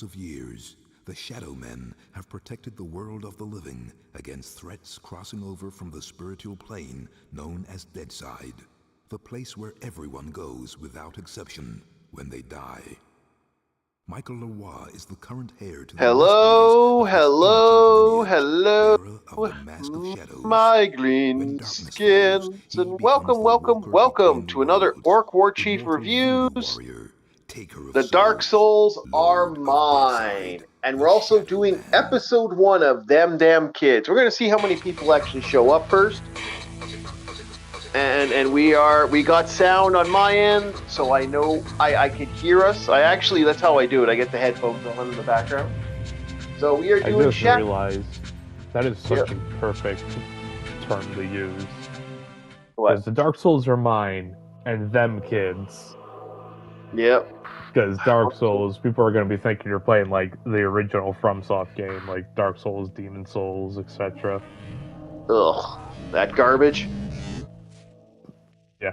Of years, the Shadow Men have protected the world of the living against threats crossing over from the spiritual plane known as Deadside, the place where everyone goes without exception when they die. Michael Leroy is the current heir to the Hello, mysteries of this hello, ancient lineage, hello, bearer of the Mask of Shadows. my When green darkness falls, skins, he and becomes welcome, the welcome, walker welcome between to another worlds, Orc War Chief immortal voodoo Reviews. warrior, taker of The Dark souls, Souls are Lord of mine. Deadside, And the we're also Shadow doing Man. episode 1 of Them Damn Kids. We're going to see how many people actually show up first. And we got sound on my end, so I know I could hear us. That's how I do it. I get the headphones on in the background. So we are I doing just realized that is such a perfect term to use. What? Because the Dark Souls are mine, and them kids. Yep. Because Dark Souls, people are going to be thinking you're playing like the original FromSoft game, like Dark Souls, Demon Souls, etc. Ugh, that garbage. Yeah.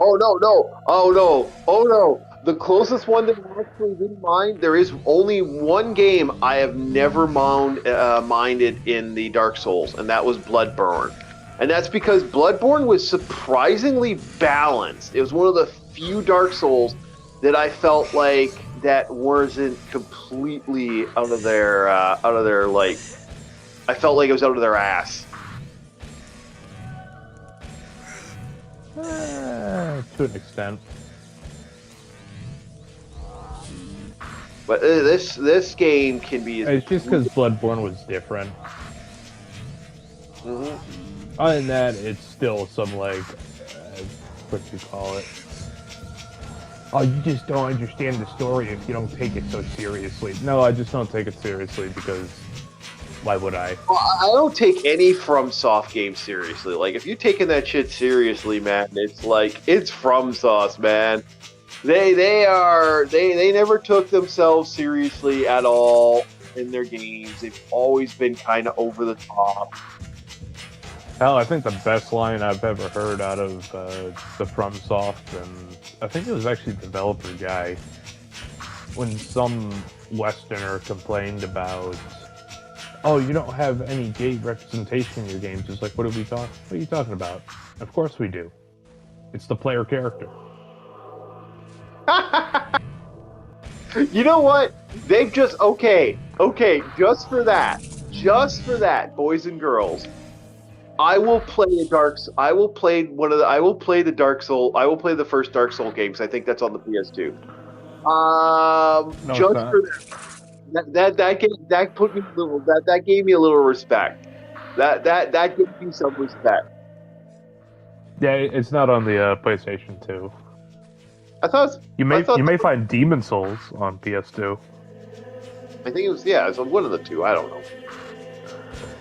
Oh no. The closest one that I actually didn't mind. There is only one game I have never minded in the Dark Souls, and that was Bloodborne. And that's because Bloodborne was surprisingly balanced. It was one of the few Dark Souls that I felt like that wasn't completely out of their like. I felt like it was out of their ass. To an extent. But this game can be. It's just because Bloodborne was different. Mm-hmm. Other than that, it's still some like, what you call it? Oh, you just don't understand the story if you don't take it so seriously. No, I just don't take it seriously because why would I? Well, I don't take any FromSoft game seriously. Like, if you're taking that shit seriously, man, it's like it's FromSoft, man. They never took themselves seriously at all in their games. They've always been kind of over the top. Hell, I think the best line I've ever heard out of the FromSoft, and I think it was actually the developer guy, when some Westerner complained about, oh, you don't have any gay representation in your games. It's like, what are you talking about? Of course we do. It's the player character. You know what? They've just okay, just for that, boys and girls. I will play the first Dark Soul game because I think that's on the PS2. No, just for that put me a little that gave me a little respect. That gave me some respect. Yeah, it's not on the PlayStation 2. I thought you may find Demon Souls on PS2. I think it was one of the two. I don't know.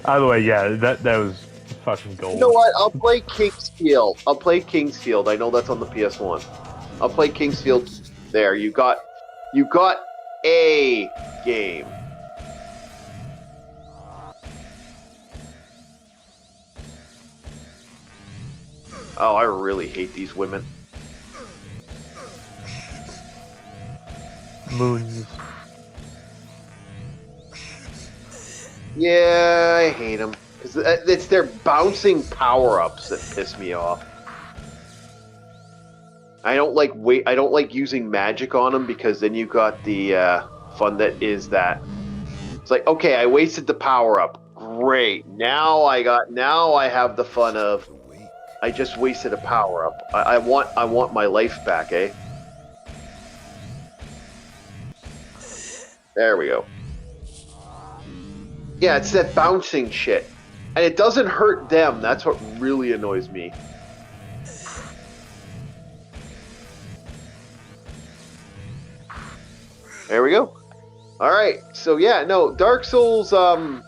Either way, yeah, that was fucking gold. You know what? I'll play Kingsfield. I know that's on the PS1. I'll play Kingsfield. There, you got a game. Oh, I really hate these women. Moons. Yeah, I hate them. Because it's their bouncing power-ups that piss me off. I don't like using magic on them because then you got the fun that is that. It's like, okay, I wasted the power-up. Great. Now I have the fun of I just wasted a power-up. I want my life back, eh? There we go. Yeah, it's that bouncing shit. And it doesn't hurt them. That's what really annoys me. There we go. Alright, so yeah, no, Dark Souls, I don't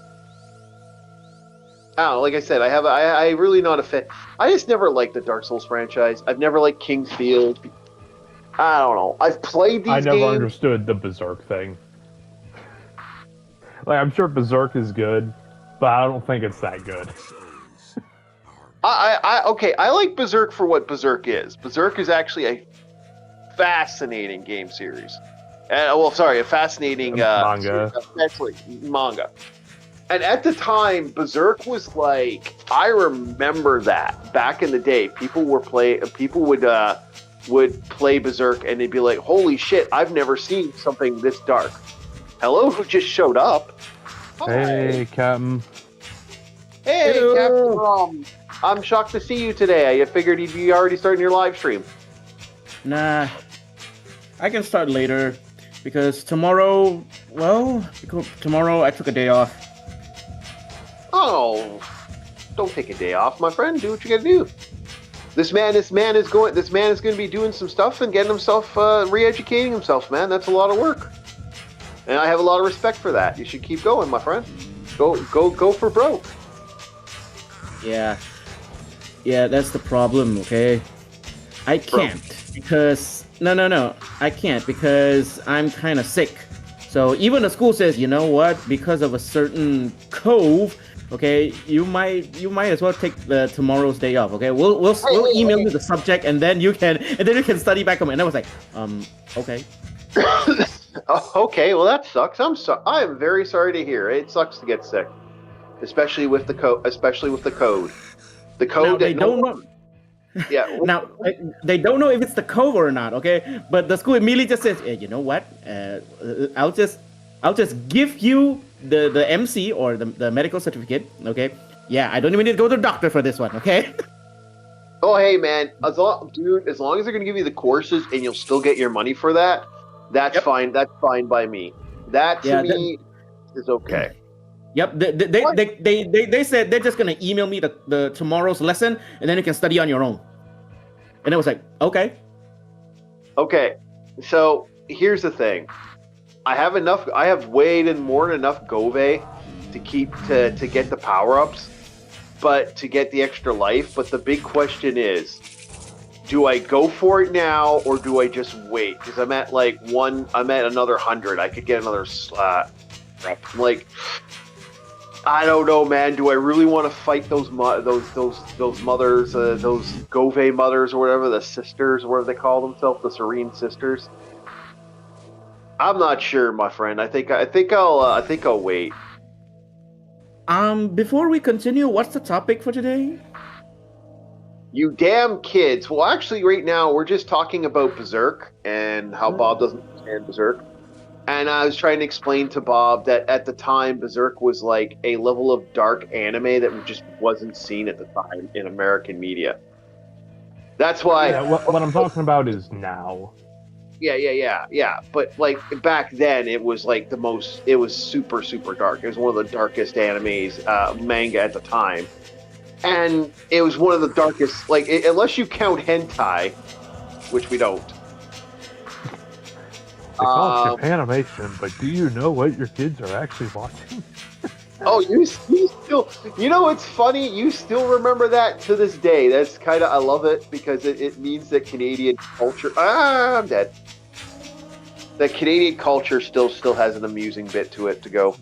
know, like I said, I really not a fan. I just never liked the Dark Souls franchise. I've never liked Kingsfield. I don't know. I've played these games. I never understood the Berserk thing. Like, I'm sure Berserk is good, but I don't think it's that good. I like Berserk for what Berserk is. Berserk is actually a fascinating game series. A fascinating Manga. essentially manga. And at the time, Berserk was like, I remember that back in the day. People would play Berserk, and they'd be like, "Holy shit! I've never seen something this dark." Hello, who just showed up? Hey, Captain. Hey, Hello. Captain Rom. I'm shocked to see you today. I figured you'd be already starting your live stream. Nah, I can start later because tomorrow I took a day off. Oh, don't take a day off, my friend. Do what you gotta do. This man is going to be doing some stuff and getting himself re-educating himself, man. That's a lot of work, and I have a lot of respect for that. You should keep going, my friend. Go for broke. Yeah, that's the problem. Okay, I can't because no, I can't because I'm kind of sick. So even the school says, you know what? Because of a certain cove, okay, you might as well take tomorrow's day off. Okay, we'll email you the subject and then you can study back home. And I was like, okay. Okay, well that sucks. I am very sorry to hear. It sucks to get sick, especially with the code. The code Now, that they don't know. Yeah. Now they don't know if it's the code or not. Okay, but the school immediately just says, hey, you know what? I'll just give you the MC or the medical certificate. Okay. Yeah, I don't even need to go to the doctor for this one. Okay. Oh, hey, man. As long as they're going to give you the courses and you'll still get your money for that, that's fine. That's fine by me. That to me is okay. Yep. They said they're just gonna email me the tomorrow's lesson and then you can study on your own. And I was like, okay. Okay. So here's the thing. I have way more than enough Gove to get the power-ups, but to get the extra life. But the big question is, do I go for it now or do I just wait? Because I'm at another 100. I could get another like, I don't know, man. Do I really want to fight those mothers, those Gove mothers or whatever, the sisters, or whatever they call themselves, the Serene Sisters? I'm not sure, my friend. I think I'll wait. Before we continue, what's the topic for today? You damn kids. Well, actually, right now we're just talking about Berserk and how Bob doesn't understand Berserk. And I was trying to explain to Bob that at the time, Berserk was like a level of dark anime that just wasn't seen at the time in American media. That's why. Yeah, what I'm talking about is now. Yeah. But like back then, it was like it was super, super dark. It was one of the darkest animes, manga at the time. And it was one of the darkest, like, unless you count hentai, which we don't. They call it Japanimation, but do you know what your kids are actually watching? Oh, you still, you know, it's funny, you still remember that to this day. That's kind of, I love it because it means that Canadian culture, I'm dead. That Canadian culture still has an amusing bit to it to go.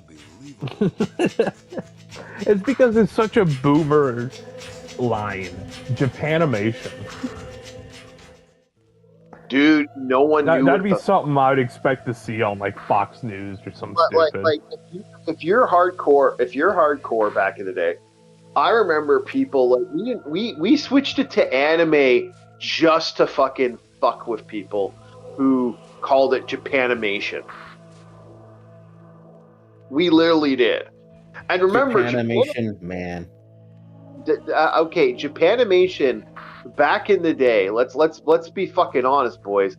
It's because it's such a boomer line. Japanimation. Dude, no one knew. That'd be something I'd expect to see on like Fox News or something stupid. Like if you're hardcore back in the day, I remember people like we switched it to anime just to fucking fuck with people who called it Japanimation. We literally did. And remember, Japanimation, man. Okay, Japanimation. Back in the day, let's be fucking honest, boys.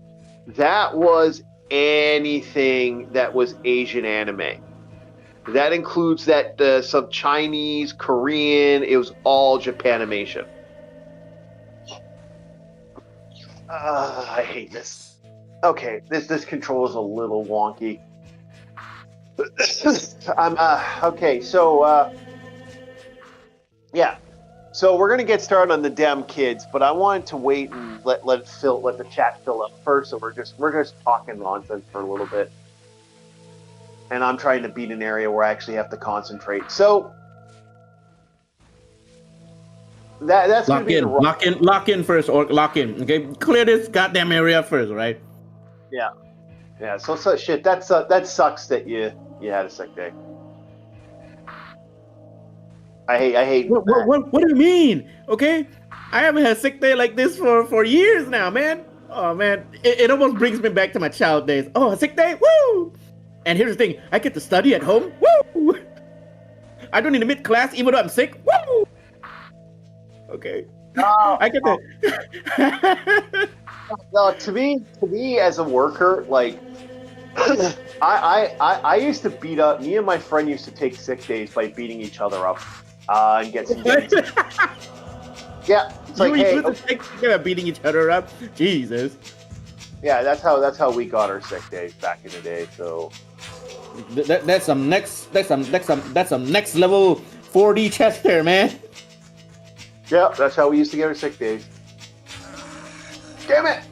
That was anything that was Asian anime. That includes some Chinese, Korean. It was all Japanimation. I hate this. Okay, this control is a little wonky. Okay, so yeah. So we're gonna get started on the damn kids, but I wanted to wait and let the chat fill up first. So we're just talking nonsense for a little bit, and I'm trying to beat an area where I actually have to concentrate. So that's lock in first, or lock in. Okay, clear this goddamn area first, right? Yeah. Yeah, so shit. That sucks that you had a sick day. I hate. What do you mean? Okay, I haven't had a sick day like this for years now, man. Oh man, it almost brings me back to my child days. Oh, a sick day, woo! And here's the thing: I get to study at home, woo! I don't need to miss class even though I'm sick, woo! Okay, I get to. No, to me as a worker, like I used to beat up. Me and my friend used to take sick days by beating each other up and get some. Yeah, it's like, hey, beating each other up. Jesus. Yeah, that's how we got our sick days back in the day. So that's some next level 4D chess there, man. Yeah, that's how we used to get our sick days. Damn it!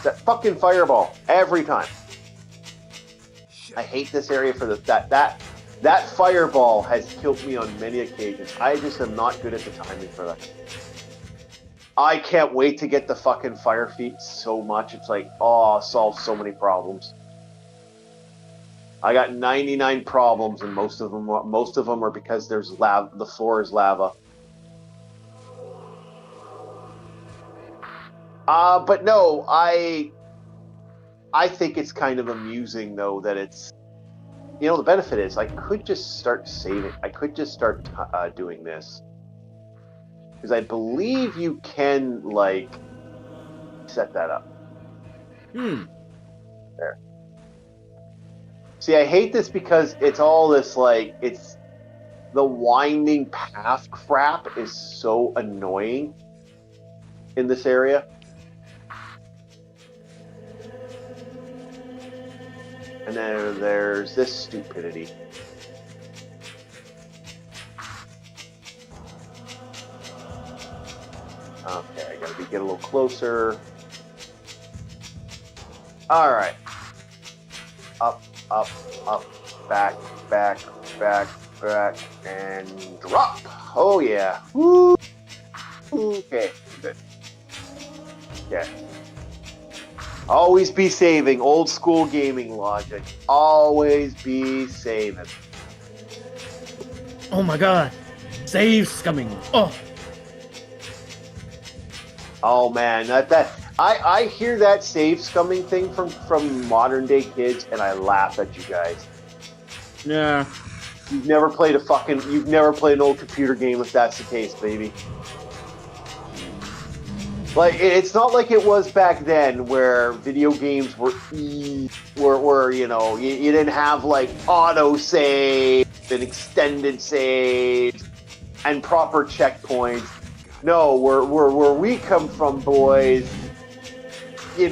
That fucking fireball every time. I hate this area for that fireball has killed me on many occasions. I just am not good at the timing for that. I can't wait to get the fucking fire feet so much. It's like, oh, solve so many problems. I got 99 problems, and most of them are because there's lava. The floor is lava. But no, I think it's kind of amusing though that it's, the benefit is I could just start saving. I could just start doing this. Because I believe you can, like, set that up. There. See, I hate this because it's all this, like, it's... The winding path crap is so annoying in this area. And then there's this stupidity. Okay, I gotta get a little closer. Alright. Up, up, up, back, back, back, back, and drop. Oh yeah. Woo. Okay, good. Yeah. Always be saving. Old school gaming logic. Always be saving. Oh my god. Save's coming. Oh man, I hear that save scumming thing from modern day kids, and I laugh at you guys. Yeah. You've never played an old computer game if that's the case, baby. Like, it's not like it was back then where video games were you didn't have like auto save and extended saves and proper checkpoints. No, where we come from, boys, this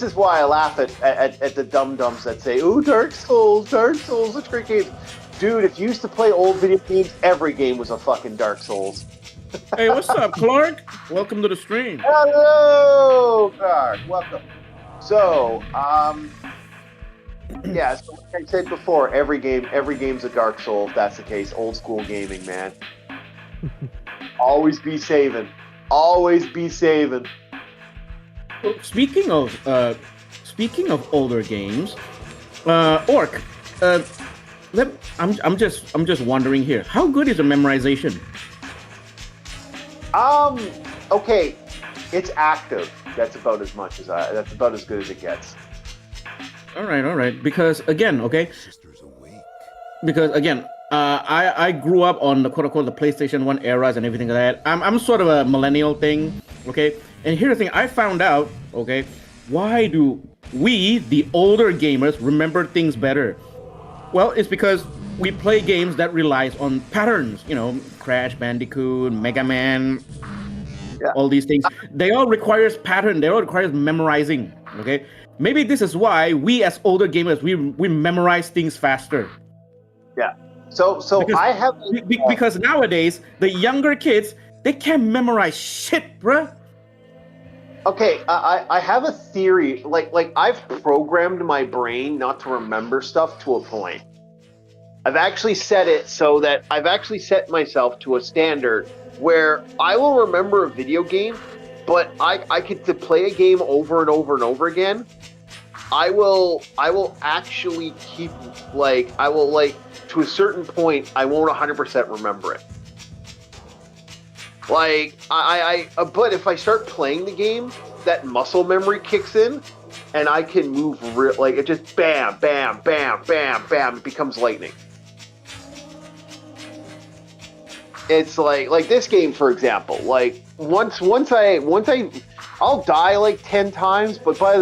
is why I laugh at the dum-dums that say, "Ooh, Dark Souls, such great games." Dude, if you used to play old video games, every game was a fucking Dark Souls. Hey, what's up, Clark? Welcome to the stream. Hello, Clark. Welcome. So, yeah, so like I said before, every game's a Dark Souls. That's the case. Old school gaming, man. Always be saving. Always be saving. Speaking of older games, Orc, I'm just wondering here, how good is the memorization? Okay, it's active. That's about as good as it gets. All right. Because again, I grew up on the quote-unquote the PlayStation 1 eras and everything like that. I'm sort of a millennial thing, okay? And here's the thing, I found out, okay, why do we, the older gamers, remember things better? Well, it's because we play games that relies on patterns, Crash Bandicoot, Mega Man, all these things. They all requires pattern, they all requires memorizing, okay? Maybe this is why we as older gamers, we memorize things faster. Yeah. So because nowadays the younger kids, they can't memorize shit, bruh. Okay, I have a theory. Like I've programmed my brain not to remember stuff to a point. I've actually set it so that I've actually set myself to a standard where I will remember a video game, but I get to play a game over and over and over again. I will actually keep I will to a certain point I won't 100% remember it. But if I start playing the game, that muscle memory kicks in, and I can move it just bam, bam, bam, bam, bam. It becomes lightning. It's like this game, for example. Like once I'll die 10 times, but by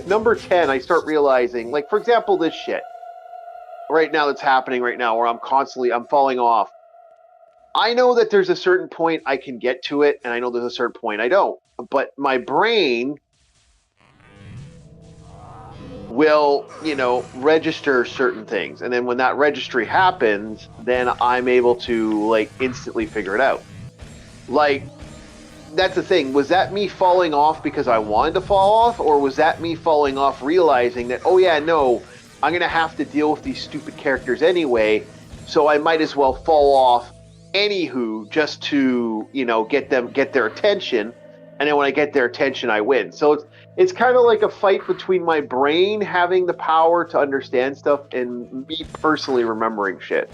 number 10, I start realizing, for example, this shit right now that's happening right now, where I'm falling off. I know that there's a certain point I can get to it, and I know there's a certain point I don't. But my brain will, register certain things. And then when that registry happens, then I'm able to, instantly figure it out. That's the thing. Was that me falling off because I wanted to fall off? Or was that me falling off realizing that, oh yeah, no, I'm going to have to deal with these stupid characters anyway, so I might as well fall off anywho, just to get their attention, and then when I get their attention, I win. So it's kind of like a fight between my brain having the power to understand stuff and me personally remembering shit.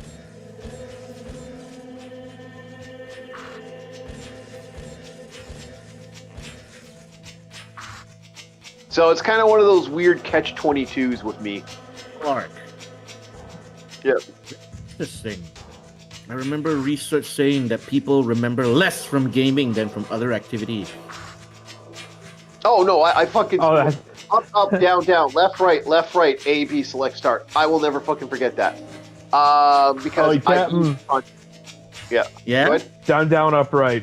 So it's kind of one of those weird catch-22s with me. Clark. Yeah. Interesting. I remember research saying that people remember less from gaming than from other activities. Oh no, I fucking Oh, up, down, left, right, A, B, select, start. I will never fucking forget that. Because you can't. Yeah. Yeah? Go ahead. Down, up, right.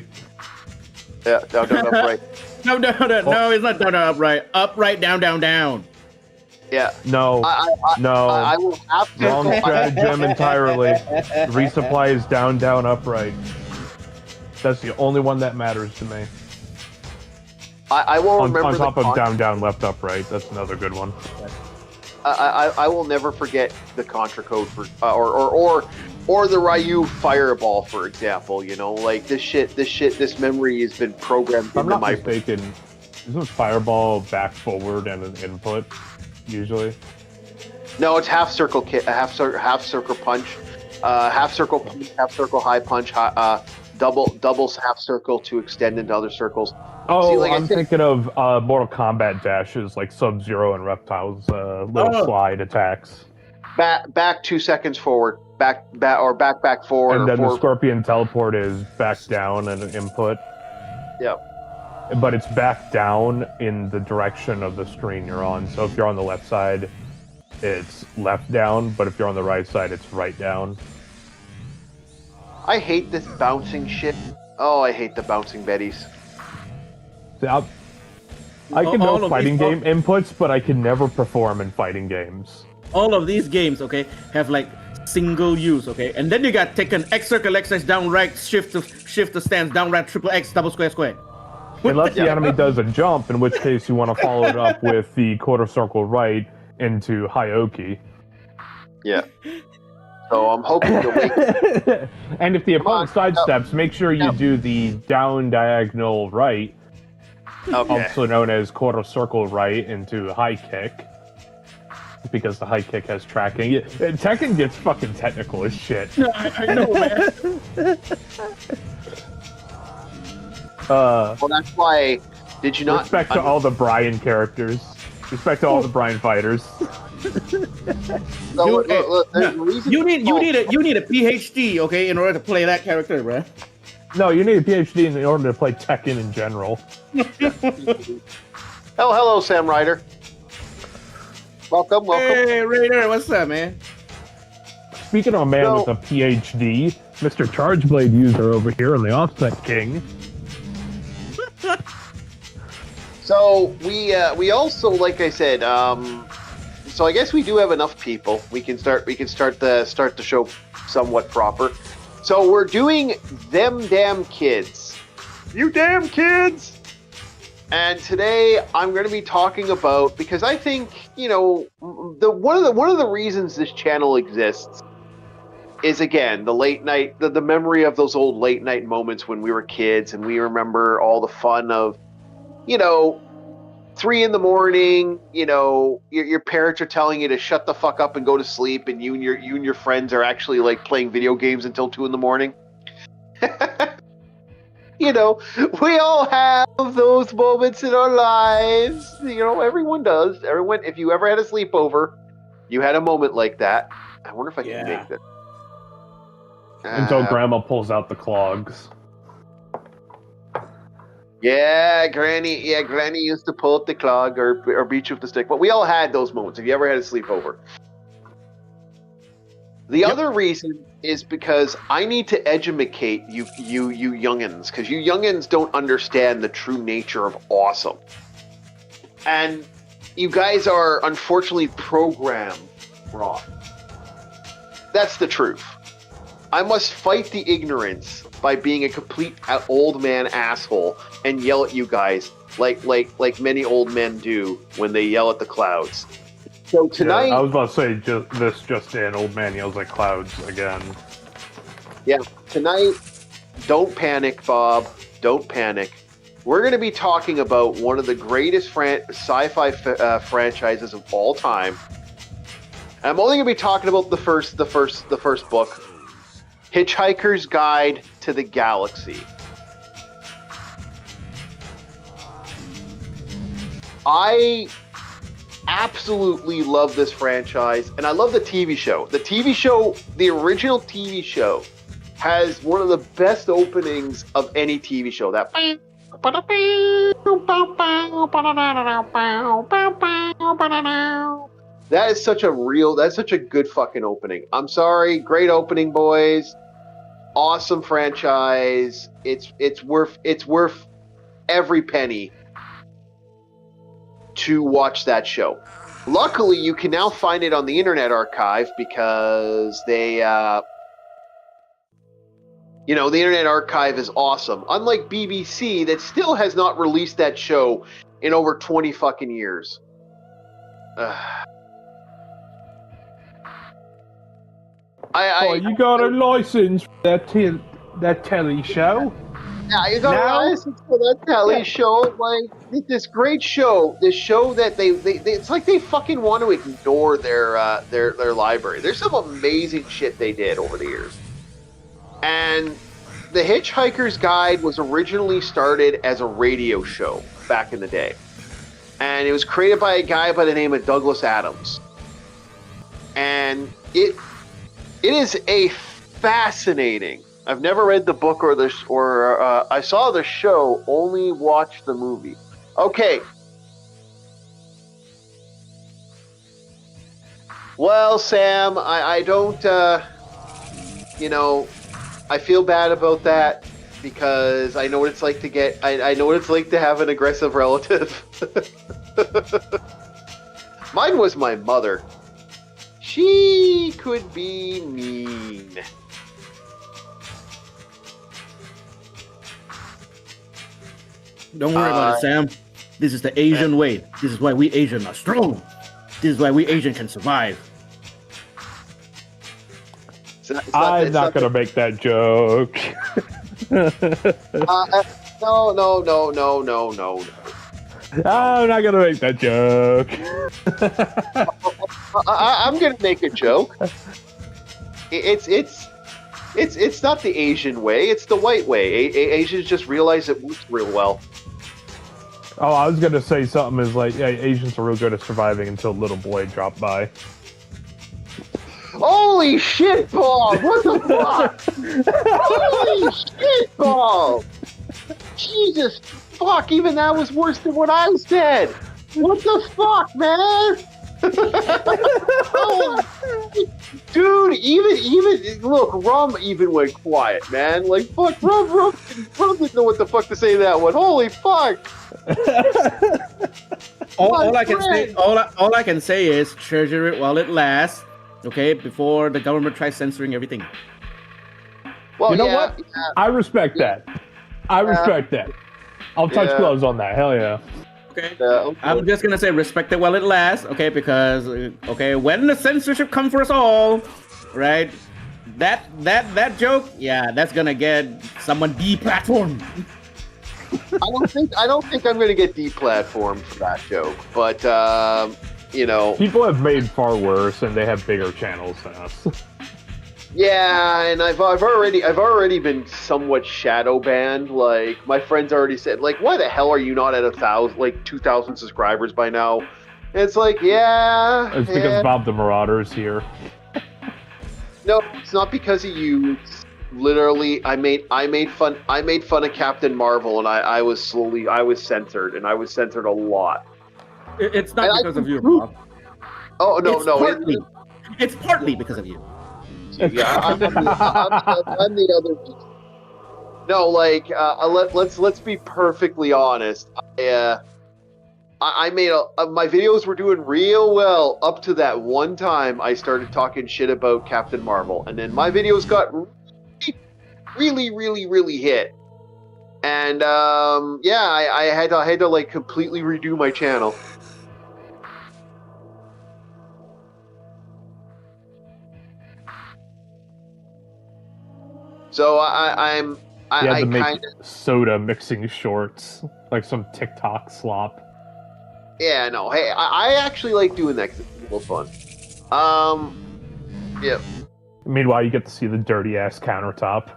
Yeah, down, up, right. No, it's not down, up, right, down. Yeah. No, no. I will have to. Wrong stratagem entirely. Resupply is down, upright. That's the only one that matters to me. I will remember on top of down, left, upright. That's another good one. I will never forget the Contra code for or the Ryu fireball, for example. This memory has been programmed If I'm into not my. mistaken, isn't fireball back forward and an input usually? No, it's half circle half circle punch, half circle punch, half circle high punch, doubles half circle to extend into other circles. Oh, I'm thinking of Mortal Kombat dashes like Sub-Zero and Reptile's little slide attacks. Back 2 seconds forward, back forward. And then forward. the Scorpion teleport is back down and an input. Yeah. But it's back down in the direction of the screen you're on. So if you're on the left side, it's left down. But if you're on the right side, it's right down. I hate this bouncing shit. Oh, I hate the bouncing betties. See, I can know fighting game inputs, but I can never perform in fighting games. All of these games, okay, have single use, okay, and then you got taken X circle, X down, right, shift to stance, down, right, triple X, double square. Unless the enemy does a jump, in which case you want to follow it up with the quarter circle right into Hyoki. Yeah. So I'm hoping to wait. And if the opponent sidesteps, make sure you do the down diagonal right, also known as quarter circle right into high kick, because the high kick has tracking. Tekken gets fucking technical as shit. I know, man. Well, that's why. Did you not? Respect to all the Brian characters. Respect to all the Brian fighters. You need a PhD, okay, in order to play that character, bro. No, you need a PhD in order to play Tekken in general. Hello, Sam Ryder. Welcome. Hey, Raider, what's up, man? Speaking of a man with a PhD, Mr. Chargeblade user over here and the Offset King. So we also, like I said, so I guess we do have enough people. We can start the show somewhat proper. So we're doing Them Damn Kids. You damn kids! And today I'm going to be talking about, because I think, one of the reasons this channel exists is, again, the late night, the memory of those old late night moments when we were kids, and we remember all the fun of you know, 3 in the morning, you know, your parents are telling you to shut the fuck up and go to sleep, and you and your friends are actually like playing video games until 2 in the morning. You know, we all have those moments in our lives. You know, everyone does. Everyone, if you ever had a sleepover, you had a moment like that. I wonder if I can make this. Until Grandma pulls out the clogs. Yeah, Granny used to pull up the clog or beat you with the stick. But we all had those moments. If you ever had a sleepover. The other reason is because I need to educate you youngins, because you youngins don't understand the true nature of awesome. And you guys are unfortunately programmed wrong. That's the truth. I must fight the ignorance by being a complete old man asshole and yell at you guys like many old men do when they yell at the clouds. So tonight, I was about to say just in, old man yells at clouds again. Yeah, tonight, don't panic, Bob. Don't panic. We're going to be talking about one of the greatest sci-fi franchises of all time. And I'm only going to be talking about the first book, Hitchhiker's Guide to the Galaxy. I absolutely love this franchise, and I love the TV show. The original TV show, has one of the best openings of any TV show. That's such a good fucking opening. I'm sorry, great opening, boys. Awesome franchise. It's worth every penny to watch that show. Luckily, you can now find it on the Internet Archive because they, the Internet Archive is awesome. Unlike BBC, that still has not released that show in over 20 fucking years. You got a license for that telly show? Yeah, you got a license for that telly show. Like, this great show. This show that they it's like they fucking want to ignore their library. There's some amazing shit they did over the years. And The Hitchhiker's Guide was originally started as a radio show back in the day. And it was created by a guy by the name of Douglas Adams. And it is a fascinating. I've never read the book I saw the show, only watched the movie. Okay. Well, Sam, I don't, I feel bad about that because I know what it's like to I know what it's like to have an aggressive relative. Mine was my mother. She could be mean. Don't worry about it, Sam. This is the Asian way. This is why we Asian are strong. This is why we Asian can survive. I'm not going to make that joke. No. I'm not going to make that joke. I'm going to make a joke. It's not the Asian way. It's the white way. Asians just realize it works real well. Oh, I was going to say something is like, yeah, Asians are real good at surviving until little boy dropped by. Holy shit, Bob! What the fuck? Holy shit, Bob! Jesus fuck! Even that was worse than what I said. What the fuck, man? Dude, even look, Rum even went quiet, man. Like fuck, Rum didn't know what the fuck to say to that one. Holy fuck! all I can say is treasure it while it lasts. Okay, before the government tries censoring everything. Well, you know what? Yeah. I respect that. I respect that. I'll touch gloves on that. Hell yeah. Okay. I'm just gonna say respect it while it lasts. Okay, because when the censorship comes for us all, right? That joke, yeah, that's gonna get someone deplatformed. I don't think I'm going to get deplatformed for that joke, but you know, People have made far worse, and they have bigger channels than us. yeah, and I've already been somewhat shadow banned. Like my friends already said, like, why the hell are you not at 2,000 subscribers by now? And it's like, yeah, It's because Bob the Marauder's here. no, it's not because of you. It's literally, I made fun of Captain Marvel, and I was censored, and I was censored a lot. It's not And because of you, Bob. Oh no, It's partly because of you. Yeah, I'm the other. No, like let's be perfectly honest. I made my videos were doing real well up to that one time I started talking shit about Captain Marvel, and then my videos got really hit. And yeah, I had to like completely redo my channel. So You had I to make kind of, soda mixing shorts, like some TikTok slop. yeah, no, hey, I actually like doing that because it's a little fun. Yeah. Meanwhile, you get to see the dirty ass countertop.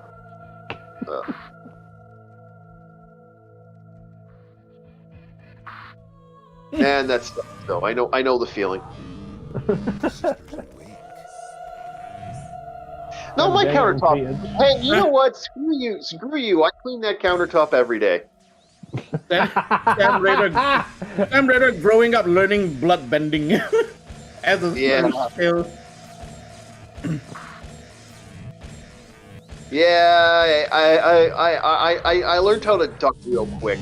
And that's though. I know the feeling. No, my countertop. Hey, you know what? Screw you. I clean that countertop every day. Sam Raider growing up learning blood bending as a skill. Yeah, I learned how to duck real quick.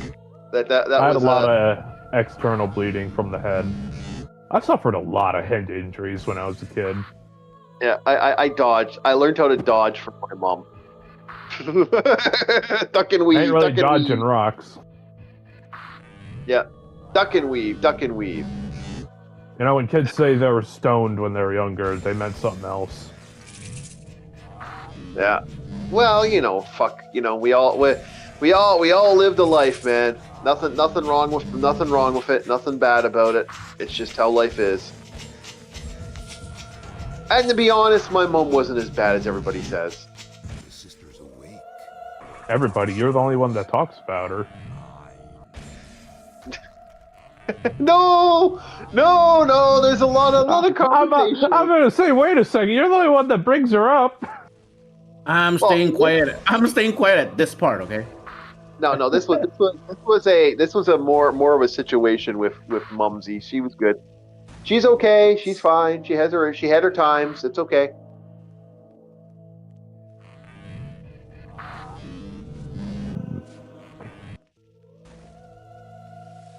That I had was a lot of external bleeding from the head. I suffered a lot of head injuries when I was a kid. Yeah, I dodged. I learned how to dodge from my mom. Duck and weave. I ain't really duck and dodging weave. rocks. Yeah, duck and weave. Duck and weave. You know, when kids say they were stoned when they were younger, they meant something else. Yeah. Well, you know, fuck. You know, we all lived a life, man. Nothing wrong with it. Nothing bad about it. It's just how life is. And to be honest, my mom wasn't as bad as everybody says. The sister's awake. Everybody, you're the only one that talks about her. No. There's a lot of conversation. I'm gonna say, wait a second. You're the only one that brings her up. I'm staying quiet. I'm staying quiet at this part, okay? No. This was a more of a situation with Mumsy. She was good. She's okay. She's fine. She had her times. It's okay.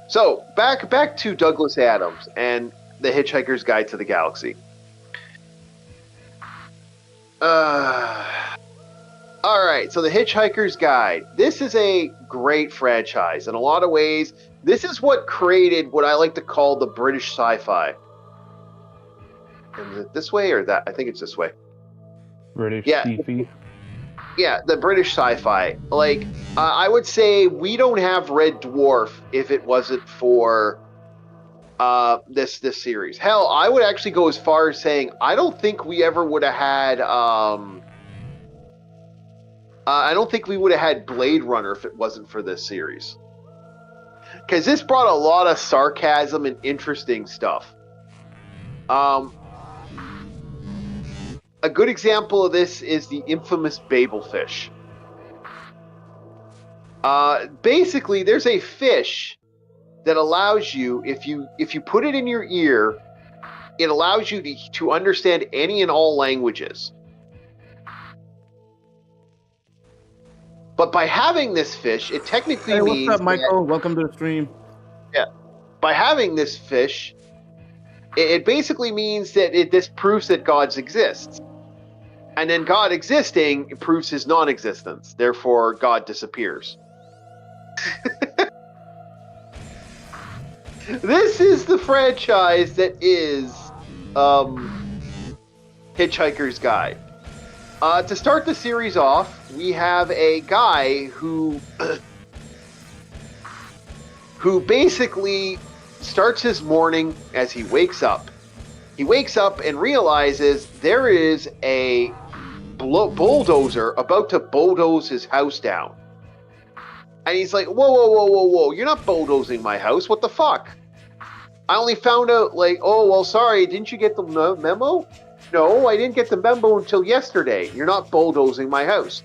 So back to Douglas Adams and The Hitchhiker's Guide to the Galaxy. All right, so The Hitchhiker's Guide. This is a great franchise. In a lot of ways, this is what created what I like to call the British sci-fi. Is it this way or that? I think it's this way. British Yeah. sci-fi. Yeah, the British sci-fi. Like, I would say we don't have Red Dwarf if it wasn't for this series. Hell, I would actually go as far as saying I don't think we ever would have had. I don't think we would have had Blade Runner if it wasn't for this series. Because this brought a lot of sarcasm and interesting stuff. A good example of this is the infamous Babelfish. Basically, there's a fish that allows you, if you put it in your ear, it allows you to understand any and all languages. But by having this fish, it technically means... What's up, Michael? Welcome to the stream. Yeah. By having this fish, it basically means that it disproves that God exists. And then God existing proves his non-existence. Therefore, God disappears. This is the franchise that is Hitchhiker's Guide. To start the series off, we have a guy who who basically starts his morning as he wakes up. He wakes up and realizes there is a bulldozer about to bulldoze his house down. And he's like, whoa, you're not bulldozing my house. What the fuck? I only found out, like, oh, well, sorry, didn't you get the memo? No, I didn't get the memo until yesterday. You're not bulldozing my house.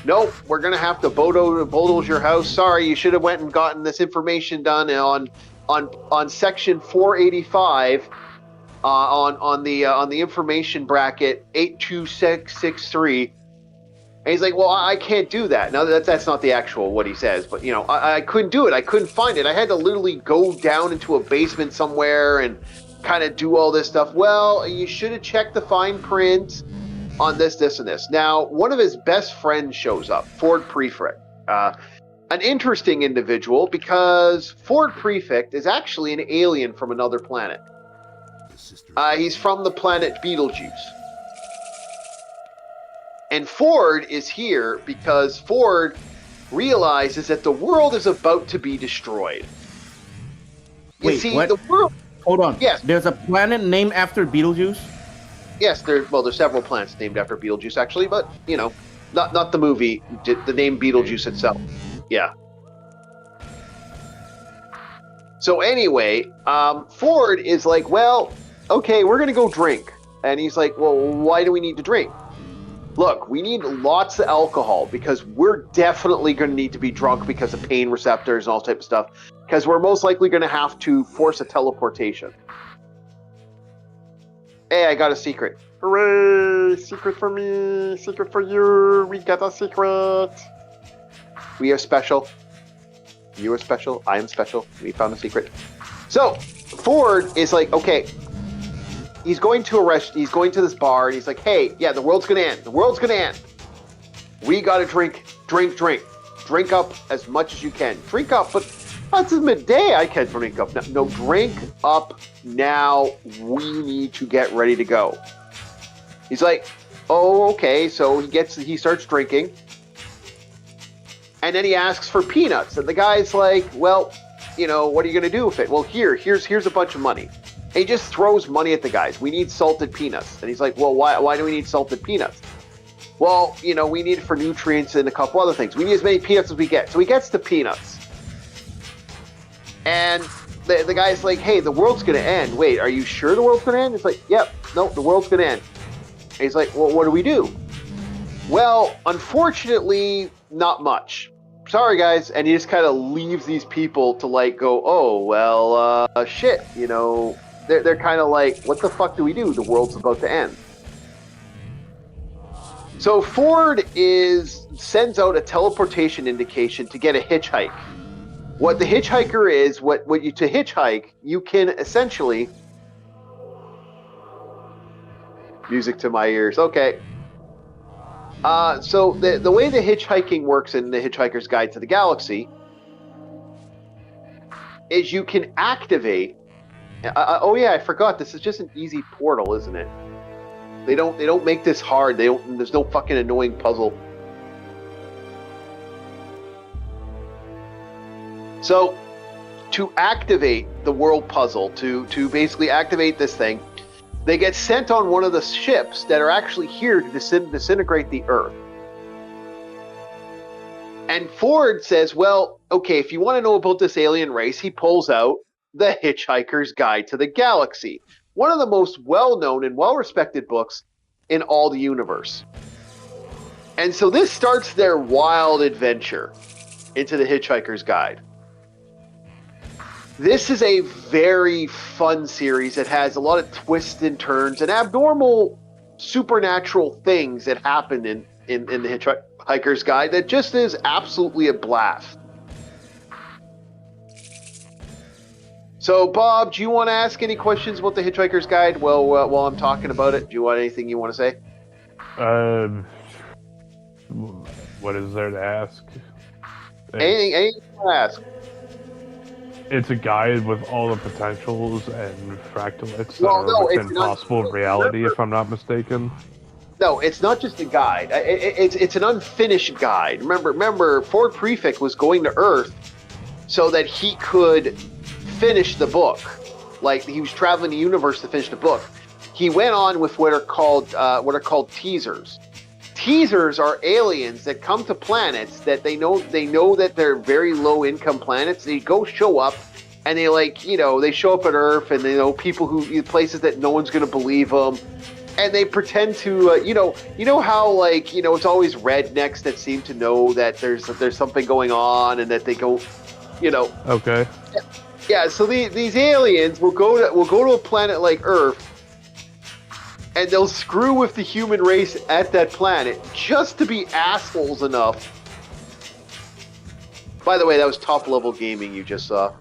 Nope, we're going to have to bulldoze your house. Sorry, you should have went and gotten this information done on section 485 on the information bracket 82663. And he's like, well, I can't do that. Now, that's not the actual what he says, but, I couldn't do it. I couldn't find it. I had to literally go down into a basement somewhere and kind of do all this stuff. Well, you should have checked the fine print on this, and this. Now, one of his best friends shows up, Ford Prefect. An interesting individual because Ford Prefect is actually an alien from another planet. He's from the planet Betelgeuse. And Ford is here because Ford realizes that the world is about to be destroyed. Wait, what? The world... Hold on. Yes. There's a planet named after Betelgeuse? Yes, there's several planets named after Betelgeuse, actually, but, not the movie, the name Betelgeuse itself. Yeah. So anyway, Ford is like, well, okay, we're going to go drink. And he's like, well, why do we need to drink? Look, we need lots of alcohol because we're definitely going to need to be drunk because of pain receptors and all type of stuff. Because we're most likely going to have to force a teleportation. Hey, I got a secret. Hooray! Secret for me, secret for you. We got a secret. We are special. You are special. I am special. We found a secret. So, Ford is like, okay. He's going to this bar, and he's like, hey, yeah, the world's going to end. The world's going to end. We got to drink. Drink up as much as you can. Drink up, but that's midday. I can't drink up now. No, drink up now. We need to get ready to go. He's like, oh, okay. So he starts drinking. And then he asks for peanuts. And the guy's like, well, what are you going to do with it? Well, here's a bunch of money. And he just throws money at the guys. We need salted peanuts. And he's like, well, why do we need salted peanuts? Well, we need it for nutrients and a couple other things. We need as many peanuts as we get. So he gets the peanuts. And the guy's like, hey, the world's going to end. Wait, are you sure the world's going to end? It's like, yep, no, the world's going to end. And he's like, well, what do we do? Well, unfortunately, not much. Sorry, guys. And he just kind of leaves these people to go, oh, well, shit, They're kind of like, what the fuck do we do? The world's about to end. So Ford sends out a teleportation indication to get a hitchhike. What the hitchhiker is, to hitchhike, you can essentially... Music to my ears. Okay. So the way the hitchhiking works in the Hitchhiker's Guide to the Galaxy is you can activate... oh yeah, I forgot. This is just an easy portal, isn't it? They don't make this hard. There's no fucking annoying puzzle. So, to activate the world puzzle, to basically activate this thing, they get sent on one of the ships that are actually here to disintegrate the Earth. And Ford says, well, okay, if you want to know about this alien race, he pulls out The Hitchhiker's Guide to the Galaxy, one of the most well-known and well-respected books in all the universe. And so this starts their wild adventure into The Hitchhiker's Guide. This is a very fun series that has a lot of twists and turns and abnormal supernatural things that happen in The Hitchhiker's Guide that just is absolutely a blast. So, Bob, do you want to ask any questions about The Hitchhiker's Guide while I'm talking about it? Do you want anything you want to say? What is there to ask? Anything you want to ask? It's a guide with all the potentials and fractalics that Well, are no, within it's not. possible reality, if I'm not mistaken. No, it's not just a guide. It's an unfinished guide. Remember, Ford Prefect was going to Earth so that he could finish the book. Like he was traveling the universe to finish the book. He went on with what are called teasers. Teasers are aliens that come to planets that they know that they're very low income planets. They show up, and they show up at Earth, and they know people places that no one's going to believe them, and they pretend to how it's always rednecks that seem to know that there's something going on, and that they go, Okay. Yeah, so these aliens will go to a planet like Earth, and they'll screw with the human race at that planet just to be assholes enough. By the way, that was top level gaming you just saw.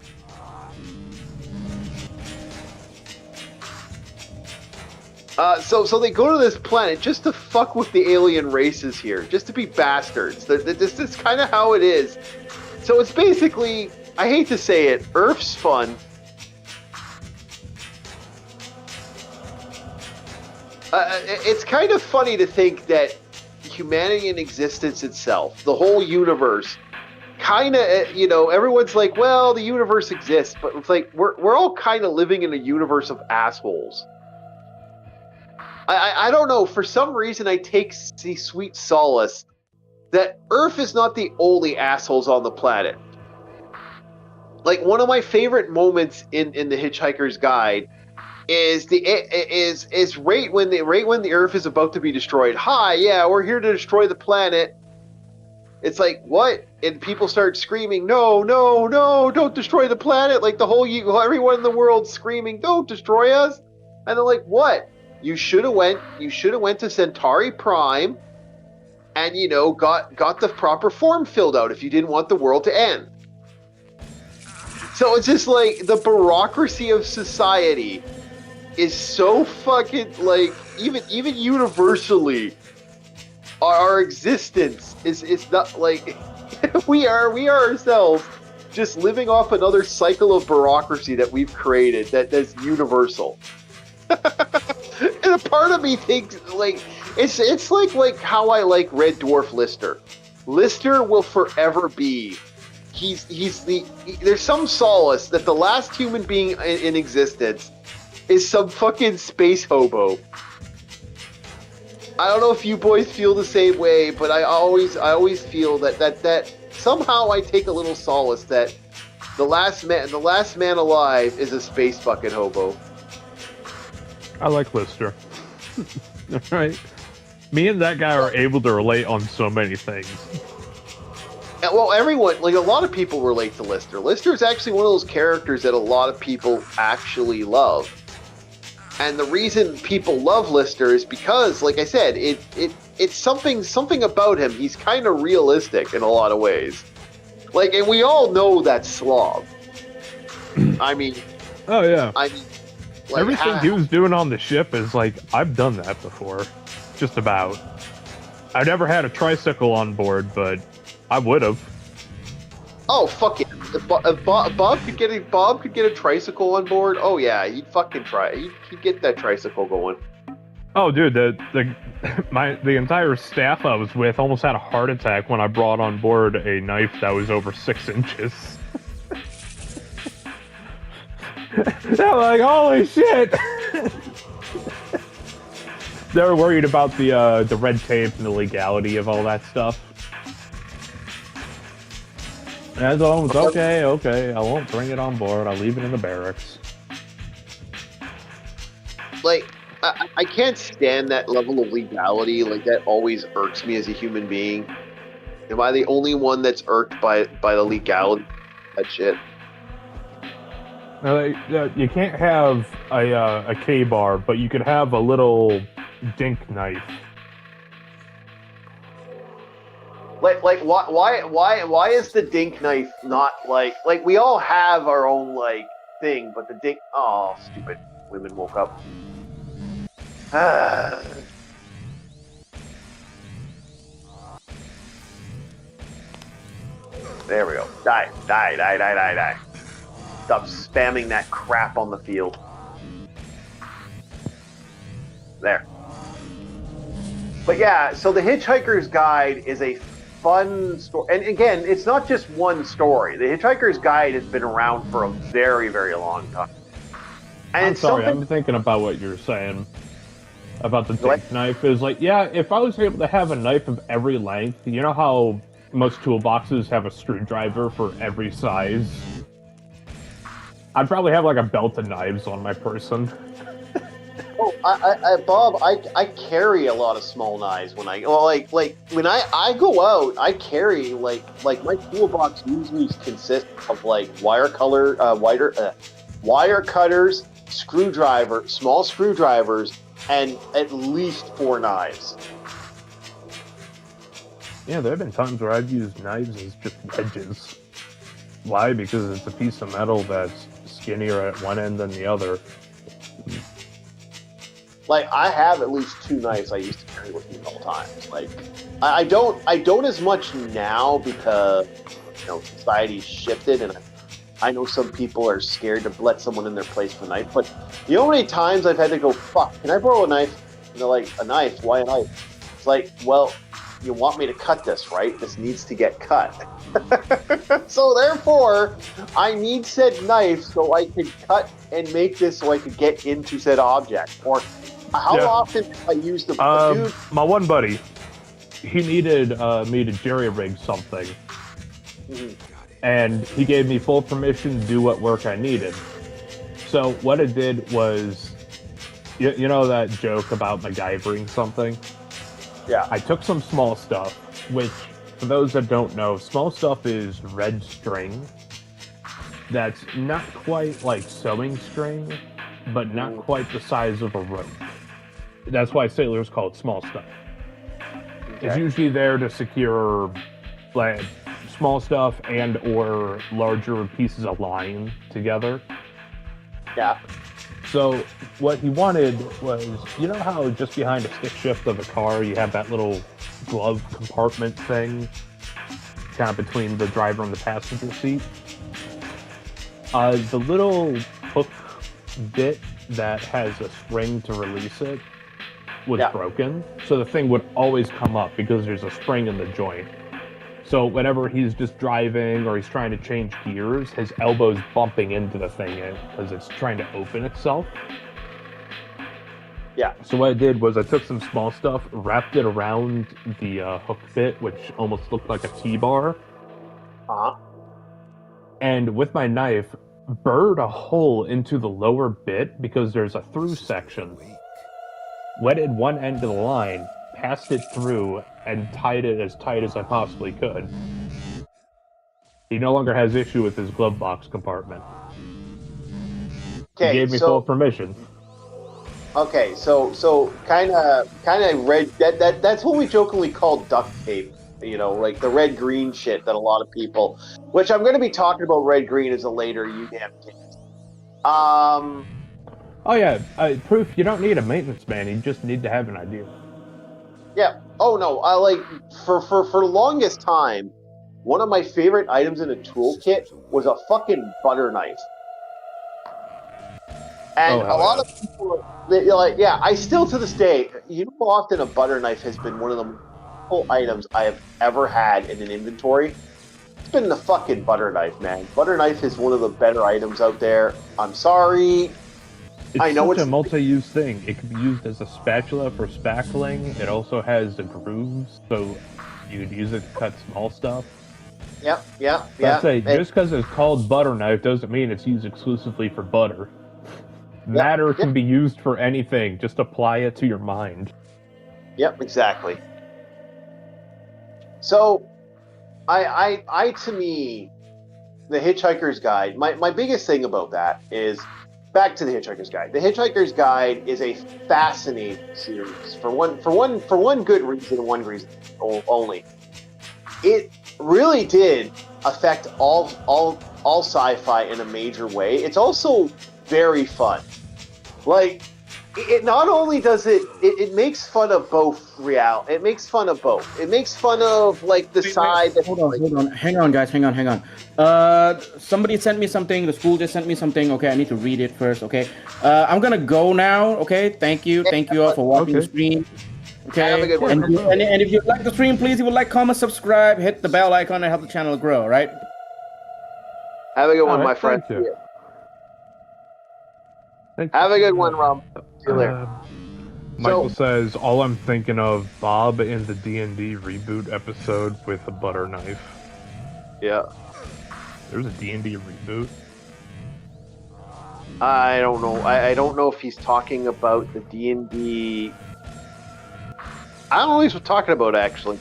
So they go to this planet just to fuck with the alien races here, just to be bastards. This is kind of how it is. So it's basically, I hate to say it, Earth's fun. It's kind of funny to think that humanity and existence itself, the whole universe, kind of, everyone's like, well, the universe exists, but it's like we're all kind of living in a universe of assholes. I don't know, for some reason I take the sweet solace that Earth is not the only assholes on the planet. Like, one of my favorite moments in the Hitchhiker's Guide is right when the Earth is about to be destroyed. Hi, yeah, we're here to destroy the planet. It's like, what? And people start screaming, no, don't destroy the planet. Like everyone in the world screaming, don't destroy us. And they're like, what? You should have went to Centauri Prime and got the proper form filled out if you didn't want the world to end. So it's just like the bureaucracy of society is so fucking, like, even universally, our existence is not like we are ourselves just living off another cycle of bureaucracy that we've created that's universal. And a part of me thinks, like, it's like how I like Red Dwarf Lister. Lister will forever be. There's some solace that the last human being in existence is some fucking space hobo. I don't know if you boys feel the same way, but I always feel that somehow I take a little solace that the last man alive is a space fucking hobo. I like Lister. Right? Me and that guy are able to relate on so many things. Well, everyone, like, a lot of people relate to Lister. Lister is actually one of those characters that a lot of people actually love. And the reason people love Lister is because, like I said, it's something about him. He's kind of realistic in a lot of ways. Like, and we all know that slob. I mean... Oh, yeah. I mean... Like, everything he was doing on the ship is like, I've done that before. Just about. I never had a tricycle on board, but I would have. Oh, fuck it. If Bob could get a tricycle on board, oh yeah, he'd fucking try. He'd get that tricycle going. Oh, dude, the entire staff I was with almost had a heart attack when I brought on board a knife that was over 6 inches. They're like, holy shit! They were worried about the red tape and the legality of all that stuff. And so I was, okay, I won't bring it on board. I'll leave it in the barracks. Like, I can't stand that level of legality. Like, that always irks me as a human being. Am I the only one that's irked by the legality of that shit? You can't have a K-bar, but you could have a little dink knife. Like why is the dink knife not like we all have our own like thing, but the dink, oh, stupid women woke up. There we go. Die. Stop spamming that crap on the field. There. But yeah, so the Hitchhiker's Guide is a fun story. And again, it's not just one story. The Hitchhiker's Guide has been around for a very, very long time. And I'm sorry, I'm thinking about what you're saying about the What? tape knife. Is like, yeah, if I was able to have a knife of every length, you know how most toolboxes have a screwdriver for every size? I'd probably have like a belt of knives on my person. Oh, Bob, I carry a lot of small knives when like when I go out, I carry like my toolbox usually consists of like wire cutters, small screwdrivers, and at least 4 knives. Yeah, there have been times where I've used knives as just wedges. Why? Because it's a piece of metal that's skinnier at one end than the other. Like I have at least 2 knives I used to carry with me all the time. Like I don't as much now because society's shifted and I know some people are scared to let someone in their place with a knife. But you know how many times I've had to go, fuck, can I borrow a knife? And they're like, a knife? Why a knife? It's like, well, you want me to cut this, right? This needs to get cut. So therefore, I need said knife so I can cut and make this so I can get into said object. Or how often do I use the dude? My one buddy, he needed me to jerry-rig something. Mm-hmm. And he gave me full permission to do what work I needed. So what I did was, you know that joke about MacGyvering something? Yeah. I took some small stuff, which, for those that don't know, small stuff is red string. That's not quite like sewing string, but not quite the size of a rope. That's why sailors call it small stuff. Okay. It's usually there to secure like small stuff and or larger pieces of line together. Yeah. So what he wanted was, you know how just behind a stick shift of a car you have that little glove compartment thing kind of between the driver and the passenger seat? The little hook bit that has a spring to release it was broken, so the thing would always come up because there's a spring in the joint. So whenever he's just driving or he's trying to change gears, his elbow's bumping into the thing because it's trying to open itself. Yeah. So what I did was I took some small stuff, wrapped it around the hook bit, which almost looked like a T-bar. Uh-huh. And with my knife, burred a hole into the lower bit because there's a through section. Wetted one end of the line, passed it through, and tied it as tight as I possibly could. He no longer has issue with his glove box compartment. He gave me full permission. Okay, so kind of red. That's what we jokingly call duct tape. You know, like the red green shit that a lot of people. Which I'm going to be talking about red green as a later UDAM case. Oh yeah, proof you don't need a maintenance man. You just need to have an idea. Yeah. Oh no. I like for the longest time, one of my favorite items in a toolkit was a fucking butter knife. And a lot of people, like, yeah, I still to this day, you know how often a butter knife has been one of the cool items I have ever had in an inventory? It's been the fucking butter knife, man. Butter knife is one of the better items out there. I'm sorry. I know it's a multi-use thing. It can be used as a spatula for spackling. It also has the grooves, so you could use it to cut small stuff. Yep. I'd say just because it's called butter knife doesn't mean it's used exclusively for butter. Matter can be used for anything. Just apply it to your mind. Yep, exactly. So, I to me, the Hitchhiker's Guide. My biggest thing about that is back to the Hitchhiker's Guide. The Hitchhiker's Guide is a fascinating series for one good reason and one reason only. It really did affect all sci-fi in a major way. It's also very fun. Like, it not only does it makes fun of both it makes fun of both. It makes fun of like the side. Hold on. Hang on, guys. Hang on. Somebody sent me something. The school just sent me something. Okay, I need to read it first. Okay. I'm gonna go now. Okay. Thank you all for watching the stream. Okay. Have a good one. And if you like the stream, please, you would like, comment, subscribe, hit the bell icon, and help the channel grow. Right? Have a good one, All my right, friend. thank you. Thank Have you. a good one, Rom. See you later. Michael says, all I'm thinking of, Bob in the D&D reboot episode with a butter knife. Yeah. There's a D&D reboot? I don't know. I don't know if he's talking about the D&D... I don't know what he's talking about, actually.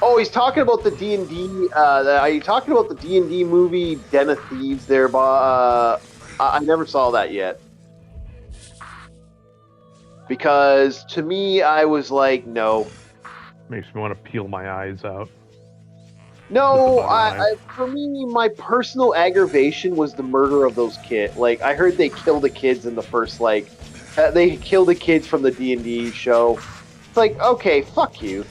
Oh, he's talking about the D&D... are you talking about the D&D movie Den of Thieves there, Bob? I never saw that yet. Because, to me, I was like, no. Makes me want to peel my eyes out. No, for me, my personal aggravation was the murder of those kids. Like, I heard they killed the kids in the first, like... they killed the kids from the D&D show. It's like, okay, fuck you.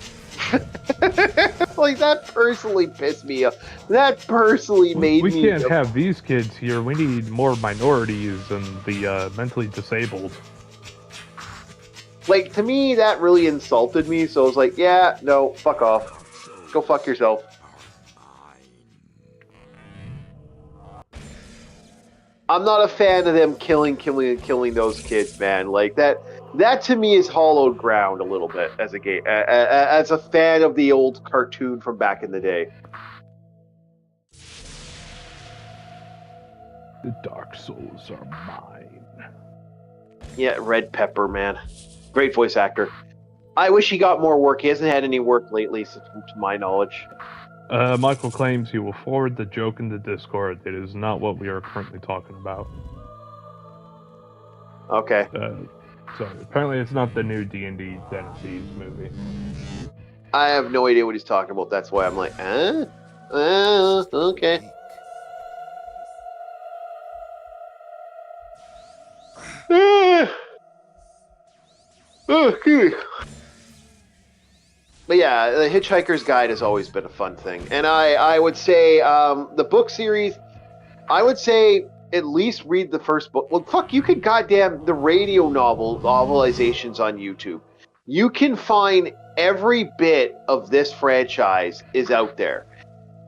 Like, that personally pissed me off. That personally made me... We can't have these kids here. We need more minorities and the mentally disabled. Like, to me, that really insulted me, so I was like, yeah, no, fuck off. Go fuck yourself. I'm not a fan of them killing those kids, man. Like, that to me is hollowed ground a little bit as a fan of the old cartoon from back in the day. The Dark Souls are mine. Yeah, Red Pepper, man. Great voice actor. I wish he got more work. He hasn't had any work lately, to my knowledge. Michael claims he will forward the joke in the Discord. It is not what we are currently talking about. Okay. So apparently it's not the new D&D Den of Thieves movie. I have no idea what he's talking about. That's why I'm like, okay. Okay. But yeah, the Hitchhiker's Guide has always been a fun thing. And I would say the book series, I would say at least read the first book. Well, fuck, you could goddamn the radio novelizations on YouTube. You can find every bit of this franchise is out there.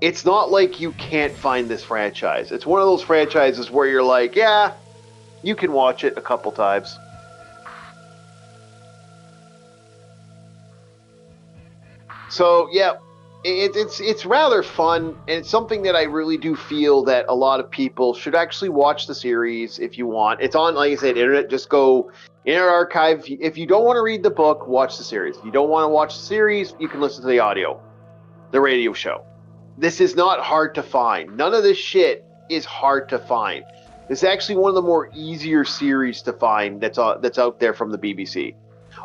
It's not like you can't find this franchise. It's one of those franchises where you're like, yeah, you can watch it a couple times. So yeah, it's rather fun, and it's something that I really do feel that a lot of people should actually watch the series if you want. It's on, like I said, internet. Just go Internet Archive. If you don't want to read the book, watch the series. If you don't want to watch the series, you can listen to the audio, the radio show. This is not hard to find. None of this shit is hard to find. It's actually one of the more easier series to find that's out there from the BBC.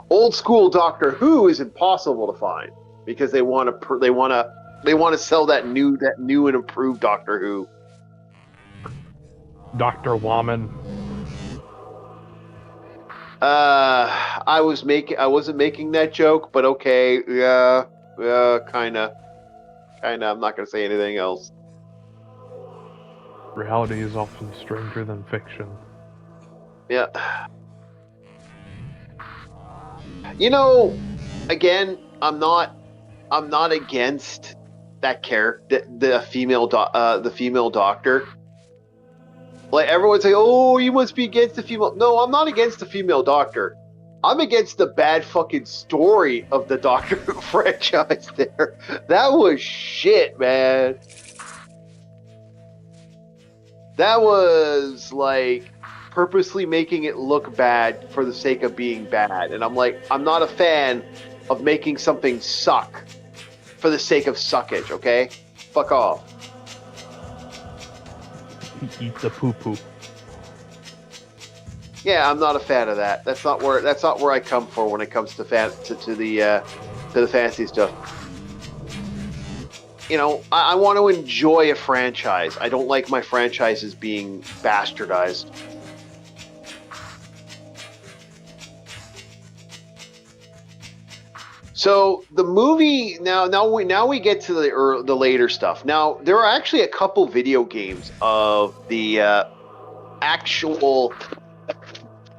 Old school Doctor Who is impossible to find, because they want to sell that new and improved Doctor Who. Dr. Woman. I wasn't making that joke, but okay, yeah, kinda. I'm not gonna say anything else. Reality is often stranger than fiction. Yeah. You know, again, I'm not against that character, the female doctor. Like, everyone's like, oh, you must be against the female. No, I'm not against the female doctor. I'm against the bad fucking story of the Doctor Who franchise there. That was shit, man. That was, like, purposely making it look bad for the sake of being bad. And I'm like, I'm not a fan of making something suck for the sake of suckage, okay? Fuck off. Eat the poo-poo. Yeah, I'm not a fan of that. That's not where I come for when it comes to the fantasy stuff. You know, I want to enjoy a franchise. I don't like my franchises being bastardized. So the movie now we get to the later stuff. Now there are actually a couple video games of the actual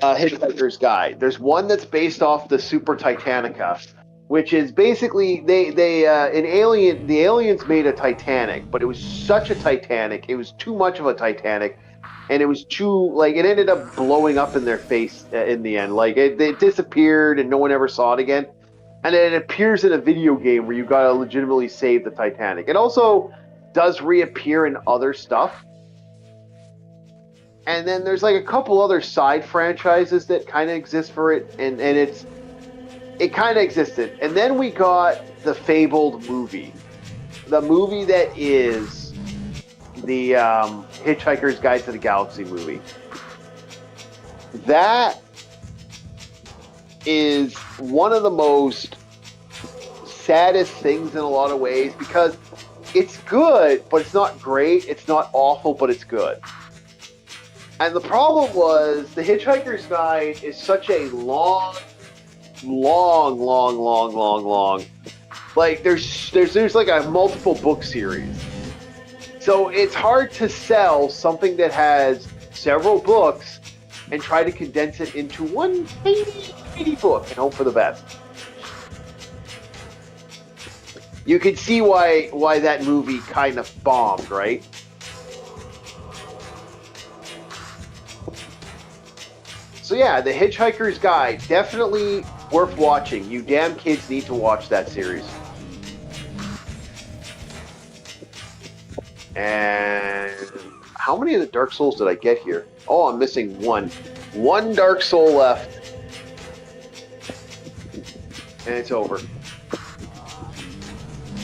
Hitchhiker's Guide. There's one that's based off the Super Titanica, which is basically the aliens made a Titanic, but it was such a Titanic, it was too much of a Titanic, and it was too it ended up blowing up in their face in the end. Like it disappeared and no one ever saw it again. And then it appears in a video game where you gotta legitimately save the Titanic. It also does reappear in other stuff. And then there's like a couple other side franchises that kind of exist for it, and it kind of existed. And then we got the fabled movie, the movie that is the Hitchhiker's Guide to the Galaxy movie. That is one of the most saddest things in a lot of ways, because it's good, but it's not great. It's not awful, but it's good. And the problem was the Hitchhiker's Guide is such a long. Like there's like a multiple book series, so it's hard to sell something that has several books and try to condense it into one tiny book and hope for the best. You can see why that movie kind of bombed, right? So yeah, The Hitchhiker's Guide, definitely worth watching. You damn kids need to watch that series. And how many of the Dark Souls did I get here? Oh, I'm missing one. One Dark Soul left. And it's over.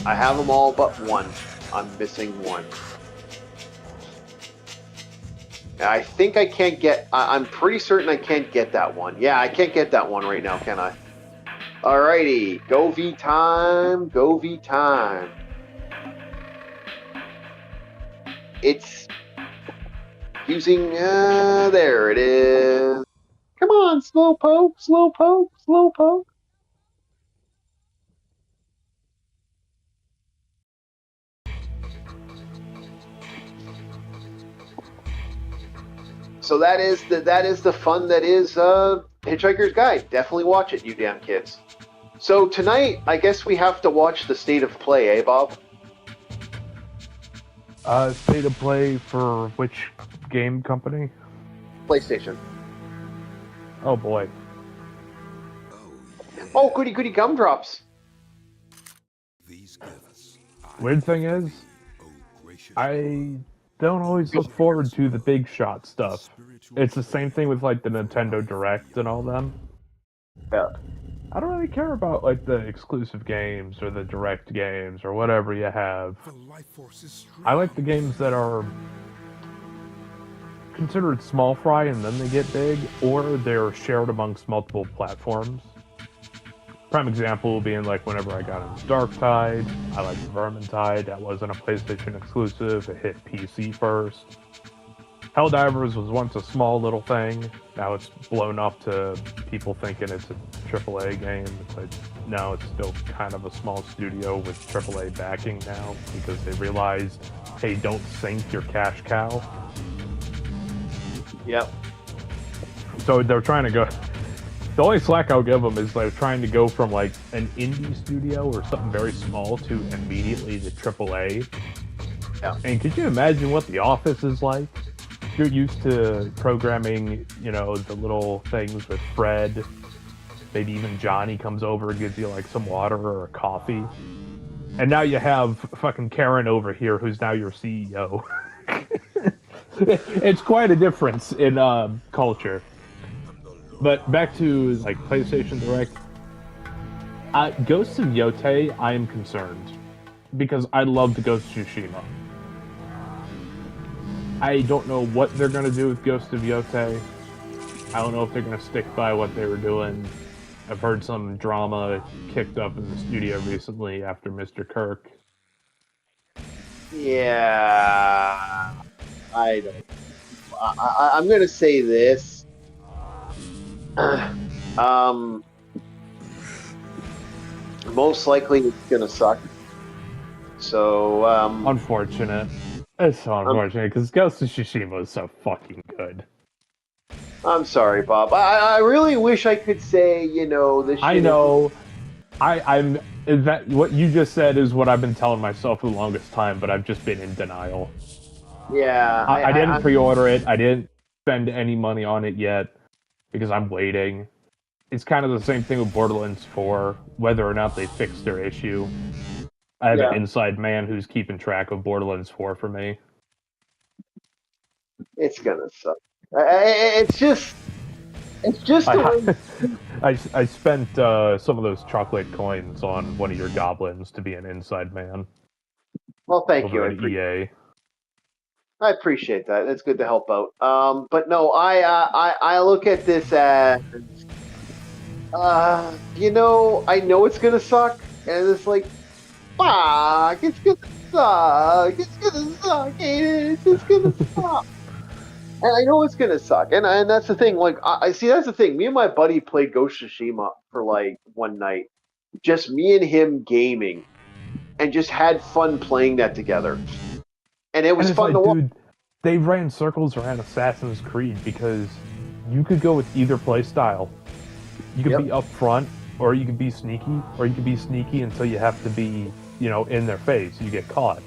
I have them all but one. I'm missing one. I think I can't get... I'm pretty certain I can't get that one. Yeah, I can't get that one right now, can I? Alrighty. Go V time. Go V time. It's using... there it is. Come on, Slowpoke, Slowpoke, Slowpoke. So that is the fun that is Hitchhiker's Guide. Definitely watch it, you damn kids. So tonight, I guess we have to watch the State of Play, eh, Bob? State of Play for which game company? PlayStation. Oh boy. Oh, goody goody gumdrops. These gifts Weird thing is, I don't always look forward to the big shot stuff. It's the same thing with like the Nintendo Direct and all them. Yeah. I don't really care about like the exclusive games or the direct games or whatever you have. the life force is strong. I like the games that are considered small fry and then they get big, or they're shared amongst multiple platforms. Prime example being like whenever I got into Darktide, I liked Vermintide. That wasn't a PlayStation exclusive. It hit PC first. Helldivers was once a small little thing. Now it's blown up to people thinking it's a AAA game. It's like, no, it's still kind of a small studio with AAA backing now because they realized, hey, don't sink your cash cow. Yep. So they're trying to go... The only slack I'll give them is they're trying to go from like an indie studio or something very small to immediately to AAA. Yeah. And could you imagine what The Office is like? You're used to programming, you know, the little things with Fred. Maybe even Johnny comes over and gives you like some water or a coffee. And now you have fucking Karen over here who's now your CEO. It's quite a difference in culture. But back to like PlayStation Direct. Ghosts of Yotei, I am concerned. Because I loved Ghost of Tsushima. I don't know what they're going to do with Ghost of Yotei. I don't know if they're going to stick by what they were doing. I've heard some drama kicked up in the studio recently after Mr. Kirk. Yeah. I don't. I'm going to say this. Most likely it's going to suck. So, Unfortunate. It's so unfortunate because Ghost of Tsushima is so fucking good. I'm sorry, Bob. I really wish I could say, this I shit is. know. I'm that what you just said is what I've been telling myself for the longest time, but I've just been in denial. Yeah, I didn't pre-order it. I didn't spend any money on it yet because I'm waiting. It's kind of the same thing with Borderlands 4, whether or not they fix their issue. I have an yeah, inside man who's keeping track of Borderlands 4 for me. it's gonna suck. It's just the way. I I spent some of those chocolate coins on one of your goblins to be an inside man Well, thank you. over at EA. I appreciate that. It's good to help out. But no, I look at this as, I know it's gonna suck, and it's like, fuck, it's gonna suck. It's gonna suck, ain't it? It's gonna suck. And I know it's gonna suck, and that's the thing. Like, I see that's the thing. Me and my buddy played Ghost of Tsushima for like one night, just me and him gaming, and just had fun playing that together. And it And was it's fun to like, watch. dude, they ran circles around Assassin's Creed because you could go with either play style. You could Yep. be up front, or you could be sneaky, or you could be sneaky until you have to be, in their face. You get caught.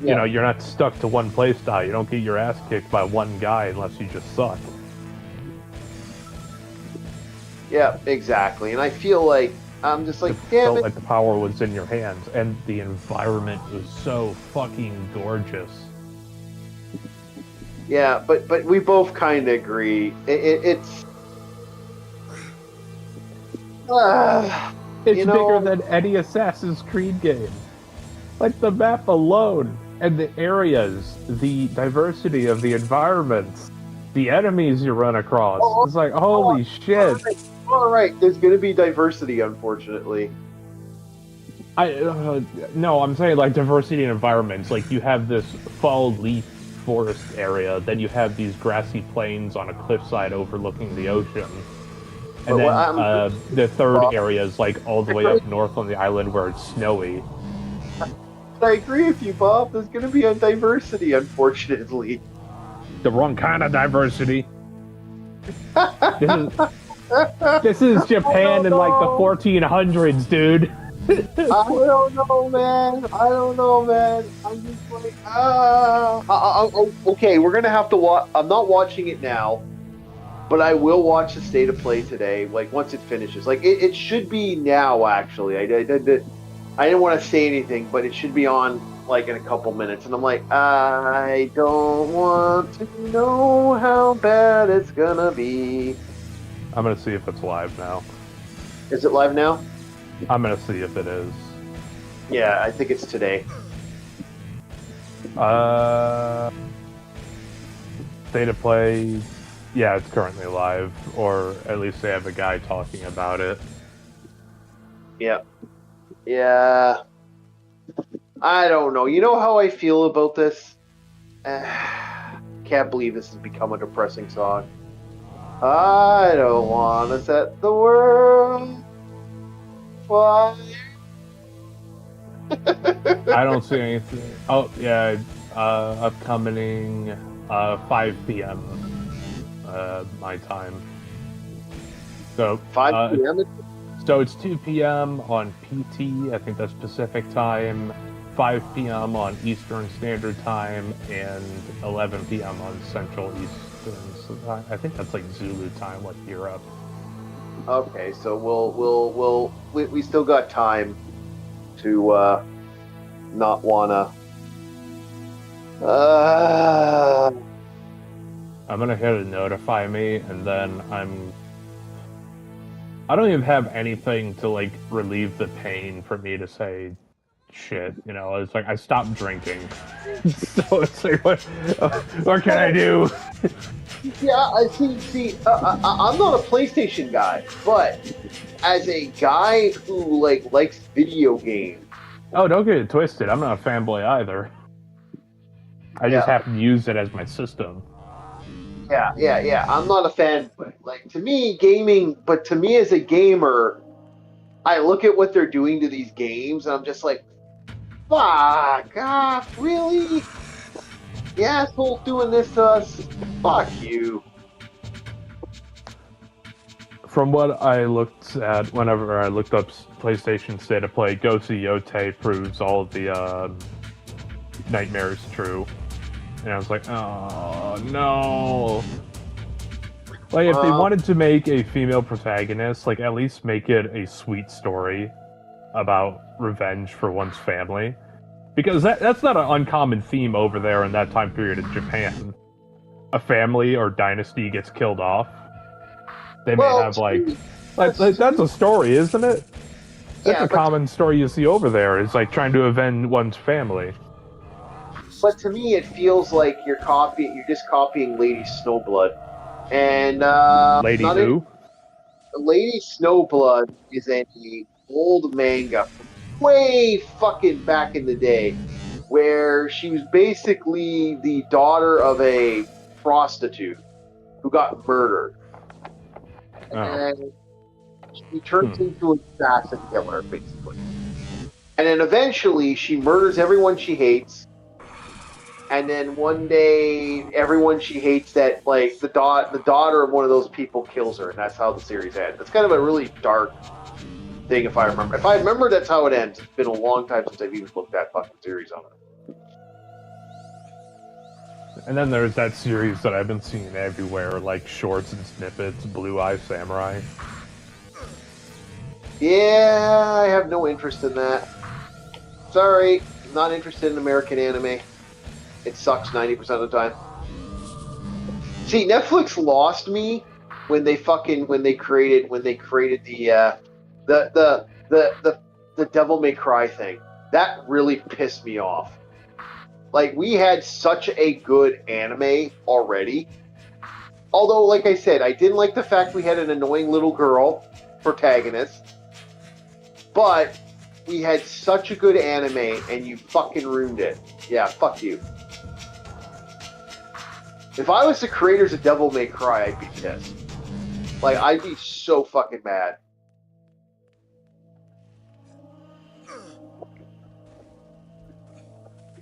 Yeah. You're not stuck to one play style. You don't get your ass kicked by one guy unless you just suck. Yeah, exactly. And I feel like I'm just like, It damn felt it. like the power was in your hands, and the environment was so fucking gorgeous. Yeah, but we both kind of agree. It's It's you bigger know, than any Assassin's Creed game. Like the map alone, and the areas, the diversity of the environments, the enemies you run across. oh, It's like, oh, holy shit. all right. There's going to be diversity, unfortunately. No, I'm saying like diversity in environments. Like you have this fall leaf forest area, then you have these grassy plains on a cliffside overlooking the ocean. And But then what I'm the third area is like all the way up north on the island where it's snowy. I agree with you, Bob. There's going to be a diversity, unfortunately. The wrong kind of diversity. This is Japan in like the 1400s, dude. I don't know, man. I don't know, man. I'm just like, okay, we're gonna have to watch. I'm not watching it now, but I will watch the state of play today. Like once it finishes, like it should be now. Actually, I didn't want to say anything, but it should be on like in a couple minutes. And I'm like, I don't want to know how bad it's gonna be. I'm gonna see if it's live now. Is it live now? I'm gonna see if it is. Yeah, I think it's today. State of play. Yeah, it's currently live, or at least they have a guy talking about it. Yeah. Yeah. I don't know. You know how I feel about this? Can't believe this has become a depressing song. I don't want to set the world fire. I don't see anything. Oh, yeah, upcoming 5 p.m. My time. So 5 p.m. So it's 2 p.m. on PT. I think that's Pacific time. 5 p.m. on Eastern Standard Time, and 11 p.m. on Central Eastern. I think that's like Zulu time, like Europe. Okay, so we still got time to not wanna. I'm gonna hit a notify me, and then I don't even have anything to like relieve the pain for me to say shit. It's like I stopped drinking, so it's like what can I do? Yeah, I see. I'm not a PlayStation guy, but as a guy who likes video games. Oh, don't get it twisted. I'm not a fanboy either. I just happen to use it as my system. Yeah. I'm not a fan, but to me, gaming. But to me, as a gamer, I look at what they're doing to these games, and I'm just like, fuck off, really? The asshole doing this to us? Fuck you. From what I looked at whenever I looked up PlayStation State of Play, Go to Yote proves all of the nightmares true. And I was like, oh no. Like, if they wanted to make a female protagonist, like, at least make it a sweet story about revenge for one's family. Because that's not an uncommon theme over there in that time period in Japan. A family or dynasty gets killed off. They may have, that's a story, isn't it? That's a common story you see over there. It's like trying to avenge one's family. But to me, it feels like you're just copying Lady Snowblood. And Lady who? Lady Snowblood is an old manga from way fucking back in the day, where she was basically the daughter of a prostitute who got murdered. Oh. And she turns into an assassin killer, basically. And then eventually she murders everyone she hates. And then one day, everyone she hates that, like, the daughter of one of those people kills her, and that's how the series ends. It's kind of a really dark thing, if I remember. If I remember, that's how it ends. It's been a long time since I've even looked at fucking series on it. And then there's that series that I've been seeing everywhere, like shorts and snippets, Blue Eye Samurai. Yeah, I have no interest in that. Sorry, not interested in American anime. It sucks 90% of the time. See, Netflix lost me when they created the Devil May Cry thing. That really pissed me off. Like, we had such a good anime already. Although, like I said, I didn't like the fact we had an annoying little girl protagonist. But we had such a good anime, and you fucking ruined it. Yeah, fuck you. If I was the creators of Devil May Cry, I'd be pissed. Like, I'd be so fucking mad.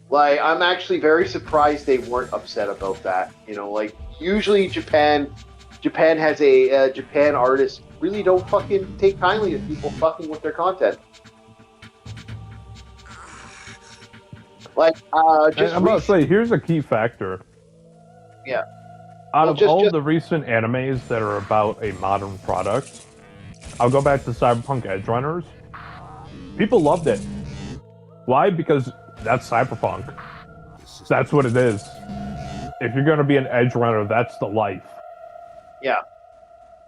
Like, I'm actually very surprised they weren't upset about that. You know, like, usually Japan has Japan artists really don't fucking take kindly to people fucking with their content. Like, just I'm about to say, here's a key factor. Yeah. Out of all the recent animes that are about a modern product, I'll go back to Cyberpunk Edgerunners. People loved it. Why? Because that's Cyberpunk. That's what it is. If you're going to be an Edgerunner, that's the life. Yeah.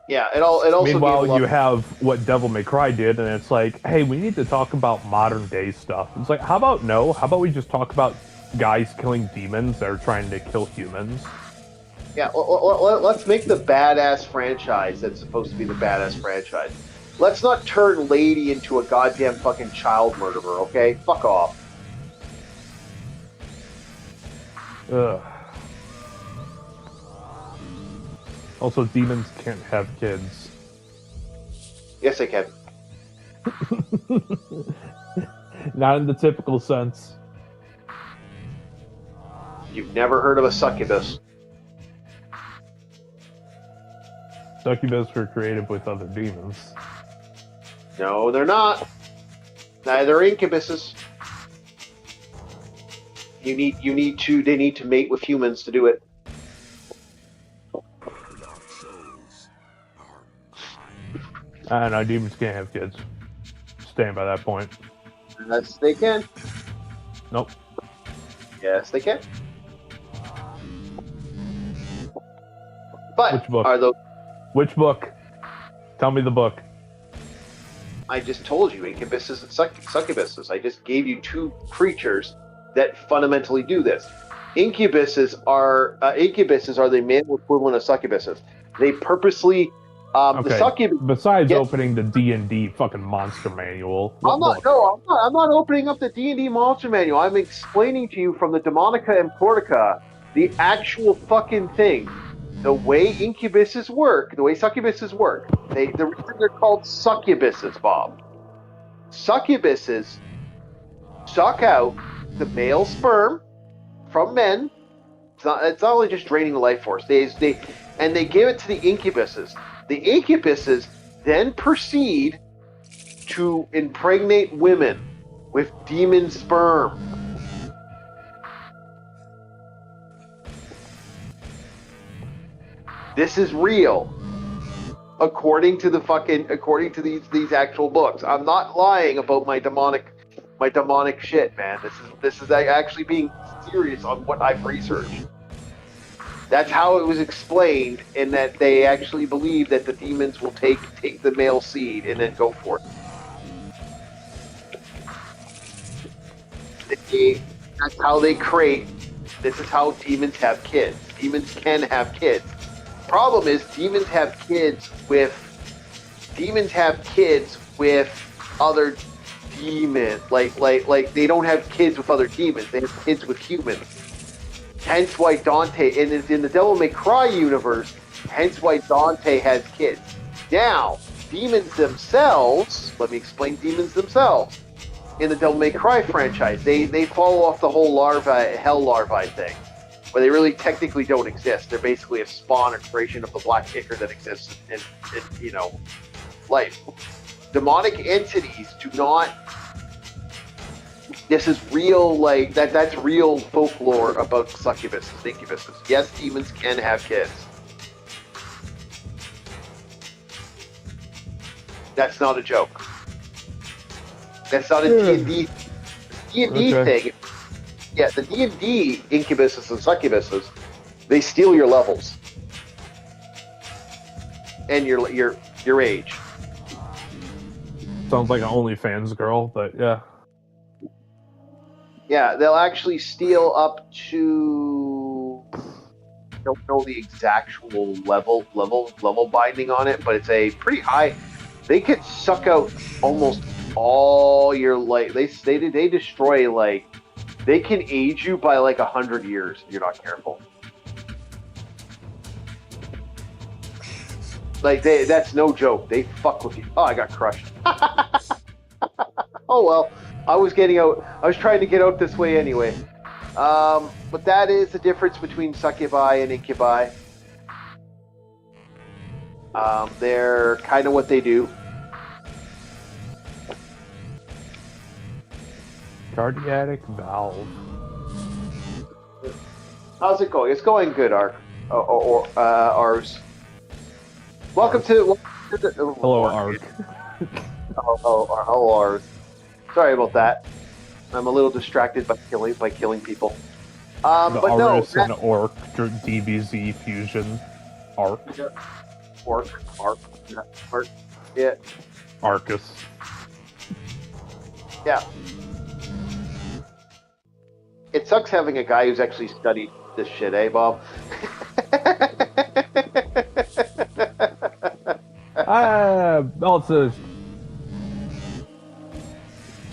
Yeah, it also Meanwhile, you have what Devil May Cry did, and it's like, hey, we need to talk about modern day stuff. It's like, how about we just talk about guys killing demons that are trying to kill humans? Yeah, let's make the badass franchise that's supposed to be the badass franchise. Let's not turn Lady into a goddamn fucking child murderer, okay? Fuck off. Ugh. Also, demons can't have kids. Yes, they can. Not in the typical sense. You've never heard of a succubus. Succubus were created with other demons. No, they're not. Neither are incubuses. They need to mate with humans to do it. I don't know, demons can't have kids. Stand by that point. Yes, they can. Nope. Yes, they can. But which book? Are those? Which book? Tell me the book. I just told you, incubuses and succubuses. I just gave you two creatures that fundamentally do this. Incubuses are the male equivalent of succubuses. They purposely okay. The succubus. Besides opening the D&D fucking monster manual. I'm not opening up the D&D monster manual. I'm explaining to you from the Demonica and Portica the actual fucking thing. The way incubuses work, the way succubuses work. The reason they're called succubuses, Bob. Succubuses suck out the male sperm from men. It's not only just draining the life force. They give it to the incubuses. The incubuses then proceed to impregnate women with demon sperm. This is real. According to these actual books. I'm not lying about my demonic shit, man. This is actually being serious on what I've researched. That's how it was explained, in that they actually believe that the demons will take the male seed and then go for it. That's how they create. This is how demons have kids. Demons can have kids. Problem is, demons have kids with other demons. Like they don't have kids with other demons. They have kids with humans. Hence why Dante, and it's in the Devil May Cry universe, hence why Dante has kids. Now, demons themselves, let me explain demons themselves. In the Devil May Cry franchise, they follow off the whole hell larvae thing, where they really technically don't exist. They're basically a spawn or creation of the black kicker that exists in life. Demonic entities do not. This is real, like that's real folklore about succubuses, incubuses. Yes, demons can have kids. That's not a joke. That's not a D&D thing. Yeah, the D&D incubuses and succubuses, they steal your levels and your age. Sounds like an OnlyFans girl, but yeah. Yeah, they'll actually steal up to. I don't know the actual level binding on it, but it's a pretty high. They could suck out almost all your life. They destroy, like, they can age you by like 100 years if you're not careful. Like that's no joke. They fuck with you. Oh, I got crushed. Oh well. I was trying to get out this way anyway. But that is the difference between succubi and incubi. They're kind of what they do. Cardiac valve. How's it going? It's going good, Ars. Welcome to the, Hello, Ark. Hello, Ars. Sorry about that. I'm a little distracted by killing people. The But no, Aris and Orc DBZ fusion. Arc. Orc. Yeah. Arcus. Yeah. It sucks having a guy who's actually studied this shit, eh, Bob? Well, it's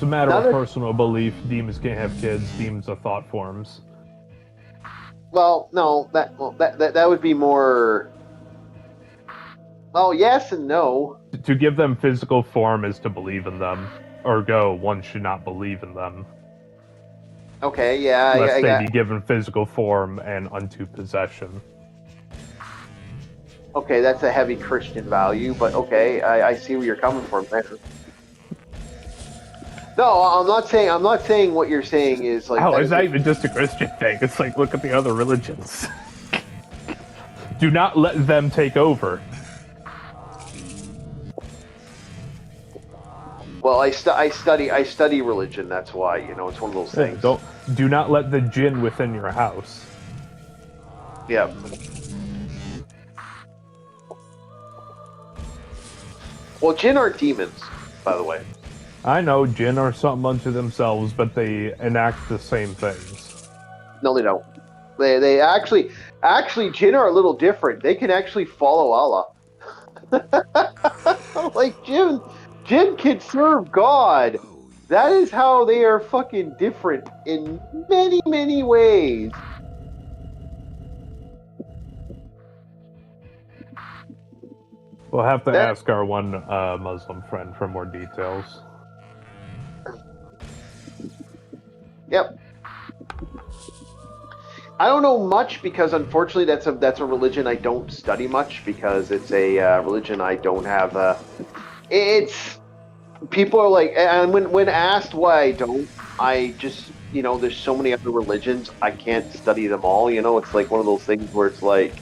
a matter of personal belief. Demons can't have kids. Demons are thought forms. Well, no, that would be more. Well, yes and no. To give them physical form is to believe in them. Ergo, one should not believe in them. Okay, yeah. Unless they be given physical form and unto possession. Okay, that's a heavy Christian value, but okay, I see where you're coming from there. No, I'm not saying what you're saying is like. Oh, it's not even just a Christian thing. It's like, look at the other religions. Do not let them take over. Well, I study religion. That's why, it's one of those things. Do not let the jinn within your house. Yeah. Well, jinn aren't demons, by the way. I know jinn are something unto themselves, but they enact the same things. No, they don't. They actually, jinn are a little different. They can actually follow Allah. Like jinn can serve God. That is how they are fucking different in many, many ways. We'll have to ask our one Muslim friend for more details. Yep. I don't know much because unfortunately that's a religion I don't study much because it's a religion I don't have. It's people are like, and when asked why I don't, I just there's so many other religions I can't study them all. It's like one of those things where it's like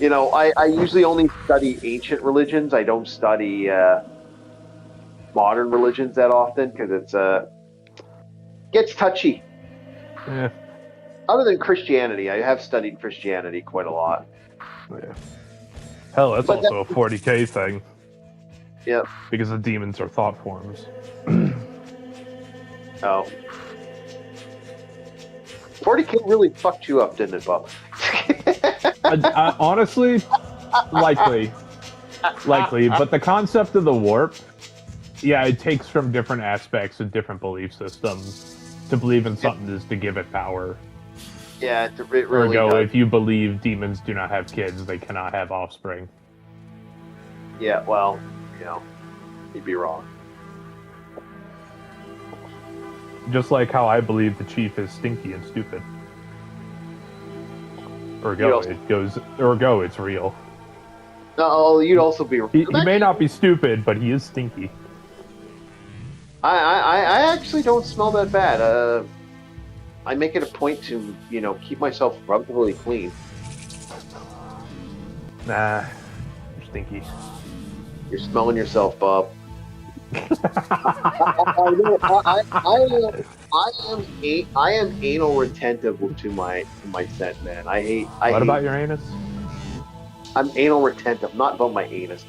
I usually only study ancient religions. I don't study modern religions that often because it's gets touchy. Yeah. Other than Christianity, I have studied Christianity quite a lot. Yeah. Hell, that's But also a 40k thing. Yeah. Because the demons are thought forms. Oh. 40k really fucked you up, didn't it, Bob? Honestly, likely. But the concept of the warp, yeah, it takes from different aspects of different belief systems. To believe in something is to give it power. Yeah, it really Ergo, does. if you believe demons do not have kids, they cannot have offspring. Yeah, well, you'd be wrong. Just like how I believe the chief is stinky and stupid. Ergo, it's real. No, you'd also be wrong. He may not be stupid, but he is stinky. I actually don't smell that bad. I make it a point to, keep myself relatively clean. Nah, you're stinky. You're smelling yourself, Bob. I am anal retentive to my scent, man. What about your anus? I'm anal retentive, not about my anus.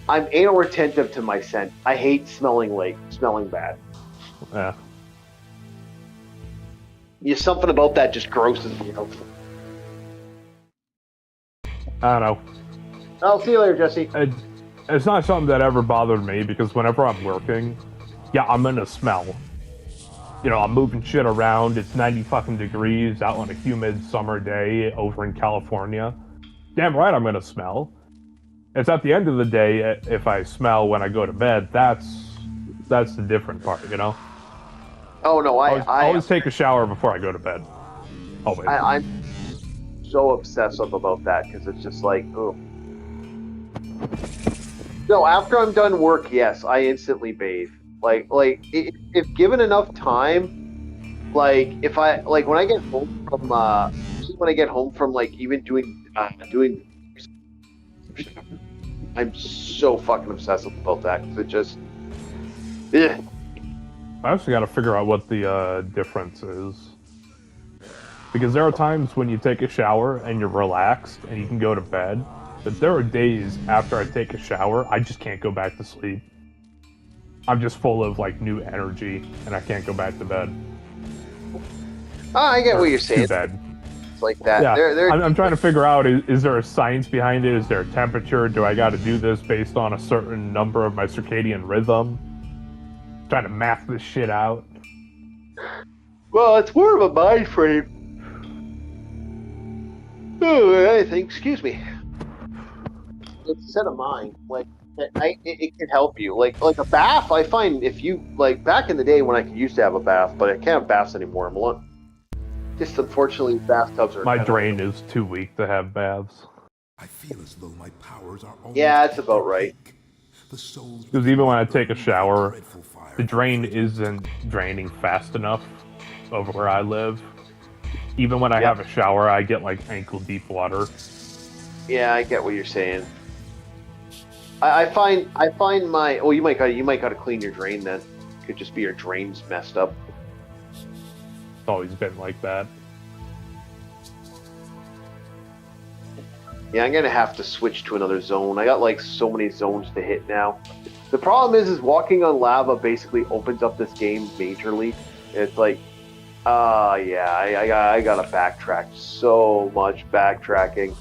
I'm anal retentive to my scent. I hate smelling bad. Yeah. Something about that just grosses me out. I don't know. I'll see you later, Jesse. It's not something that ever bothered me because whenever I'm working, yeah, I'm gonna smell. I'm moving shit around. It's 90 fucking degrees out on a humid summer day over in California. Damn right I'm gonna smell. It's at the end of the day, if I smell when I go to bed, that's the different part, Oh no, I always take a shower before I go to bed. Always. I'm so obsessive about that because it's just like, oh. No, after I'm done work, yes, I instantly bathe. Like if given enough time, if I when I get home from even doing I'm so fucking obsessive about that because it just I actually got to figure out what the difference is. Because there are times when you take a shower and you're relaxed and you can go to bed, but there are days after I take a shower, I just can't go back to sleep. I'm just full of new energy and I can't go back to bed. I get what you're saying. Too bad. It's like that. Yeah, I'm trying to figure out, is there a science behind it? Is there a temperature? Do I got to do this based on a certain number of my circadian rhythm? Trying to map this shit out. Well, it's more of a mind frame. Oh, I think. Excuse me. It's a set of mind. It can help you. Like a bath. I find if you back in the day when I used to have a bath, but I can't have baths anymore. Just unfortunately, bathtubs are. My drain is too weak to have baths. I feel as though my powers are almost Yeah, that's about right. Because even when I take a shower, the drain isn't draining fast enough over where I live. Even when I have a shower, I get ankle deep water. Yeah, I get what you're saying. I find my you might gotta clean your drain then. Could just be your drain's messed up. It's always been like that. Yeah, I'm gonna have to switch to another zone. I got so many zones to hit now. The problem is walking on lava basically opens up this game majorly. It's I gotta backtrack. So much backtracking.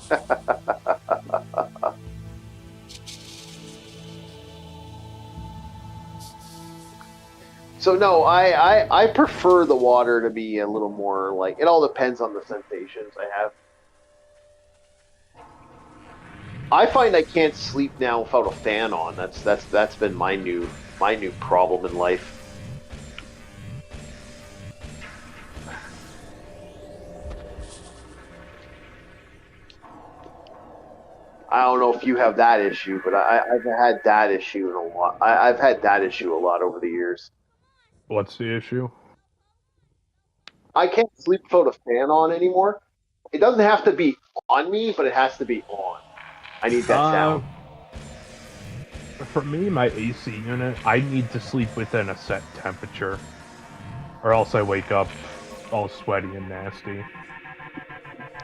So no, I prefer the water to be a little more it all depends on the sensations I have. I find I can't sleep now without a fan on. That's been my new problem in life. I don't know if you have that issue, but I've had that issue in a lot. I've had that issue a lot over the years. What's the issue? I can't sleep without a fan on anymore. It doesn't have to be on me, but it has to be on. I need that sound. For me, my AC unit, I need to sleep within a set temperature, or else I wake up all sweaty and nasty.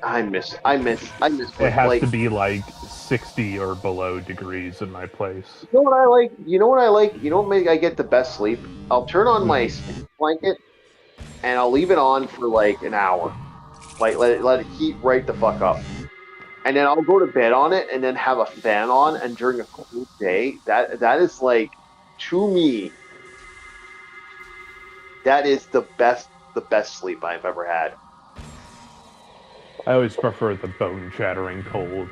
I miss It has to be like 60 or below degrees in my place. You know what I like? You know what I like? You know what make I get the best sleep? I'll turn on my sleep blanket and I'll leave it on for like an hour. Like let it heat right the fuck up. And then I'll go to bed on it and then have a fan on, and during a cold day, that is like, to me, that is the best sleep I've ever had. I always prefer the bone-shattering cold.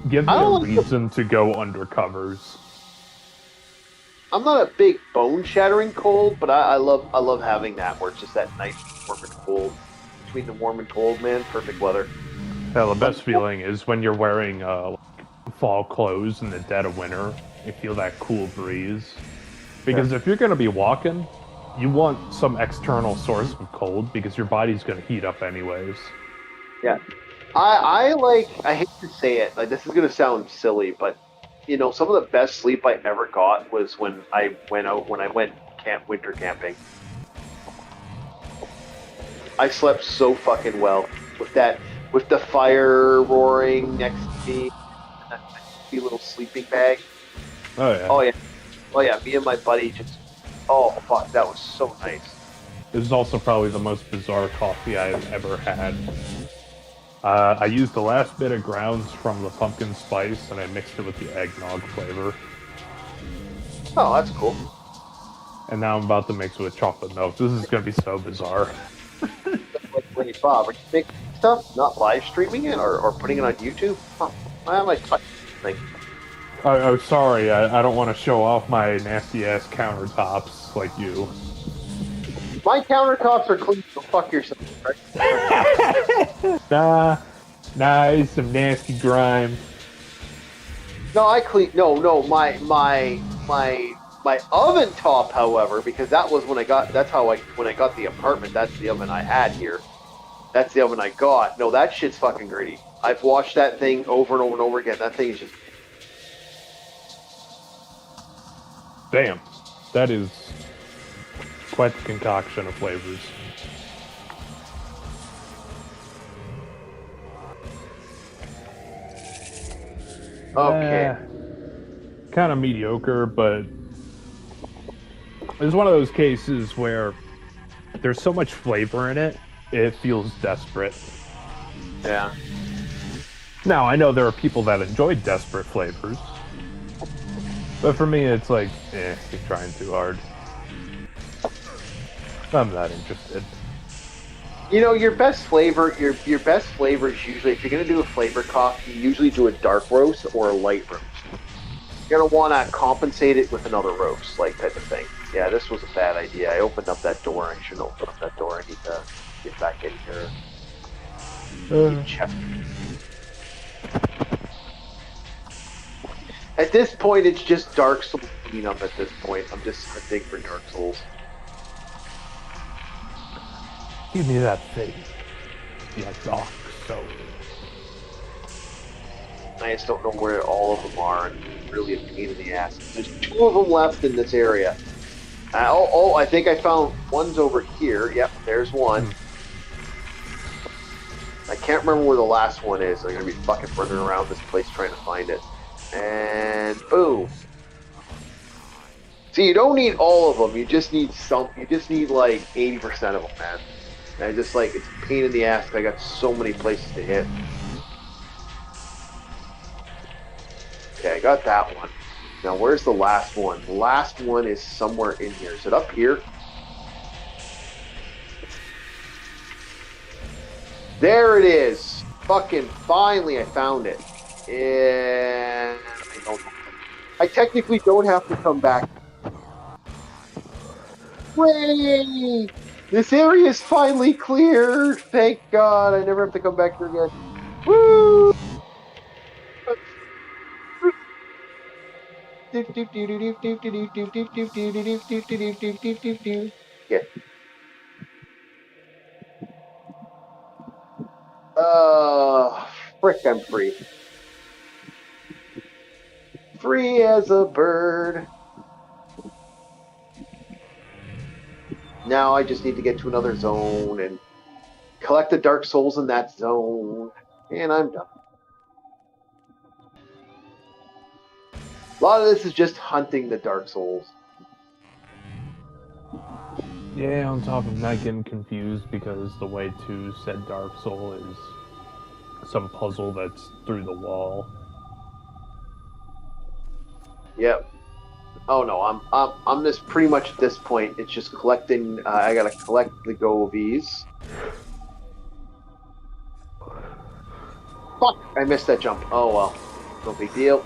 Give me I a don't like reason to go under covers. I'm not a big bone shattering cold, but I love having that where it's just that nice warm and cold. Between the warm and cold, man, perfect weather. Hell, the best feeling is when you're wearing fall clothes in the dead of winter. You feel that cool breeze. Because if you're going to be walking, you want some external source of cold because your body's going to heat up anyways. Yeah. I hate to say it, like this is gonna sound silly, but you know, some of the best sleep I ever got was when I went winter camping. I slept so fucking well with the fire roaring next to me, and that little sleeping bag. Oh yeah. Oh yeah, me and my buddy just, oh fuck, that was so nice. This is also probably the most bizarre coffee I've ever had. I used the last bit of grounds from the pumpkin spice and I mixed it with the eggnog flavor. Oh, that's cool. And now I'm about to mix it with chocolate milk. This is going to be so bizarre. Wait, Bob, are you making stuff, not live streaming it or putting it on YouTube? Huh. Why am I touching this thing? Oh, sorry, I don't want to show off my nasty-ass countertops like you. My countertops are clean, so fuck yourself, right? Nah, it's some nasty grime. No, I clean. No, my oven top, however, because that was when I got. That's how when I got the apartment. That's the oven I had here. That's the oven I got. No, that shit's fucking gritty. I've washed that thing over and over and over again. That thing is just. Damn, that is quite the concoction of flavors. Okay. Kind of mediocre, but it's one of those cases where there's so much flavor in it, it feels desperate. Yeah. Now, I know there are people that enjoy desperate flavors, but for me, it's like, you're trying too hard. I'm not interested. You know, your best flavor, your best flavor is usually, if you're gonna do a flavor coffee, you usually do a dark roast or a light roast. You're gonna want to compensate it with another roast, like type of thing. Yeah, this was a bad idea. I opened up that door. I shouldn't open up that door. I need to get back in here. Check. At this point, it's just Dark Souls cleanup. At this point, I'm just a thing for Dark Souls. Give me that face. Yeah, Dark Souls. I just don't know where all of them are, and it's really a pain in the ass. There's 2 of them left in this area. I think I found one's over here. Yep, there's one. I can't remember where the last one is. I'm gonna be fucking running around this place trying to find it. And boom. See, you don't need all of them. You just need some. You just need like 80% of them, man. And I just like, it's a pain in the ass. I got so many places to hit. Okay, I got that one. Now, where's the last one? The last one is somewhere in here. Is it up here? There it is. Fucking finally, I found it. And I technically don't have to come back. Hooray! This area is finally cleared. Thank God. I never have to come back here again. Woo! Yeah. Frick, I'm free. Free as a bird. Now I just need to get to another zone and collect the Dark Souls in that zone. And I'm done. A lot of this is just hunting the Dark Souls. Yeah, on top of not getting confused because the way to said Dark Soul is some puzzle that's through the wall. Yep. Oh no, I'm just pretty much at this point. It's just collecting. I gotta collect the Govies. Fuck! I missed that jump. Oh well, no big deal.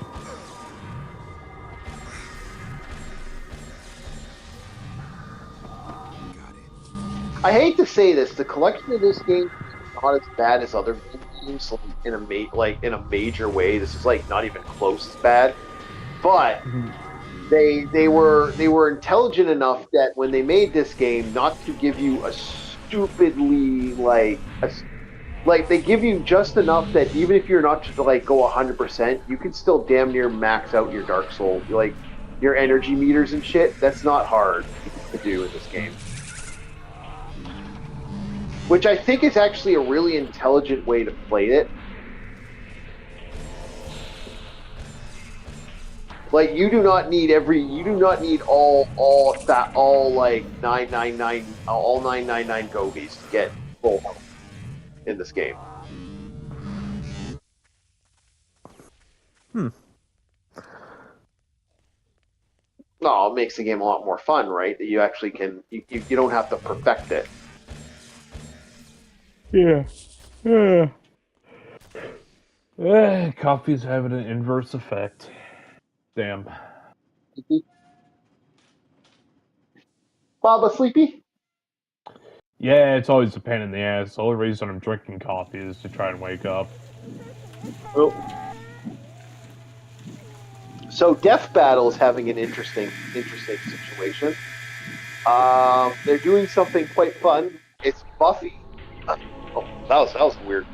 I hate to say this, the collection of this game is not as bad as other games, like in a major way. This is like not even close as bad, but they were intelligent enough that when they made this game, not to give you a stupidly like they give you just enough that even if you're not to like go 100%, you can still damn near max out your Dark Soul, like your energy meters and shit. That's not hard to do in this game. Which I think is actually a really intelligent way to play it. Like you do not need all like 999 all 999 gobies to get full health in this game. No, it makes the game a lot more fun, right? That you actually can you don't have to perfect it. Yeah. Coffee's having an inverse effect. Damn. Baba Sleepy? Yeah, it's always a pain in the ass. The only reason I'm drinking coffee is to try and wake up. Oh. So Death Battle is having an interesting situation. They're doing something quite fun. It's Buffy. Oh, that was a weird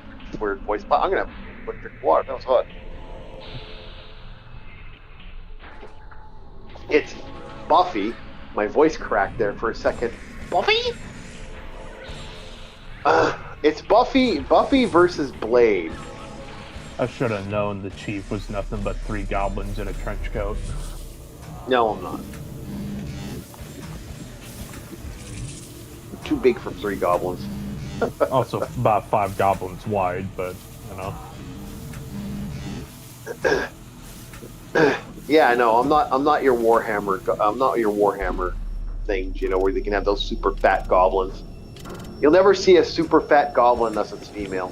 voice. I'm gonna put a drink of water. That was hot. It's Buffy. My voice cracked there for a second. Buffy? It's Buffy versus Blade. I should have known the chief was nothing but 3 goblins in a trench coat. No, I'm not. Too big for 3 goblins. Also, about 5 goblins wide, but, you know. Yeah, I know. I'm not your Warhammer. I'm not your Warhammer things. You know, where they can have those super fat goblins. You'll never see a super fat goblin unless it's female.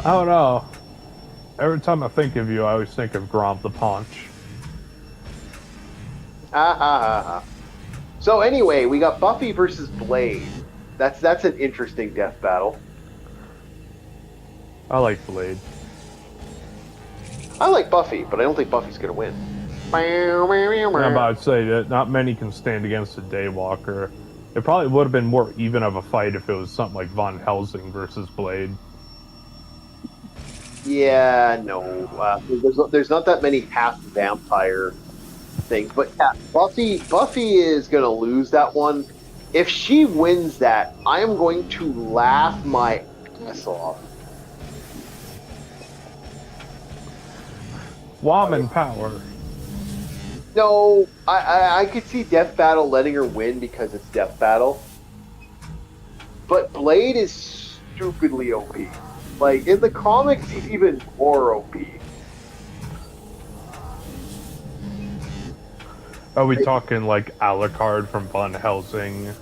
I don't know. Every time I think of you, I always think of Gromp the Paunch. Ha ha ha ha. So anyway, we got Buffy versus Blade. That's an interesting death battle. I like Blade. I like Buffy, but I don't think Buffy's gonna win. I'm about to say that not many can stand against a Daywalker. It probably would have been more even of a fight if it was something like Von Helsing versus Blade. Yeah, no. There's not that many half vampire things, but yeah, Buffy is gonna lose that one. If she wins that, I am going to laugh my ass off. Woman power. No, I could see Death Battle letting her win because it's Death Battle. But Blade is stupidly OP. Like, in the comics, he's even more OP. Are we talking like Alucard from Von Helsing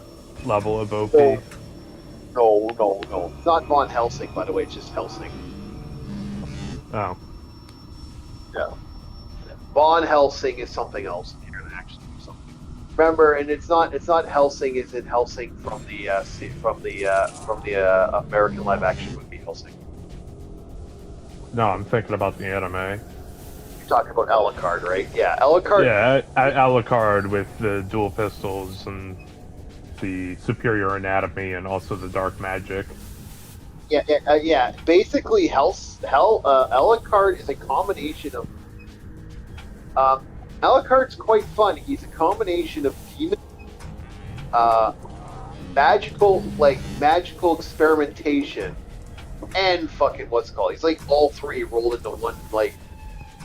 level of OP? No. It's not Von Helsing, by the way. It's just Helsing. Oh. Yeah. Von Helsing is something else. You're gonna actually do something. Remember, and it's not Helsing. Is it Helsing from the American live action movie Helsing? No, I'm thinking about the anime. talking about Alucard, right? Yeah, Alucard. Yeah, Alucard with the dual pistols and the superior anatomy and also the dark magic. Yeah. Basically, Alucard is a combination of. Alucard's quite fun. He's a combination of demon, magical experimentation, and fucking what's it called? He's like all three rolled into one like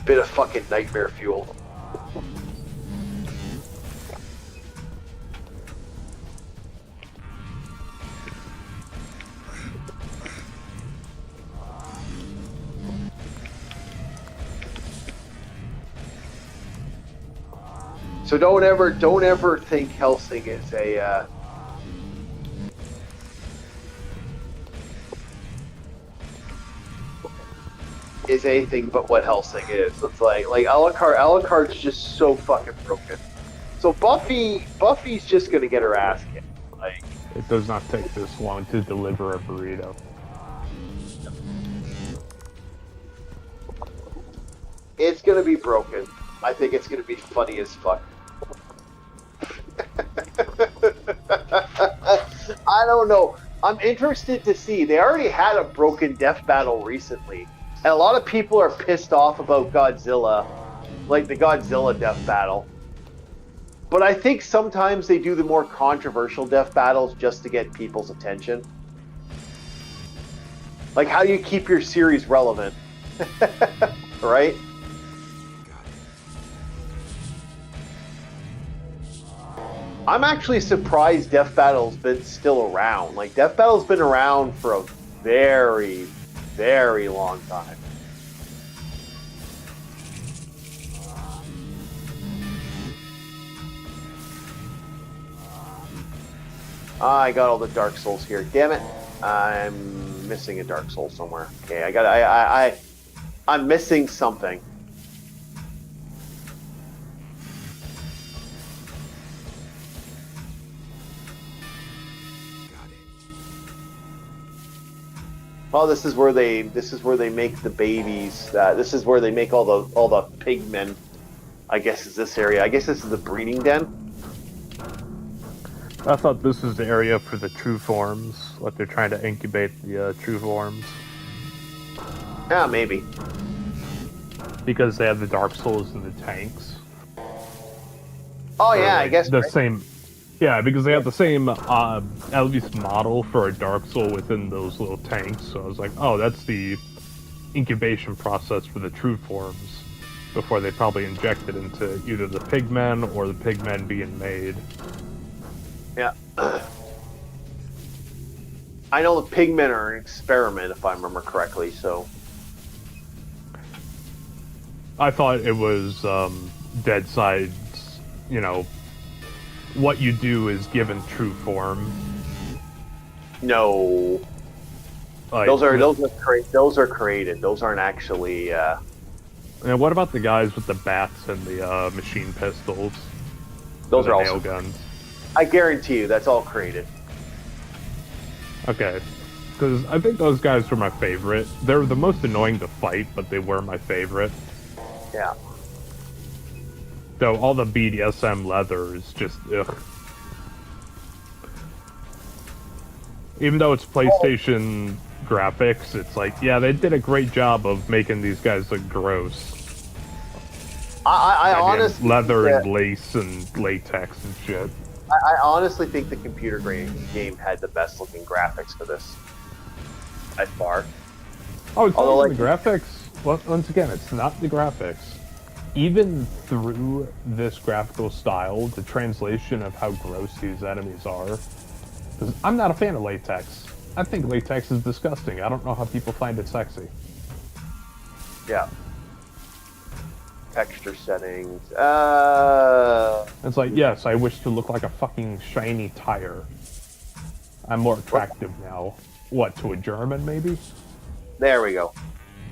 bit of fucking nightmare fuel. So don't ever think Helsing is a is anything but what Helsing is. It's like Alucard's just so fucking broken. So Buffy's just gonna get her ass kicked. Like, It does not take this long to deliver a burrito. it's gonna be broken. I think it's gonna be funny as fuck. I don't know. I'm interested to see. They already had a broken death battle recently. And a lot of people are pissed off about Godzilla, like the Godzilla death battle. But I think sometimes they do the more controversial death battles just to get people's attention. Like, how do you keep your series relevant? Right? I'm actually surprised Death Battle's been still around. Like, Death Battle's been around for a very, very long time. I got all the Dark Souls here. Damn it. I'm missing a Dark Soul somewhere. Okay, I'm missing something. Oh, this is where they make the babies. This is where they make all the pigmen. I guess is this area. I guess this is the breeding den. I thought this was the area for the true forms, like they're trying to incubate the true forms. Yeah, maybe. Because they have the Dark Souls in the tanks. Oh yeah, I guess the right. same. Yeah, because they have the same, at least model for a Dark Soul within those little tanks. So I was like, oh, that's the incubation process for the true forms before they probably inject it into either the pigmen or the pigmen being made. Yeah. I know the pigmen are an experiment, if I remember correctly, so... I thought it was, Deadside's, you know, what you do is given true form. No. Like, Those are created. Those aren't actually, And what about the guys with the bats and the, machine pistols? Those and are the also... nail guns? I guarantee you, that's all created. Okay. Because I think those guys were my favorite. They're the most annoying to fight, but they were my favorite. Yeah. Though all the BDSM leather is just, ugh. Even though it's PlayStation graphics, it's like, yeah, they did a great job of making these guys look gross. I honestly... Leather and lace and latex and shit. I honestly think the computer game had the best looking graphics for this. By far. Oh, it's Although, not the graphics. Well, once again, it's not the graphics. Even through this graphical style, the translation of how gross these enemies are. Because I'm not a fan of latex. I think latex is disgusting. I don't know how people find it sexy. Yeah. Texture settings. It's like, yes, I wish to look like a fucking shiny tire. I'm more attractive now. What, to a German, maybe? There we go.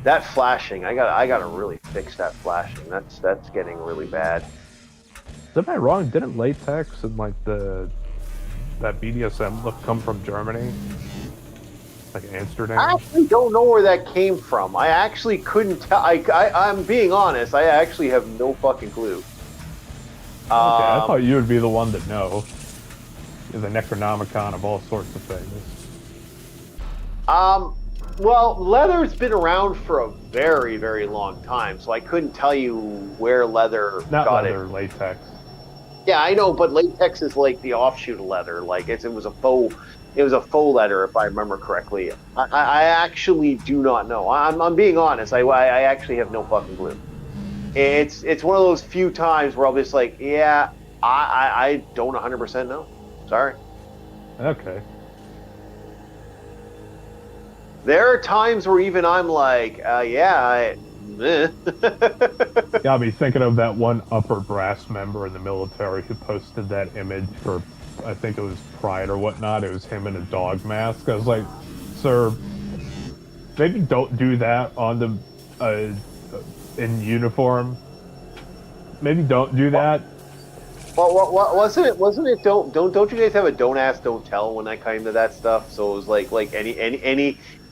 That flashing, I gotta really fix that flashing. That's getting really bad. Am I wrong? Didn't latex and like that BDSM look come from Germany? Like Amsterdam? I actually don't know where that came from. I actually couldn't tell. I'm being honest. I actually have no fucking clue. Okay, I thought you would be the one to know. You're the Necronomicon of all sorts of things. Well, leather's been around for a very, very long time, so I couldn't tell you where leather Not got leather, it. latex. Yeah, I know, but latex is like the offshoot of leather. Like it was a faux leather, if I remember correctly. I actually do not know. I'm being honest. I actually have no fucking clue. It's one of those few times where I'll just like, yeah, I don't 100% know. Sorry. Okay. There are times where even I'm like, yeah, Got me thinking of that one upper brass member in the military who posted that image for, I think it was Pride or whatnot. It was him in a dog mask. I was like, sir, maybe don't do that on the, in uniform. Maybe don't do that. Well, what wasn't it? Wasn't it? Don't you guys have a don't ask, don't tell when that came to that stuff? So it was like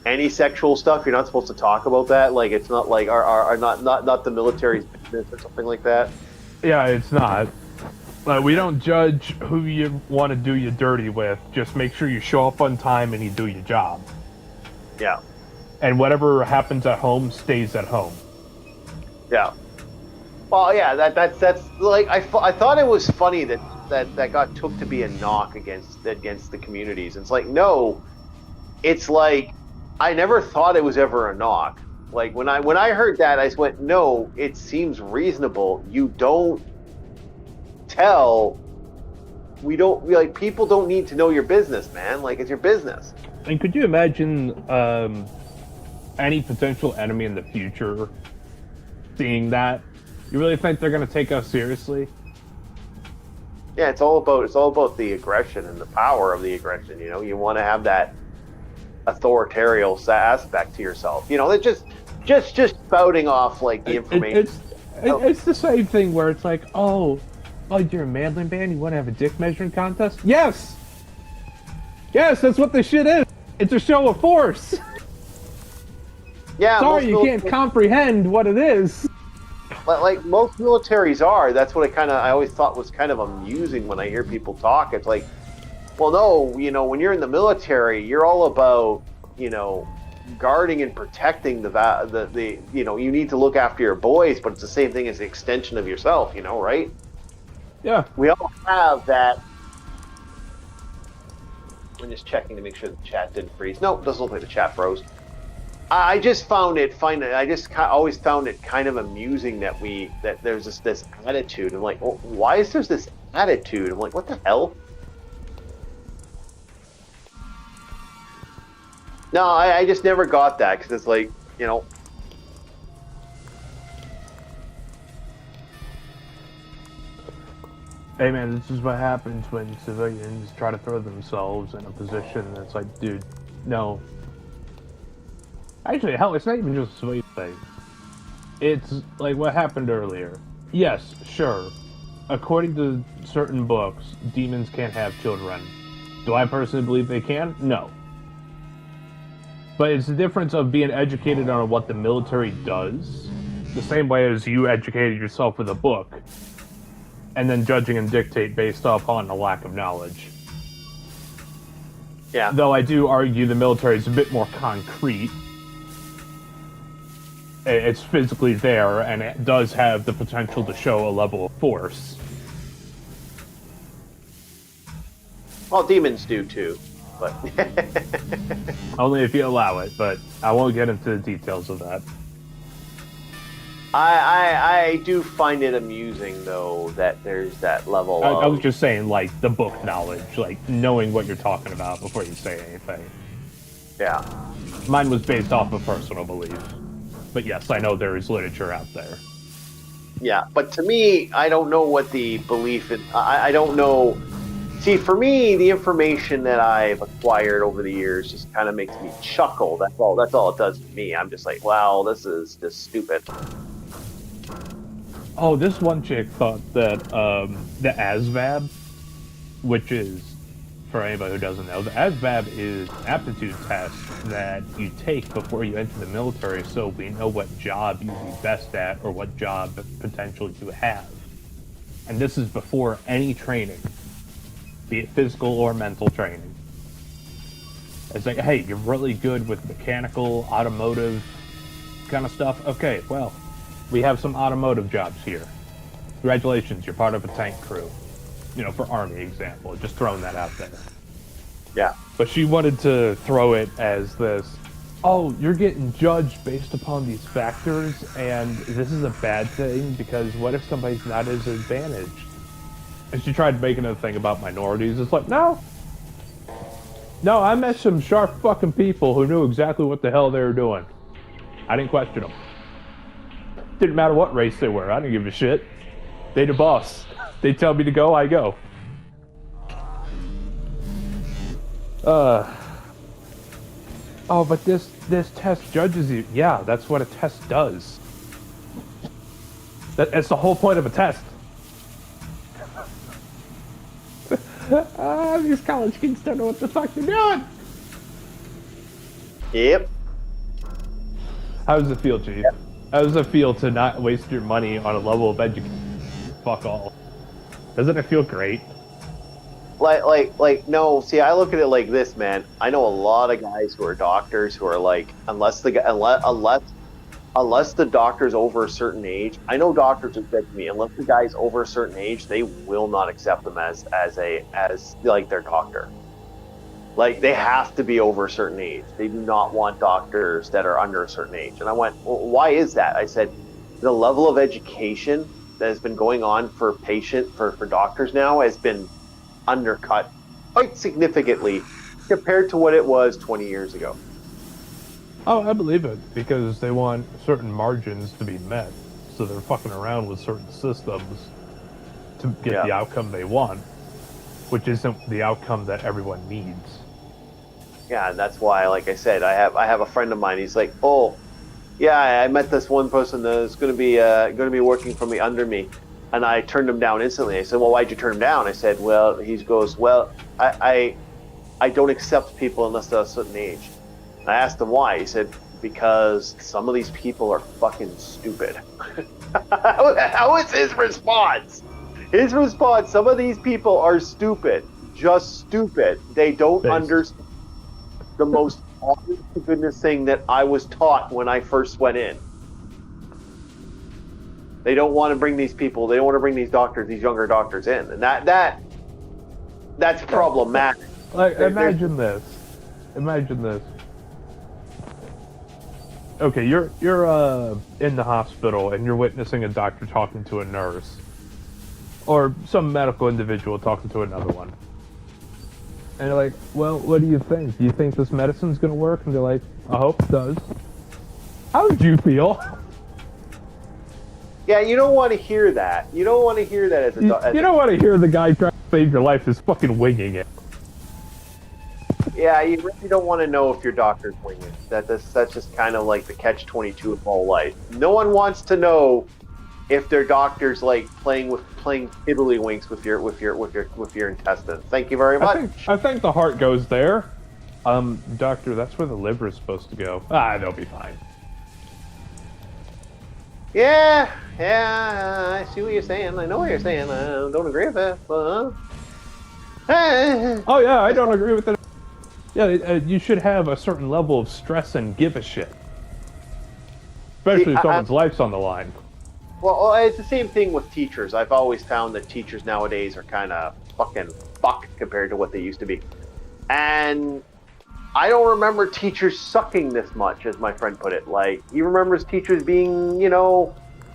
any sexual stuff, you're not supposed to talk about that. Like it's not like are not the military's business or something like that. Yeah, it's not. We don't judge who you want to do your dirty with. Just make sure you show up on time and you do your job. Yeah. And whatever happens at home stays at home. Yeah. Well, yeah. That's like I thought it was funny that got took to be a knock against the communities. It's like no, it's like I never thought it was ever a knock. Like when I heard that, I just went, no, it seems reasonable. You don't tell. Like people don't need to know your business, man. Like it's your business. And could you imagine any potential enemy in the future seeing that? You really think they're going to take us seriously? Yeah, it's all about the aggression and the power of the aggression. You know, you want to have that authoritarian aspect to yourself. You know, that just spouting off like the information. It's the same thing where it's like, oh, you're a Madland band. You want to have a dick measuring contest? Yes, that's what this shit is. It's a show of force. Yeah, sorry, you can't comprehend what it is. Like most militaries are. That's what I always thought was kind of amusing when I hear people talk. It's like, well, no, you know, when you're in the military, you're all about, you know, guarding and protecting the you know, you need to look after your boys, but it's the same thing as the extension of yourself, you know, right? Yeah. We all have that. I'm just checking to make sure the chat didn't freeze. No, it doesn't look like the chat froze. I just always found it kind of amusing that there's this attitude. I'm like, well, why is there this attitude? I'm like, what the hell? No, I just never got that because it's like, you know. Hey man, this is what happens when civilians try to throw themselves in a position that's like, dude, no. Actually, hell, it's not even just a civilian thing. It's like what happened earlier. Yes, sure. According to certain books, demons can't have children. Do I personally believe they can? No. But it's the difference of being educated on what the military does, the same way as you educated yourself with a book, and then judging and dictate based upon a lack of knowledge. Yeah. Though I do argue the military is a bit more concrete. It's physically there, and it does have the potential to show a level of force. Well, demons do too, but only if you allow it. But I won't get into the details of that. I do find it amusing though that there's that level. I was just saying, like the book knowledge, like knowing what you're talking about before you say anything. Yeah. Mine was based off of personal belief. But yes, I know there is literature out there. Yeah, but to me, I don't know what the belief is. I don't know. See, for me, the information that I've acquired over the years just kind of makes me chuckle. That's all it does to me. I'm just like, wow, this is just stupid. Oh, this one chick thought that the ASVAB, which is for anybody who doesn't know, the ASVAB is an aptitude test that you take before you enter the military, so we know what job you'd be best at or what job potential you have. And this is before any training, be it physical or mental training. It's like, hey, you're really good with mechanical, automotive kind of stuff. Okay, well, we have some automotive jobs here. Congratulations, you're part of a tank crew. You know, for Army example, just throwing that out there. Yeah. But she wanted to throw it as this, oh, you're getting judged based upon these factors, and this is a bad thing because what if somebody's not as advantaged? And she tried making a thing about minorities. It's like, no, I met some sharp fucking people who knew exactly what the hell they were doing. I didn't question them. Didn't matter what race they were. I didn't give a shit. They the boss. They tell me to go, I go. Oh, but this test judges you. Yeah, that's what a test does. That's the whole point of a test. These college kids don't know what the fuck they're doing. Yep. How does it feel, Chief? How does it feel to not waste your money on a level of education? Fuck all. Doesn't it feel great? Like, no. See, I look at it like this, man. I know a lot of guys who are doctors who are like, unless the doctor's over a certain age. I know doctors have said to me, unless the guy's over a certain age, they will not accept them as like their doctor. Like, they have to be over a certain age. They do not want doctors that are under a certain age. And I went, well, why is that? I said, the level of education that has been going on for doctors now has been undercut quite significantly compared to what it was 20 years ago. Oh, I believe it, because they want certain margins to be met. So they're fucking around with certain systems to get the outcome they want, which isn't the outcome that everyone needs. Yeah, and that's why, like I said, I have a friend of mine. He's like, oh, yeah, I met this one person that's going to be working for me under me, and I turned him down instantly. I said, well, why'd you turn him down? I said, well, he goes, well, I don't accept people unless they're a certain age. And I asked him why. He said, because some of these people are fucking stupid. That was his response. His response, some of these people are stupid. Just stupid. They don't understand the most honest to goodness thing that I was taught when I first went in. They don't want to bring these people, they don't want to bring these doctors, these younger doctors in. And that's problematic. Like, imagine this. Okay, you're in the hospital and you're witnessing a doctor talking to a nurse, or some medical individual talking to another one. And you're like, well, what do you think? Do you think this medicine's gonna work? And they're like, I hope it does. How would you feel? Yeah, you don't want to hear that. You don't want to hear that as a doctor. You don't want to hear the guy trying to save your life is fucking winging it. Yeah, you really don't want to know if your doctor's winging. That's just kind of like the catch-22 of all life. No one wants to know if their doctor's like playing tiddlywinks with your intestines. Thank you very much. I think the heart goes there. Doctor, that's where the liver is supposed to go. They'll be fine. Yeah, I see what you're saying. I know what you're saying. I don't agree with it, but... Oh yeah, I don't agree with it. Yeah, you should have a certain level of stress and give a shit. Especially if someone's life's on the line. Well, it's the same thing with teachers. I've always found that teachers nowadays are kind of fucking fucked compared to what they used to be. And I don't remember teachers sucking this much, as my friend put it. Like, he remembers teachers being,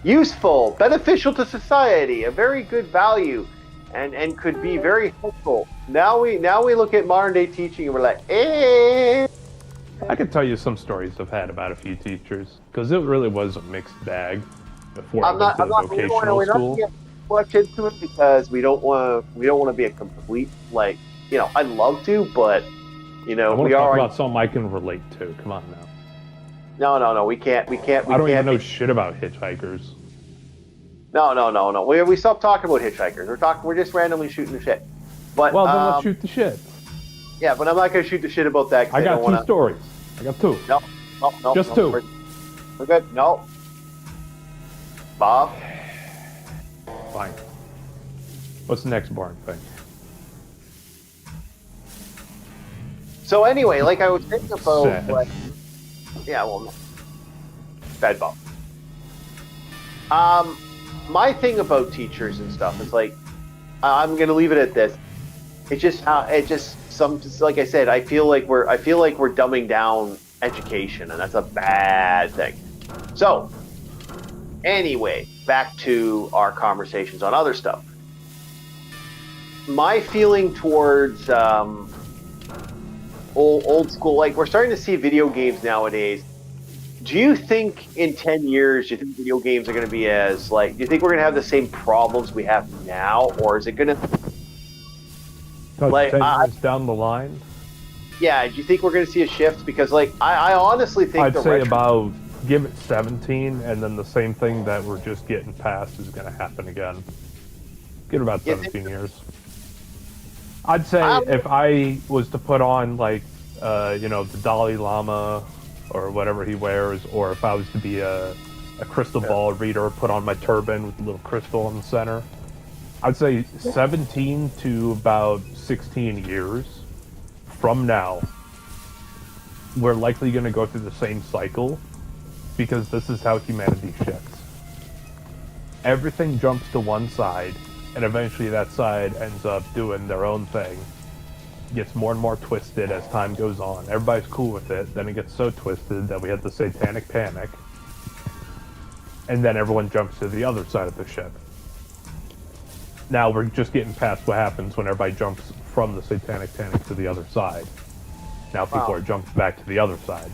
useful, beneficial to society, a very good value, and could be very helpful. Now we look at modern day teaching and we're like, eh. I could tell you some stories I've had about a few teachers, because it really was a mixed bag before I went to vocational school. Get much into it because we don't want to be a complete, like, I'd love to, but I want to talk about something I can relate to. Come on now. No, we can't. I don't even know shit about hitchhikers. No. We stopped talking about hitchhikers. We're just randomly shooting the shit. But well, then let's shoot the shit. Yeah, but I'm not gonna shoot the shit about that. 'Cause I got don't two wanna... stories. I got two. No. Just two. We're good. No. Bob. Fine. What's the next boring thing? So anyway, like I was thinking about, Sad. like, yeah, well, no. Bad Bob. My thing about teachers and stuff is like, I'm gonna leave it at this. It's just like I said, I feel like we're dumbing down education, and that's a bad thing. So, anyway, back to our conversations on other stuff. My feeling towards old school, like we're starting to see video games nowadays. Do you think in 10 years, do you think video games are going to be as, like, do you think we're going to have the same problems we have now, or is it going to... Like, 10 years down the line? Yeah, do you think we're going to see a shift? Because, like, I honestly think I'd say about, give it 17, and then the same thing that we're just getting past is going to happen again. Give it about 17 years. I'd say if I was to put on, like, the Dalai Lama or whatever he wears, or if I was to be a crystal ball reader, put on my turban with a little crystal in the center, I'd say 17 to about 16 years from now, we're likely going to go through the same cycle, because this is how humanity shifts. Everything jumps to one side, and eventually that side ends up doing their own thing. Gets more and more twisted as time goes on. Everybody's cool with it. Then it gets so twisted that we have the satanic panic. And then everyone jumps to the other side of the ship. Now we're just getting past what happens when everybody jumps from the satanic panic to the other side. Now people are jumping back to the other side.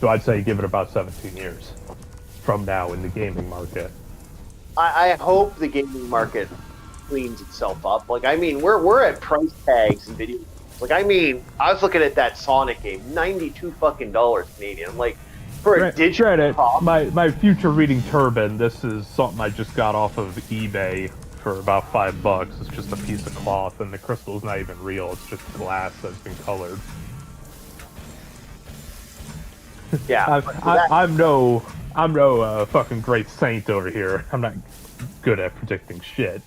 So I'd say give it about 17 years from now in the gaming market. I hope the gaming market cleans itself up. Like, I mean, we're at price tags in video games. Like, I mean, I was looking at that Sonic game, $92 fucking Canadian. I'm like, for a digital copy. My future reading turban, this is something I just got off of eBay for about $5. It's just a piece of cloth, and the crystal's not even real. It's just glass that's been colored. Yeah, I'm no fucking great saint over here. I'm not good at predicting shit.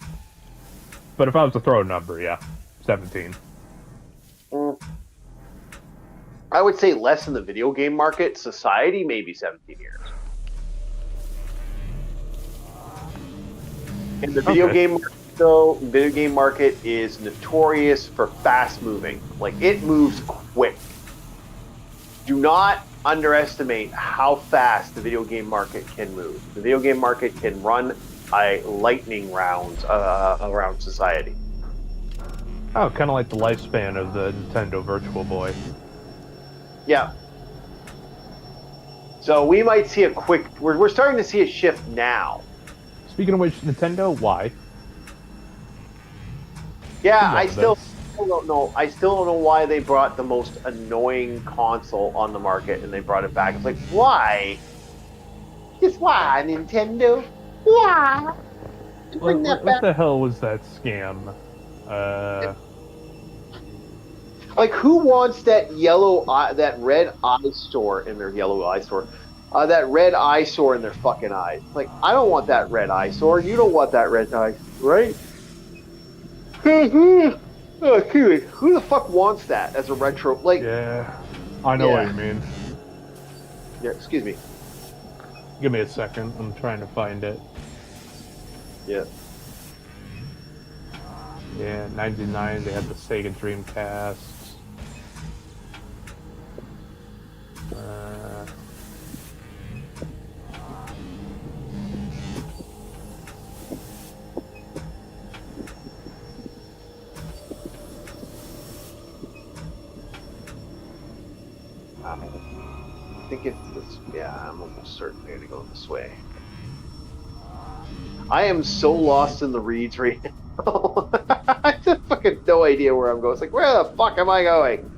But if I was to throw a number, yeah, 17. I would say less in the video game market. Society, maybe 17 years. In the video game market, though, video game market is notorious for fast moving. Like, it moves quick. Do not underestimate how fast the video game market can move. The video game market can run a lightning round around society. Oh, kind of like the lifespan of the Nintendo Virtual Boy. Yeah. So we might see a quick... We're starting to see a shift now. Speaking of which, Nintendo, why? Yeah, I still don't know. I still don't know why they brought the most annoying console on the market and they brought it back. It's like, why? Just why, Nintendo? Why? What the hell was that scam? Like, who wants that yellow eye, that red eyesore in their yellow eyesore? That red eyesore in their fucking eyes. Like, I don't want that red eyesore. You don't want that red eye, right? Oh, dude, who the fuck wants that as a retro? Like, yeah, I know what you mean. Yeah, excuse me. Give me a second. I'm trying to find it. Yeah. Yeah, 99. They had the Sega Dreamcast. I think it's this. Yeah, I'm almost certain they're gonna go this way. I am so lost in the reeds right now. I have fucking no idea where I'm going. It's like, where the fuck am I going?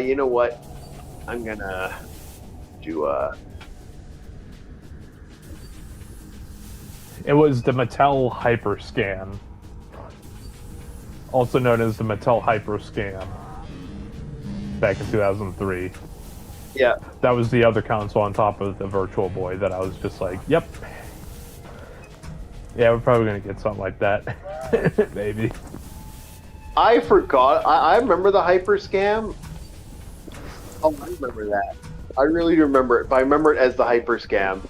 You know what? I'm gonna do It was the Mattel Hyperscan, also known as the Mattel Hyperscan, back in 2003. Yeah. That was the other console on top of the Virtual Boy that I was just like, yep. Yeah, we're probably going to get something like that. Maybe. I forgot. I remember the Hyperscam. Oh, I remember that. I really do remember it, but I remember it as the Hyperscam.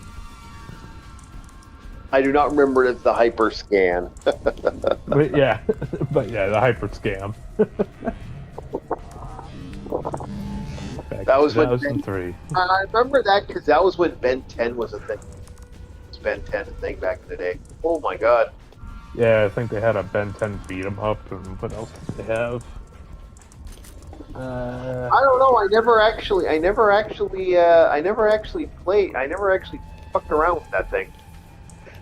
I do not remember it as the Hyperscan. But yeah, the Hyperscam. That was when 2003. I remember that because that was when Ben 10 was a thing. It was Ben 10 a thing back in the day. Oh my god. Yeah, I think they had a Ben 10 beat 'em up, and what else did they have? I don't know. I never actually played. I never actually fucked around with that thing.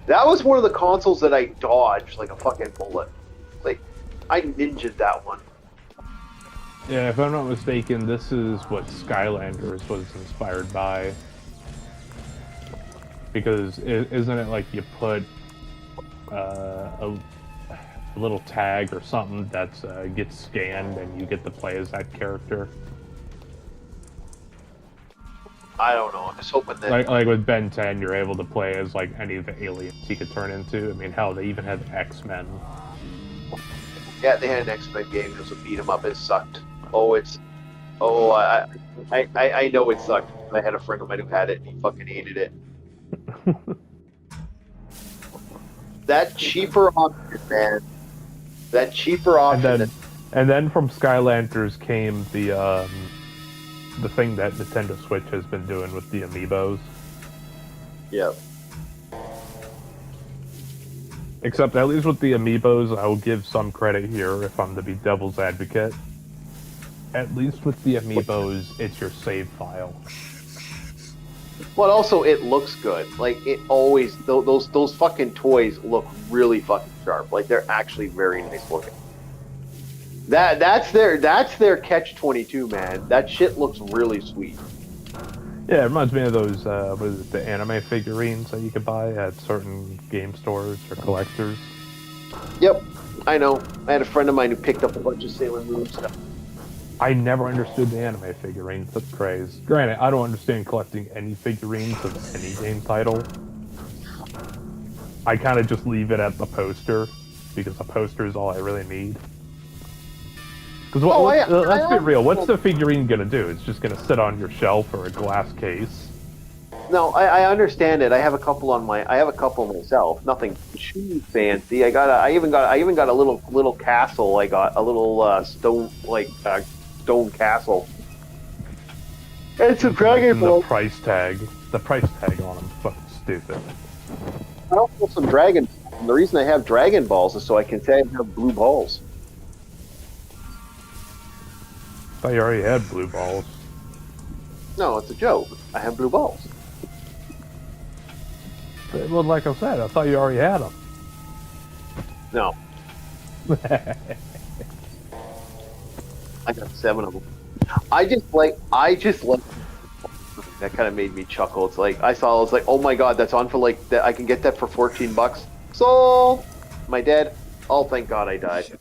That was one of the consoles that I dodged like a fucking bullet. Like, I ninja'd that one. Yeah, if I'm not mistaken, this is what Skylanders was inspired by. Because isn't it like you put a little tag or something that gets scanned and you get to play as that character? I don't know. I'm just hoping that. Like with Ben 10, you're able to play as like any of the aliens you could turn into. I mean, hell, they even had X-Men. Yeah, they had an X-Men game. It was a beat 'em up. It sucked. I know it sucked. I had a friend of mine who had it, and he fucking hated it. That cheaper option, man. That cheaper option. And then from Skylanders came the thing that Nintendo Switch has been doing with the amiibos. Yeah. Except at least with the amiibos, I will give some credit here if I'm to be devil's advocate. At least with the amiibos, it's your save file. But also, it looks good. Like, it always those fucking toys look really fucking sharp. Like, they're actually very nice looking. That's their catch-22, man. That shit looks really sweet. Yeah, it reminds me of those what is it, the anime figurines that you could buy at certain game stores or collectors. Yep, I know. I had a friend of mine who picked up a bunch of Sailor Moon stuff. I never understood the anime figurines. That's crazy. Granted, I don't understand collecting any figurines of any game title. I kind of just leave it at the poster, because the poster is all I really need. Because let's be real, what's the figurine gonna do? It's just gonna sit on your shelf or a glass case. No, I understand it. I have a couple myself. Nothing too fancy. I even got a little castle. I got a little stone castle. It's a Dragon Ball. The price tag on them is fucking stupid. I also have some Dragon. And the reason I have Dragon Balls is so I can say I have blue balls. I thought you already had blue balls. No, it's a joke. I have blue balls. Well, like I said, I thought you already had them. No. I got 7 of them. I just like that kind of made me chuckle. It's like I was like, oh my god, that's on for like that. I can get that for $14. Sold. Am I dead? Oh, thank God I died.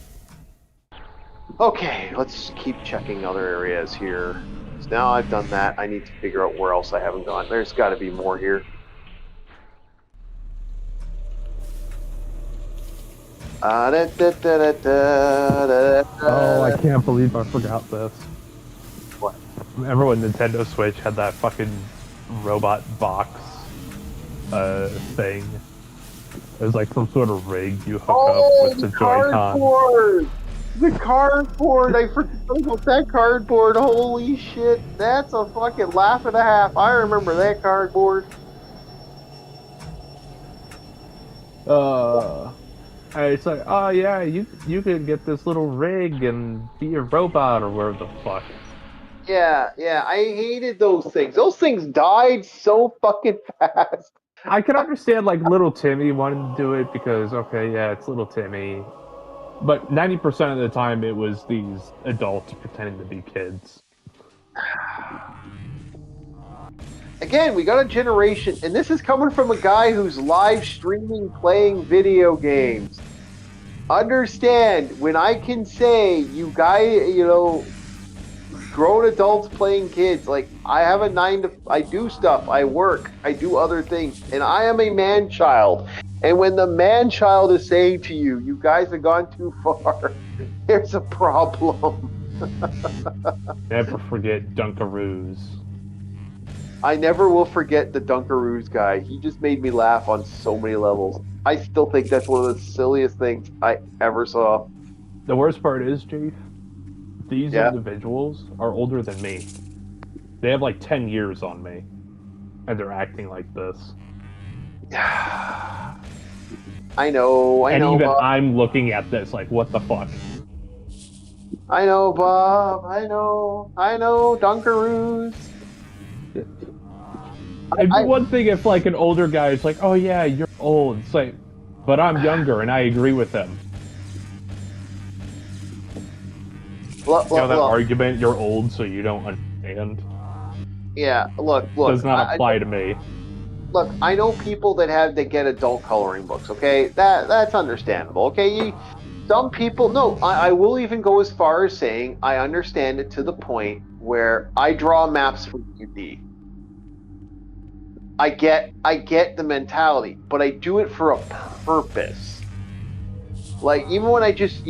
Okay, let's keep checking other areas here. So now I've done that. I need to figure out where else I haven't gone. There's got to be more here. Oh, I can't believe I forgot this. What? Remember when Nintendo Switch had that fucking robot box thing? It was like some sort of rig you hook up with the Joy-Con. Cardboard! The cardboard! I forgot about that cardboard. Holy shit. That's a fucking laugh and a half. I remember that cardboard. It's like, oh yeah, you could get this little rig and be a robot or whatever the fuck. Yeah, I hated those things. Those things died so fucking fast. I can understand like little Timmy wanting to do it because, okay, yeah, it's little Timmy. But 90% of the time it was these adults pretending to be kids. again, we got a generation, and this is coming from a guy who's live streaming playing video games. Understand, when I can say you guys, grown adults playing kids, like I have I do stuff, I work, I do other things, and I am a man child. And when the man child is saying to you, you guys have gone too far, there's a problem. Never forget Dunkaroos. I never will forget the Dunkaroos guy. He just made me laugh on so many levels. I still think that's one of the silliest things I ever saw. The worst part is, Chief, these Yeah. individuals are older than me. They have like 10 years on me. And they're acting like this. I know, And even Bob. I'm looking at this like, what the fuck? I know, Bob. I know, Dunkaroos. It'd be one thing if like an older guy is like, oh yeah, you're old. It's like, but I'm younger and I agree with him. Look, You know that look. argument, you're old so you don't understand? Yeah, look. Does not apply to me. Look, I know people that get adult coloring books. Okay, that's understandable. Okay, some people. No, I will even go as far as saying I understand it to the point where I draw maps for D&D. I get the mentality, but I do it for a purpose. Like even when I used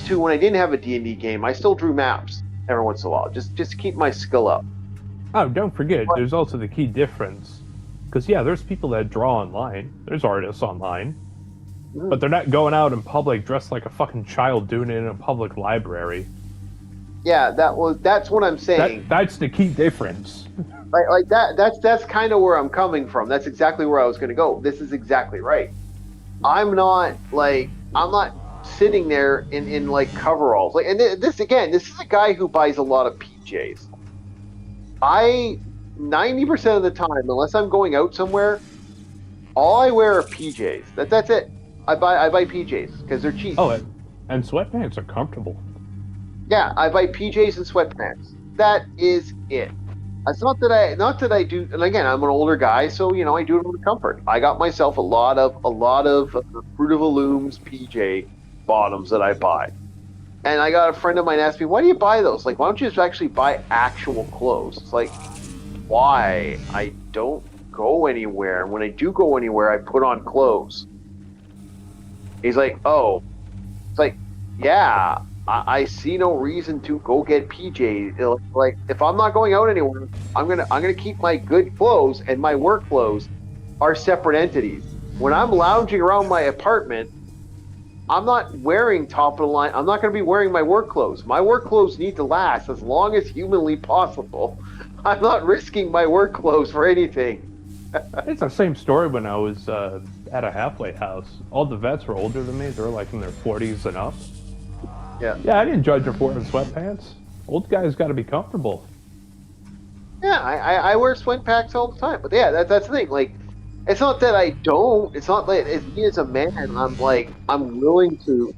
to when I didn't have a D&D game, I still drew maps every once in a while, just to keep my skill up. Oh, don't forget, there's also the key difference. Because, yeah, there's people that draw online. There's artists online. But they're not going out in public dressed like a fucking child doing it in a public library. Yeah, that's what I'm saying. That's the key difference. Like that's kind of where I'm coming from. That's exactly where I was going to go. This is exactly right. I'm not sitting there in like coveralls. Like, and this is a guy who buys a lot of PJs. 90% of the time, unless I'm going out somewhere, all I wear are PJs. That's it. I buy PJs because they're cheap. Oh, and sweatpants are comfortable. Yeah, I buy PJs and sweatpants. That is it. It's not that I do. And again, I'm an older guy, so I do it with comfort. I got myself a lot of Fruit of the Looms PJ bottoms that I buy. And I got a friend of mine ask me, why do you buy those? Like, why don't you just actually buy actual clothes? It's like, why? I don't go anywhere. And when I do go anywhere, I put on clothes. He's like, oh. It's like, yeah, I see no reason to go get PJs. Like, if I'm not going out anywhere, I'm gonna keep my good clothes, and my work clothes are separate entities. When I'm lounging around my apartment, I'm not wearing top of the line. I'm not going to be wearing my work clothes. My work clothes need to last as long as humanly possible. I'm not risking my work clothes for anything. It's the same story when I was at a halfway house. All the vets were older than me. They were like in their 40s and up. Yeah. Yeah, I didn't judge them for wearing sweatpants. Old guys got to be comfortable. Yeah, I wear sweatpants all the time. But yeah, that's the thing. Like, it's not that I don't. It's not that as me as a man, I'm willing to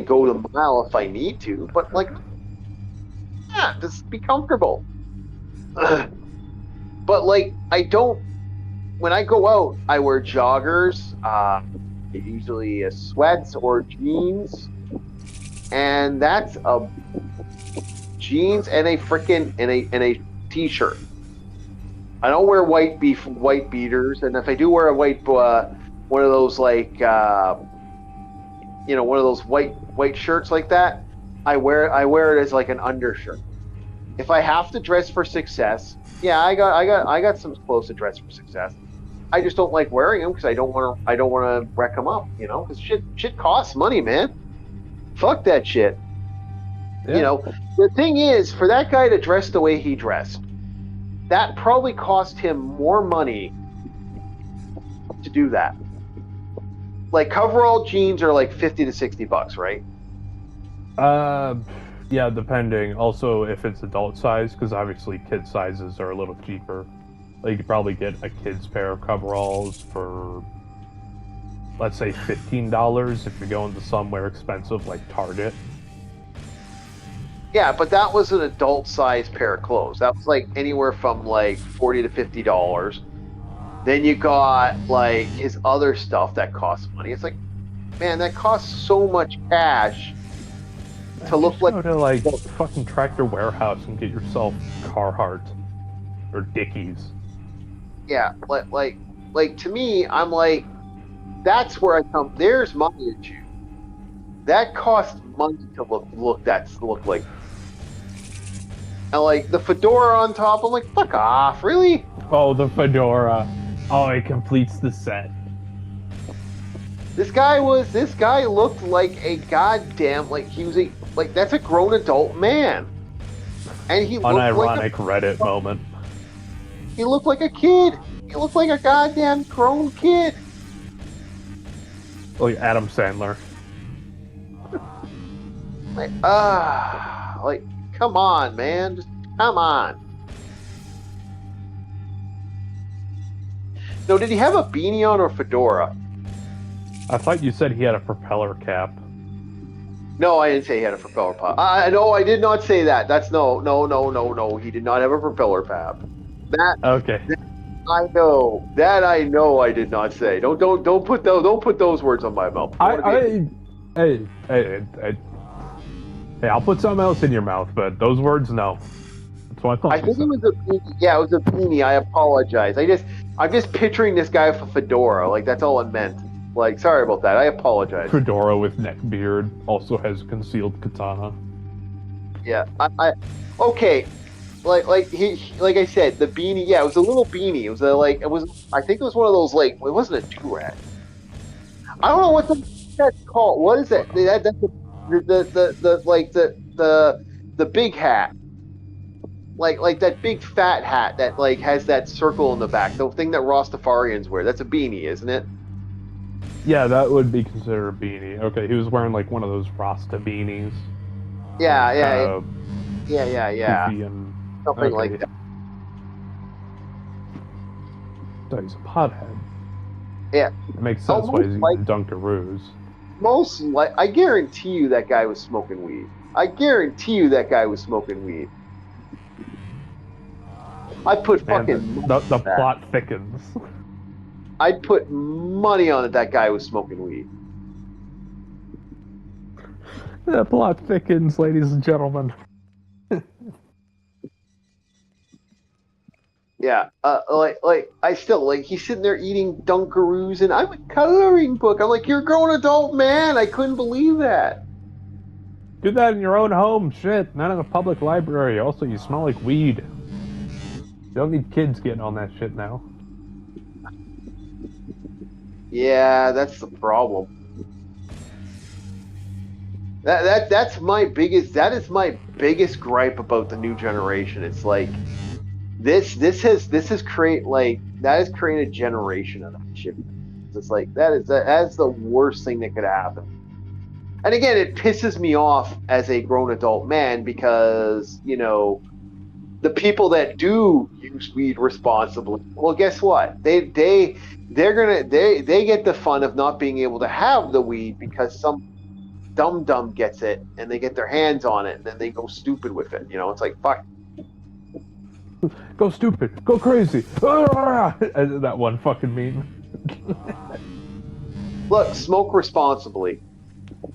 go the mile if I need to. But like, yeah, just be comfortable. But like, I don't. When I go out, I wear joggers, usually sweats or jeans, and that's a jeans and a frickin' and a t-shirt. I don't wear white beaters, and if I do wear a white one of those like one of those white shirts like that, I wear it as like an undershirt. If I have to dress for success, yeah, I got some clothes to dress for success. I just don't like wearing them because I don't want to wreck them up, because shit costs money, man. Fuck that shit. Yeah. The thing is, for that guy to dress the way he dressed, that probably cost him more money to do that. Like, coverall jeans are like $50 to $60, right? Yeah, depending. Also, if it's adult size, because obviously kid sizes are a little cheaper. Like, you could probably get a kid's pair of coveralls for, let's say, $15 if you're going to somewhere expensive like Target. Yeah, but that was an adult-sized pair of clothes. That was like anywhere from like $40 to $50. Then you got like his other stuff that costs money. It's like, man, that costs so much cash to look Just like. go to like fucking Tractor Warehouse and get yourself Carhartt or Dickies. Yeah, like to me, I'm like, that's where I come. There's my issue. That costs money to look like. And like the fedora on top, I'm like, fuck off, really? Oh, the fedora. Oh, it completes the set. This guy looked like a goddamn, like he was like that's a grown adult man, and he looked Unironic Reddit moment. he looked like a kid. He looked like a goddamn grown kid. Like Adam Sandler. Like come on, man, just come on. No, did he have a beanie on or fedora? I thought you said he had a propeller cap. No, I didn't say he had a propeller pop. No, I did not say that. That's no. He did not have a propeller pap. That Okay. I know. That I know. I did not say. Don't put those words on my mouth. Hey, I'll put something else in your mouth, but those words, no. That's what I thought. I think it was a beanie. Yeah, it was a beanie. I apologize. I'm just picturing this guy with a fedora. Like that's all it meant. Like, sorry about that. I apologize. Fedora with neck beard also has a concealed katana. Yeah, okay. Like I said, the beanie. Yeah, it was a little beanie. It was I think it was one of those like. It wasn't a do-rag. I don't know what that's called. What is that? That's the big hat. Like that big fat hat that like has that circle in the back. The thing that Rastafarians wear. That's a beanie, isn't it? Yeah, that would be considered a beanie. Okay, he was wearing like one of those Rasta beanies. Yeah. Goofy and, Something like that. So he's a pothead. Yeah. It makes sense why he's eating Dunkaroos. I guarantee you that guy was smoking weed. I put fucking the plot thickens. I'd put money on it that guy was smoking weed. The plot thickens, ladies and gentlemen. Yeah, I still like he's sitting there eating Dunkaroos, and I'm a coloring book. I'm like, you're a grown adult man. I couldn't believe that. Do that in your own home, shit. Not in a public library. Also, you smell like weed. You don't need kids getting on that shit now. Yeah, that's the problem. That is my biggest gripe about the new generation. It's like this has created a generation of that shit. It's like that's the worst thing that could happen. And again, it pisses me off as a grown adult man because, you know, the people that do use weed responsibly, well, guess what? They get the fun of not being able to have the weed because some dum gets it and they get their hands on it and then they go stupid with it. You know, it's like, fuck. Go stupid. Go crazy. That one fucking meme. Look, smoke responsibly.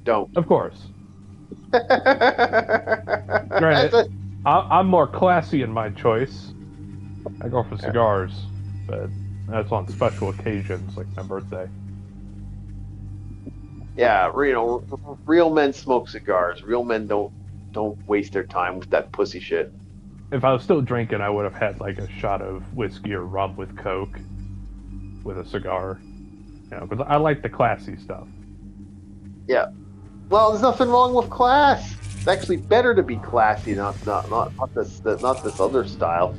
Don't. Of course. Granted, I'm more classy in my choice. I go for cigars, but that's on special occasions, like my birthday. Yeah, you know, real men smoke cigars. Real men don't waste their time with that pussy shit. If I was still drinking, I would have had like a shot of whiskey or rum with Coke, with a cigar. You know, because I like the classy stuff. Yeah. Well, there's nothing wrong with class. It's actually better to be classy, not this other style.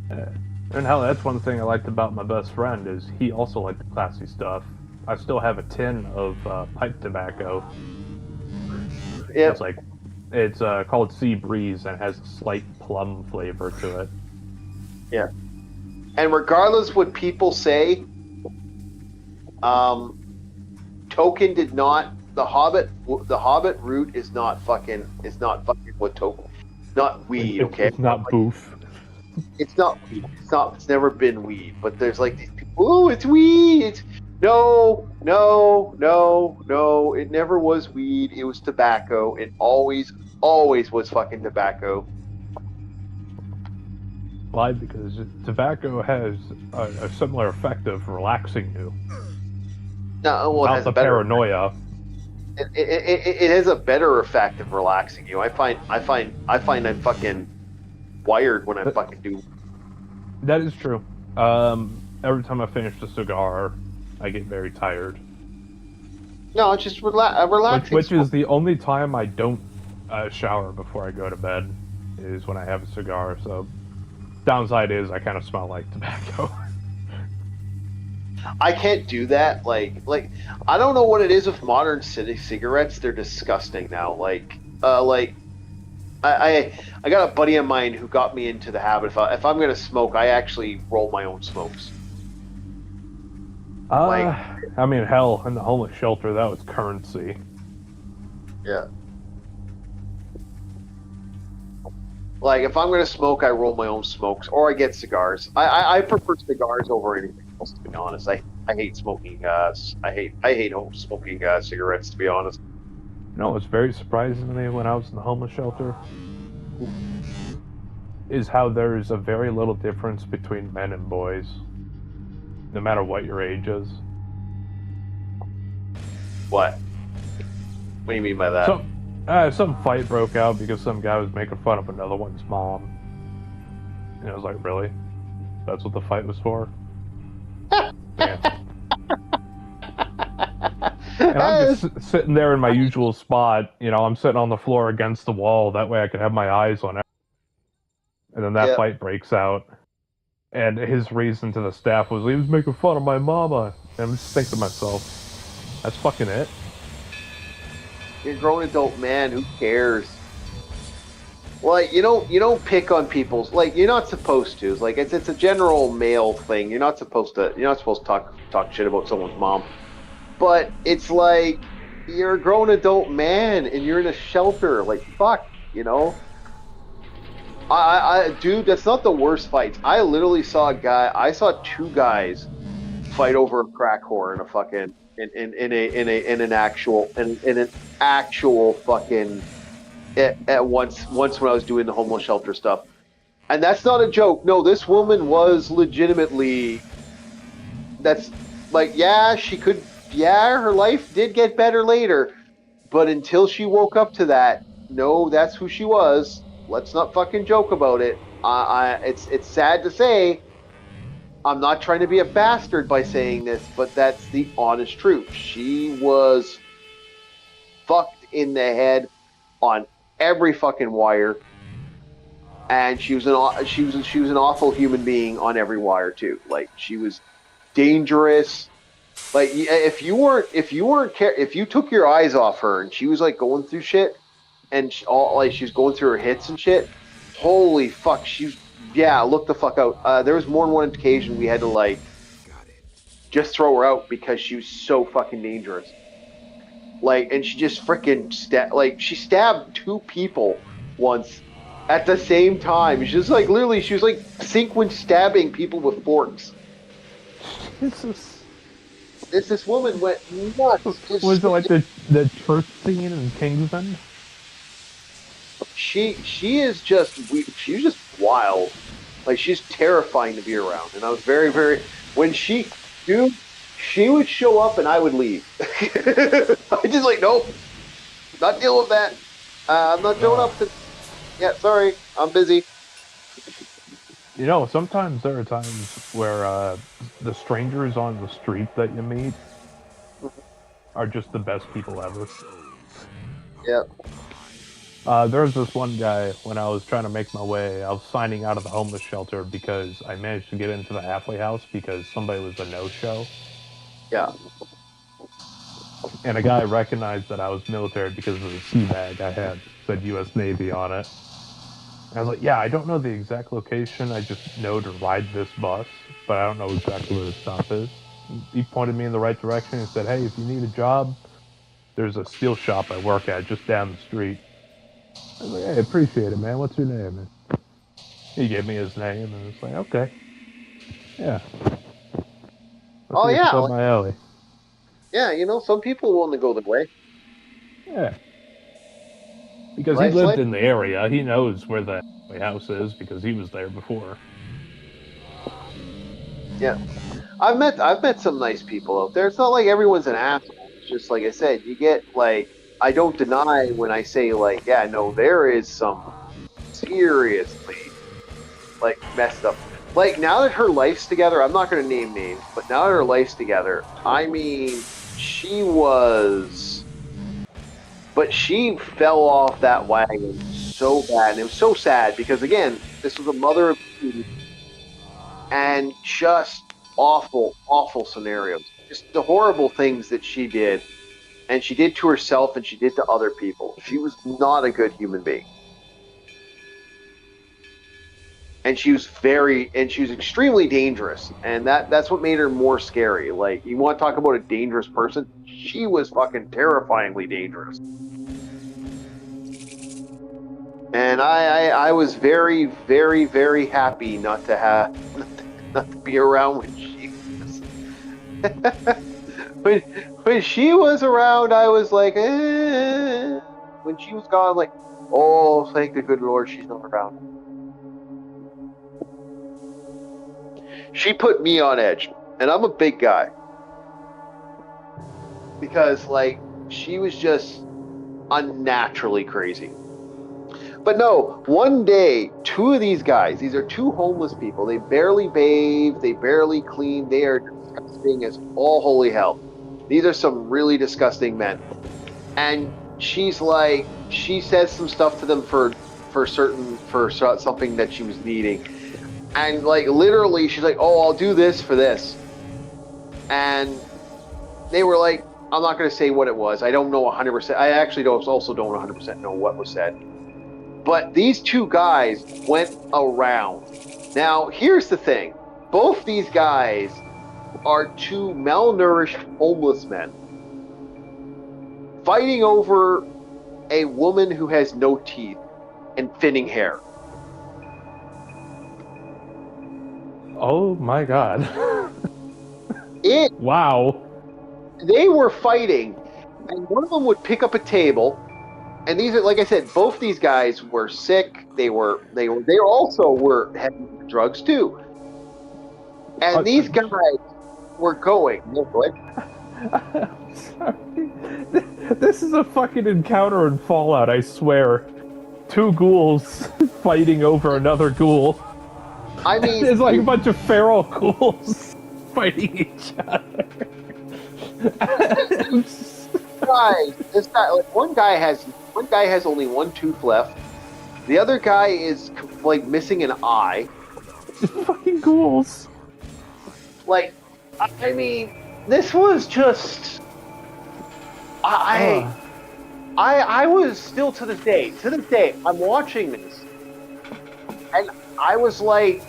And hell, that's one thing I liked about my best friend is he also liked the classy stuff. I still have a tin of pipe tobacco. Yeah. It's called Sea Breeze and has a slight plum flavor to it. Yeah. And regardless what people say, Token did not the Hobbit root is not fucking what token. Not weed, okay? It's not boof. It's not weed. It's never been weed. But there's like these people. Oh, it's weed. No. It never was weed. It was tobacco. It always was fucking tobacco. Why? Because tobacco has a similar effect of relaxing you. No, well, it Without has the a better. paranoia. It has a better effect of relaxing you. I find I'm fucking wired when I fucking do. That is true. Every time I finish a cigar, I get very tired. No, it's just relaxing. Which is the only time I don't shower before I go to bed, is when I have a cigar. So, downside is I kind of smell like tobacco. I can't do that. Like I don't know what it is with modern city cigarettes. They're disgusting now. I got a buddy of mine who got me into the habit. If I'm gonna smoke, I actually roll my own smokes. I mean, hell, in the homeless shelter, that was currency. Yeah. Like if I'm gonna smoke, I roll my own smokes, or I get cigars. I prefer cigars over anything else. To be honest, I hate smoking. I hate smoking cigarettes. To be honest. You know what's very surprising to me when I was in the homeless shelter is how there's a very little difference between men and boys, no matter what your age is. What? What do you mean by that? Some fight broke out because some guy was making fun of another one's mom. And I was like, really? That's what the fight was for? Man. And I'm just sitting there in my usual spot. You know, I'm sitting on the floor against the wall. That way I could have my eyes on it. And then that fight breaks out. And his reason to the staff was, he was making fun of my mama. And I'm just thinking to myself, that's fucking it? You're a grown adult man. Who cares? Like you don't pick on people's. Like you're not supposed to. Like it's a general male thing. You're not supposed to talk shit about someone's mom. But it's like you're a grown adult man and you're in a shelter. Like fuck, you know. Dude, that's not the worst fights. I literally saw two guys fight over a crack whore in a fucking in an actual fucking at once when I was doing the homeless shelter stuff. And that's not a joke. No, this woman was legitimately. That's like her life did get better later, but until she woke up to that, no, that's who she was. Let's not fucking joke about it. It's sad to say. I'm not trying to be a bastard by saying this, but that's the honest truth. She was fucked in the head on every fucking wire, and she was an awful human being on every wire too. Like she was dangerous. Like if you took your eyes off her and she was like going through shit, and she was going through her hits and shit. Holy fuck, look the fuck out. There was more than one occasion we had to just throw her out because she was so fucking dangerous. And she just freaking she stabbed two people once at the same time. She was literally, she was sequence stabbing people with forks. This woman went nuts. Was it like the church scene in Kingsman? She is just she's just wild. Like she's terrifying to be around. And I was very, very she would show up and I would leave. I just nope, not dealing with that. I'm not showing up to. Yeah, sorry, I'm busy. You know, sometimes there are times where the strangers on the street that you meet are just the best people ever. Yeah. There was this one guy when I was trying to make my way. I was signing out of the homeless shelter because I managed to get into the halfway house because somebody was a no-show. Yeah. And a guy recognized that I was military because of the sea bag I had. Said U.S. Navy on it. And I was like, yeah, I don't know the exact location. I just know to ride this bus, but I don't know exactly where the stop is. He pointed me in the right direction and said, hey, if you need a job, there's a steel shop I work at just down the street. I was like, hey, appreciate it, man. What's your name? And he gave me his name, and it's like, okay, yeah. Oh, It's yeah. up my alley. Yeah, some people want to go the way. Yeah. Because he Right, lived Slade? in the area. He knows where the house is because he was there before. Yeah. I've met some nice people out there. It's not like everyone's an asshole. It's just like I said, you get like I don't deny when I say like, yeah, no, there is some seriously like messed up. Like now that her life's together, I'm not gonna name names, but now that her life's together, I mean she fell off that wagon so bad. And it was so sad because again, this was a mother of two and just awful, awful scenarios. Just the horrible things that she did. And she did to herself and she did to other people. She was not a good human being. And she was extremely dangerous. And that's what made her more scary. Like, you want to talk about a dangerous person? She was fucking terrifyingly dangerous. And I was very, very, very happy not to be around when she was. when she was around, I was like, eh. When she was gone, like, oh, thank the good Lord she's not around. She put me on edge, and I'm a big guy. Because, like, she was just unnaturally crazy. But no, one day, two of these guys, these are two homeless people. They barely bathe, they barely clean, they are disgusting as all holy hell. These are some really disgusting men. And she's like, she says some stuff to them for something that she was needing. And like literally she's like, oh, I'll do this for this. And they were like, I'm not going to say what it was. I don't know 100%. I actually don't 100% know what was said. But these two guys went around. Now, here's the thing. Both these guys are two malnourished homeless men fighting over a woman who has no teeth and thinning hair. Oh my god. Wow. They were fighting, and one of them would pick up a table, and these are, like I said, both these guys were sick. They also were having drugs too. And these guys were going. No, go ahead. Sorry. This is a fucking encounter in Fallout, I swear. Two ghouls fighting over another ghoul. I mean, it's like a bunch of feral ghouls fighting each other. This guy, like one guy has only one tooth left. The other guy is like missing an eye. Fucking ghouls. Like, I mean, this was just. I was still to this day, I'm watching this, and I was like,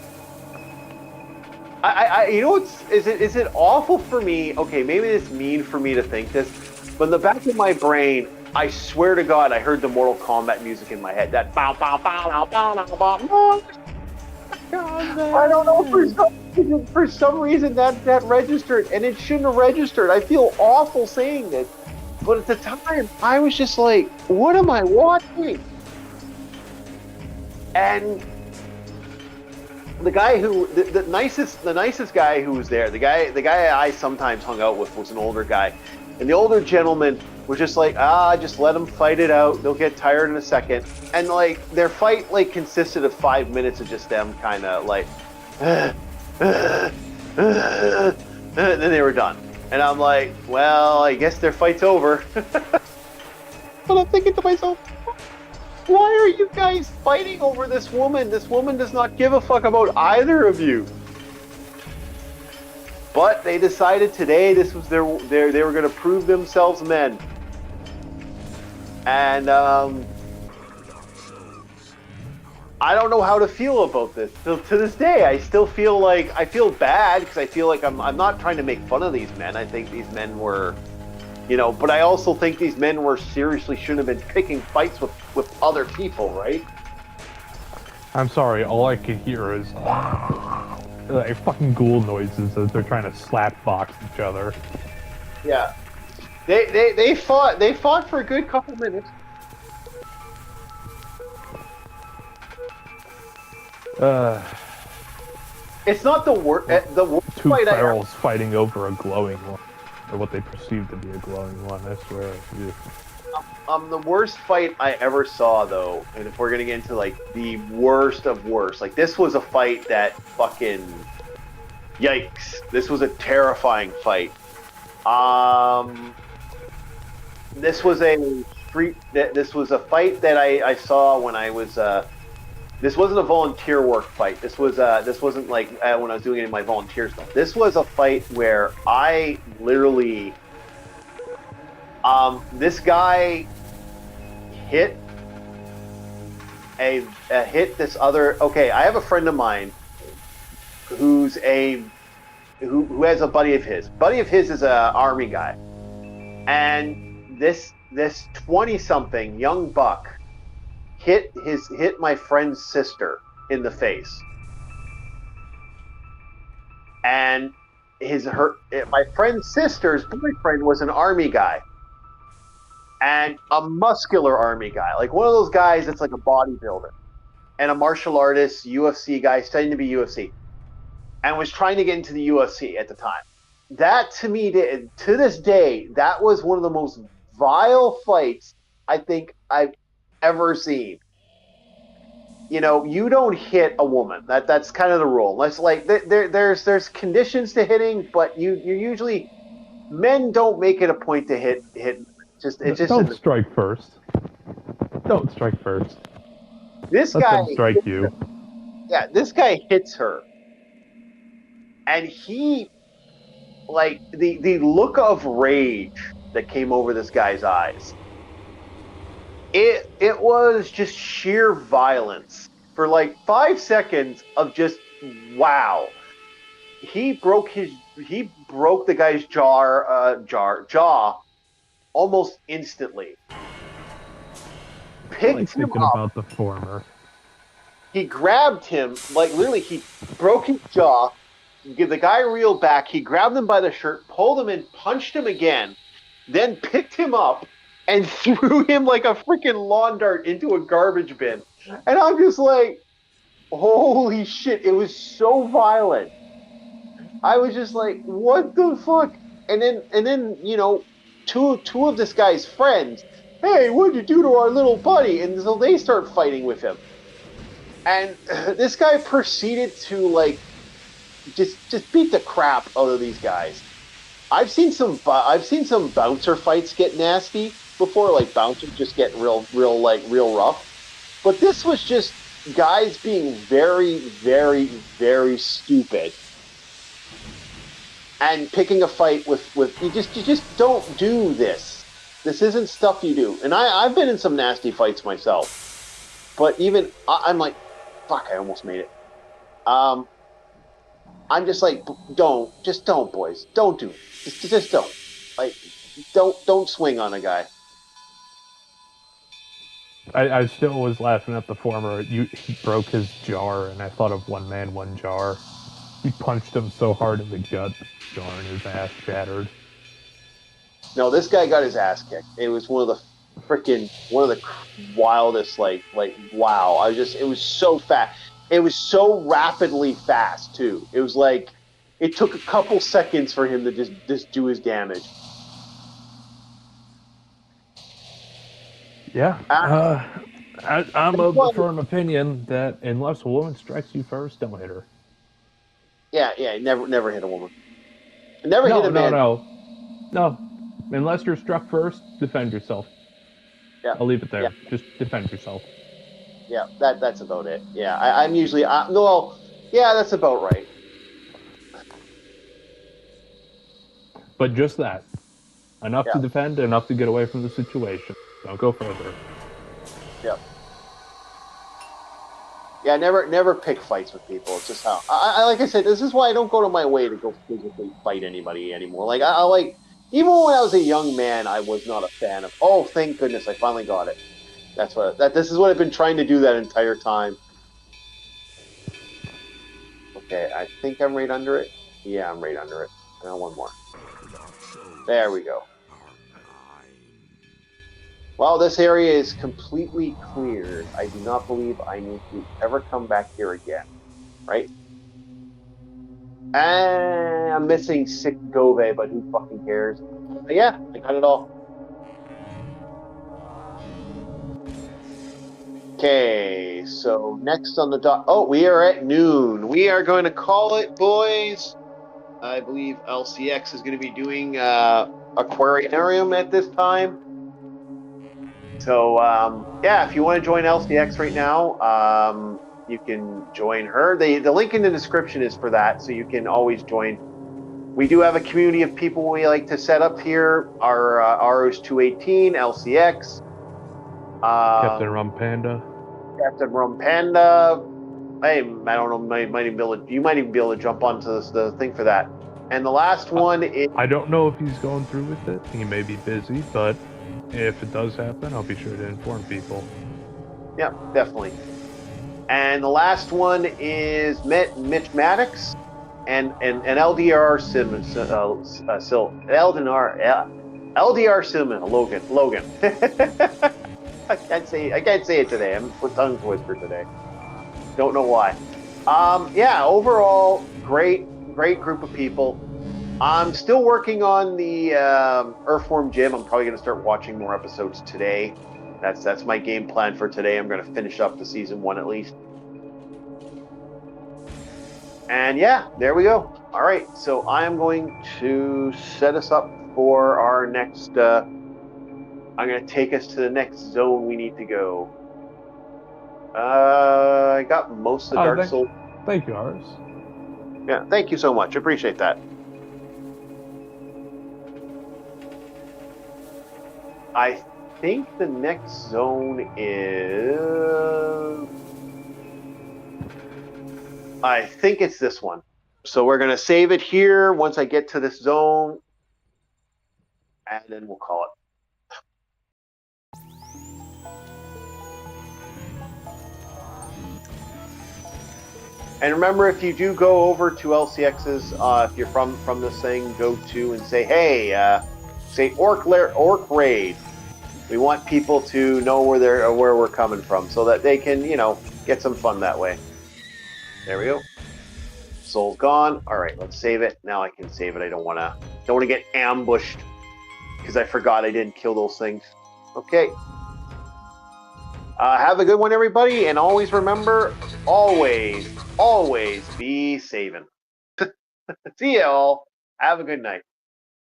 you know what's, is it awful for me? Okay, maybe it's mean for me to think this, but in the back of my brain, I swear to God, I heard the Mortal Kombat music in my head. That bow bow bow bow bow bow bow. I don't know, for some reason that registered, and it shouldn't have registered. I feel awful saying this. But at the time, I was just like, what am I watching? And the guy who, the nicest guy who was there, the guy I sometimes hung out with was an older guy. And the older gentleman was just like, just let them fight it out. They'll get tired in a second. And like, their fight like consisted of 5 minutes of just them kind of like, and then they were done. And I'm like, well, I guess their fight's over. But I'm thinking to myself, why are you guys fighting over this woman? This woman does not give a fuck about either of you. But they decided today this was they were going to prove themselves men. And I don't know how to feel about this. To this day, I still feel like I feel bad because I feel like I'm not trying to make fun of these men. I think these men were You know, but I also think these men were seriously shouldn't have been picking fights with other people, right? I'm sorry, all I could hear is like fucking ghoul noises as they're trying to slap box each other. Yeah. They fought for a good couple minutes. Uh, It's not the worst. The worst two fight I ever. ferals fighting over a glowing one, or what they perceive to be a glowing one. I swear. Yeah. The worst fight I ever saw, though, and if we're gonna get into like the worst of worst, like this was a fight that fucking yikes! This was a terrifying fight. This was a street. This was a fight that I saw when I was. This wasn't a volunteer work fight. This wasn't like when I was doing it in my volunteer stuff. This was a fight where I literally. This guy hit hit this other. Okay, I have a friend of mine who has a buddy of his. Buddy of his is a army guy, and this 20-something young buck hit my friend's sister in the face, and my friend's sister's boyfriend was an army guy. And a muscular army guy, like one of those guys that's like a bodybuilder and a martial artist, UFC guy, studying to be UFC, and was trying to get into the UFC at the time. That to me, to this day, that was one of the most vile fights I think I've ever seen. You know, you don't hit a woman. That's kind of the rule. Unless like there's conditions to hitting, but you usually men don't make it a point to hit. Don't strike first. Don't strike first. This Let guy them strike you. Yeah, this guy hits her, and he, like the look of rage that came over this guy's eyes. It was just sheer violence for like 5 seconds of just wow. He broke the guy's jaw almost instantly. I like thinking about the former. He grabbed him, like literally, he broke his jaw. The guy reeled back. He grabbed him by the shirt, pulled him in, punched him again, then picked him up and threw him like a freaking lawn dart into a garbage bin. And I'm just like, holy shit! It was so violent. I was just like, what the fuck? And then you know, two of this guy's friends. Hey, what'd you do to our little buddy? And so they start fighting with him. And this guy proceeded to like just beat the crap out of these guys. I've seen some bouncer fights get nasty before, like bouncers just get real rough. But this was just guys being very, very, very stupid and picking a fight with you just don't do this. This isn't stuff you do. And I've been in some nasty fights myself. But even I'm like, fuck, I almost made it. I'm just like, don't, boys, don't do it. Just don't. Like, don't swing on a guy. I still was laughing at the former. He broke his jar, and I thought of One Man, One Jar. He punched him so hard in the gut, jar and his ass shattered. No, this guy got his ass kicked. It was one of the wildest, like wow. It was so fast. It was so rapidly fast too. It was like it took a couple seconds for him to just do his damage. Yeah. I'm of the firm opinion that unless a woman strikes you first, don't hit her. Yeah. Never hit a woman. Never hit a man. No. Unless you're struck first, defend yourself. Yeah. I'll leave it there. Yeah. Just defend yourself. Yeah, that's about it. Yeah, I'm usually yeah, that's about right. But just that. Enough to defend, enough to get away from the situation. Don't go further. Yeah. Yeah, never pick fights with people. It's just how I like I said, this is why I don't go to my way to go physically fight anymore. Like I like Even when I was a young man, I was not a fan of. Oh, thank goodness, I finally got it. That's what this is what I've been trying to do that entire time. Okay, I think I'm right under it. Yeah, I'm right under it. One more. There we go. Well, this area is completely cleared. I do not believe I need to ever come back here again. Right? And I'm missing 6 Gove, but who fucking cares? Yeah, I got it all. Okay, so next on the dot. Oh, we are at noon. We are going to call it, boys. I believe LCX is going to be doing Aquarium at this time. So, yeah, if you want to join LCX right now, you can join her. The link in the description is for that, so you can always join. We do have a community of people we like to set up here. Our ROS 218, LCX. Captain Rum Panda. Captain Rum Panda. Hey, I don't know. You might even be able to jump onto the thing for that. And the last one is. I don't know if he's going through with it. He may be busy, but if it does happen, I'll be sure to inform people. Yeah, definitely. And the last one is Mitch Maddox and LDR Simmons. LDR Simmons. Logan. I can't say it today. I'm with tongue twister today. Don't know why. Yeah, overall, great group of people. I'm still working on the Earthworm Jim. I'm probably going to start watching more episodes today. That's my game plan for today. I'm going to finish up the season 1 at least. And yeah, there we go. All right, so I am going to set us up for our next. I'm going to take us to the next zone we need to go. I got most of the Dark Souls. Thank you, Horace. Yeah, thank you so much. I appreciate that. I think the next zone is. I think it's this one. So we're going to save it here once I get to this zone. And then we'll call it. And remember, if you do go over to LCX's, if you're from this thing, go to and say, hey, say Orc Raid. We want people to know where we're coming from, so that they can, get some fun that way. There we go. Soul's gone. All right, let's save it. Now I can save it. I don't want to get ambushed because I forgot I didn't kill those things. Okay. Have a good one, everybody, and always remember, always be saving. See you all. Have a good night.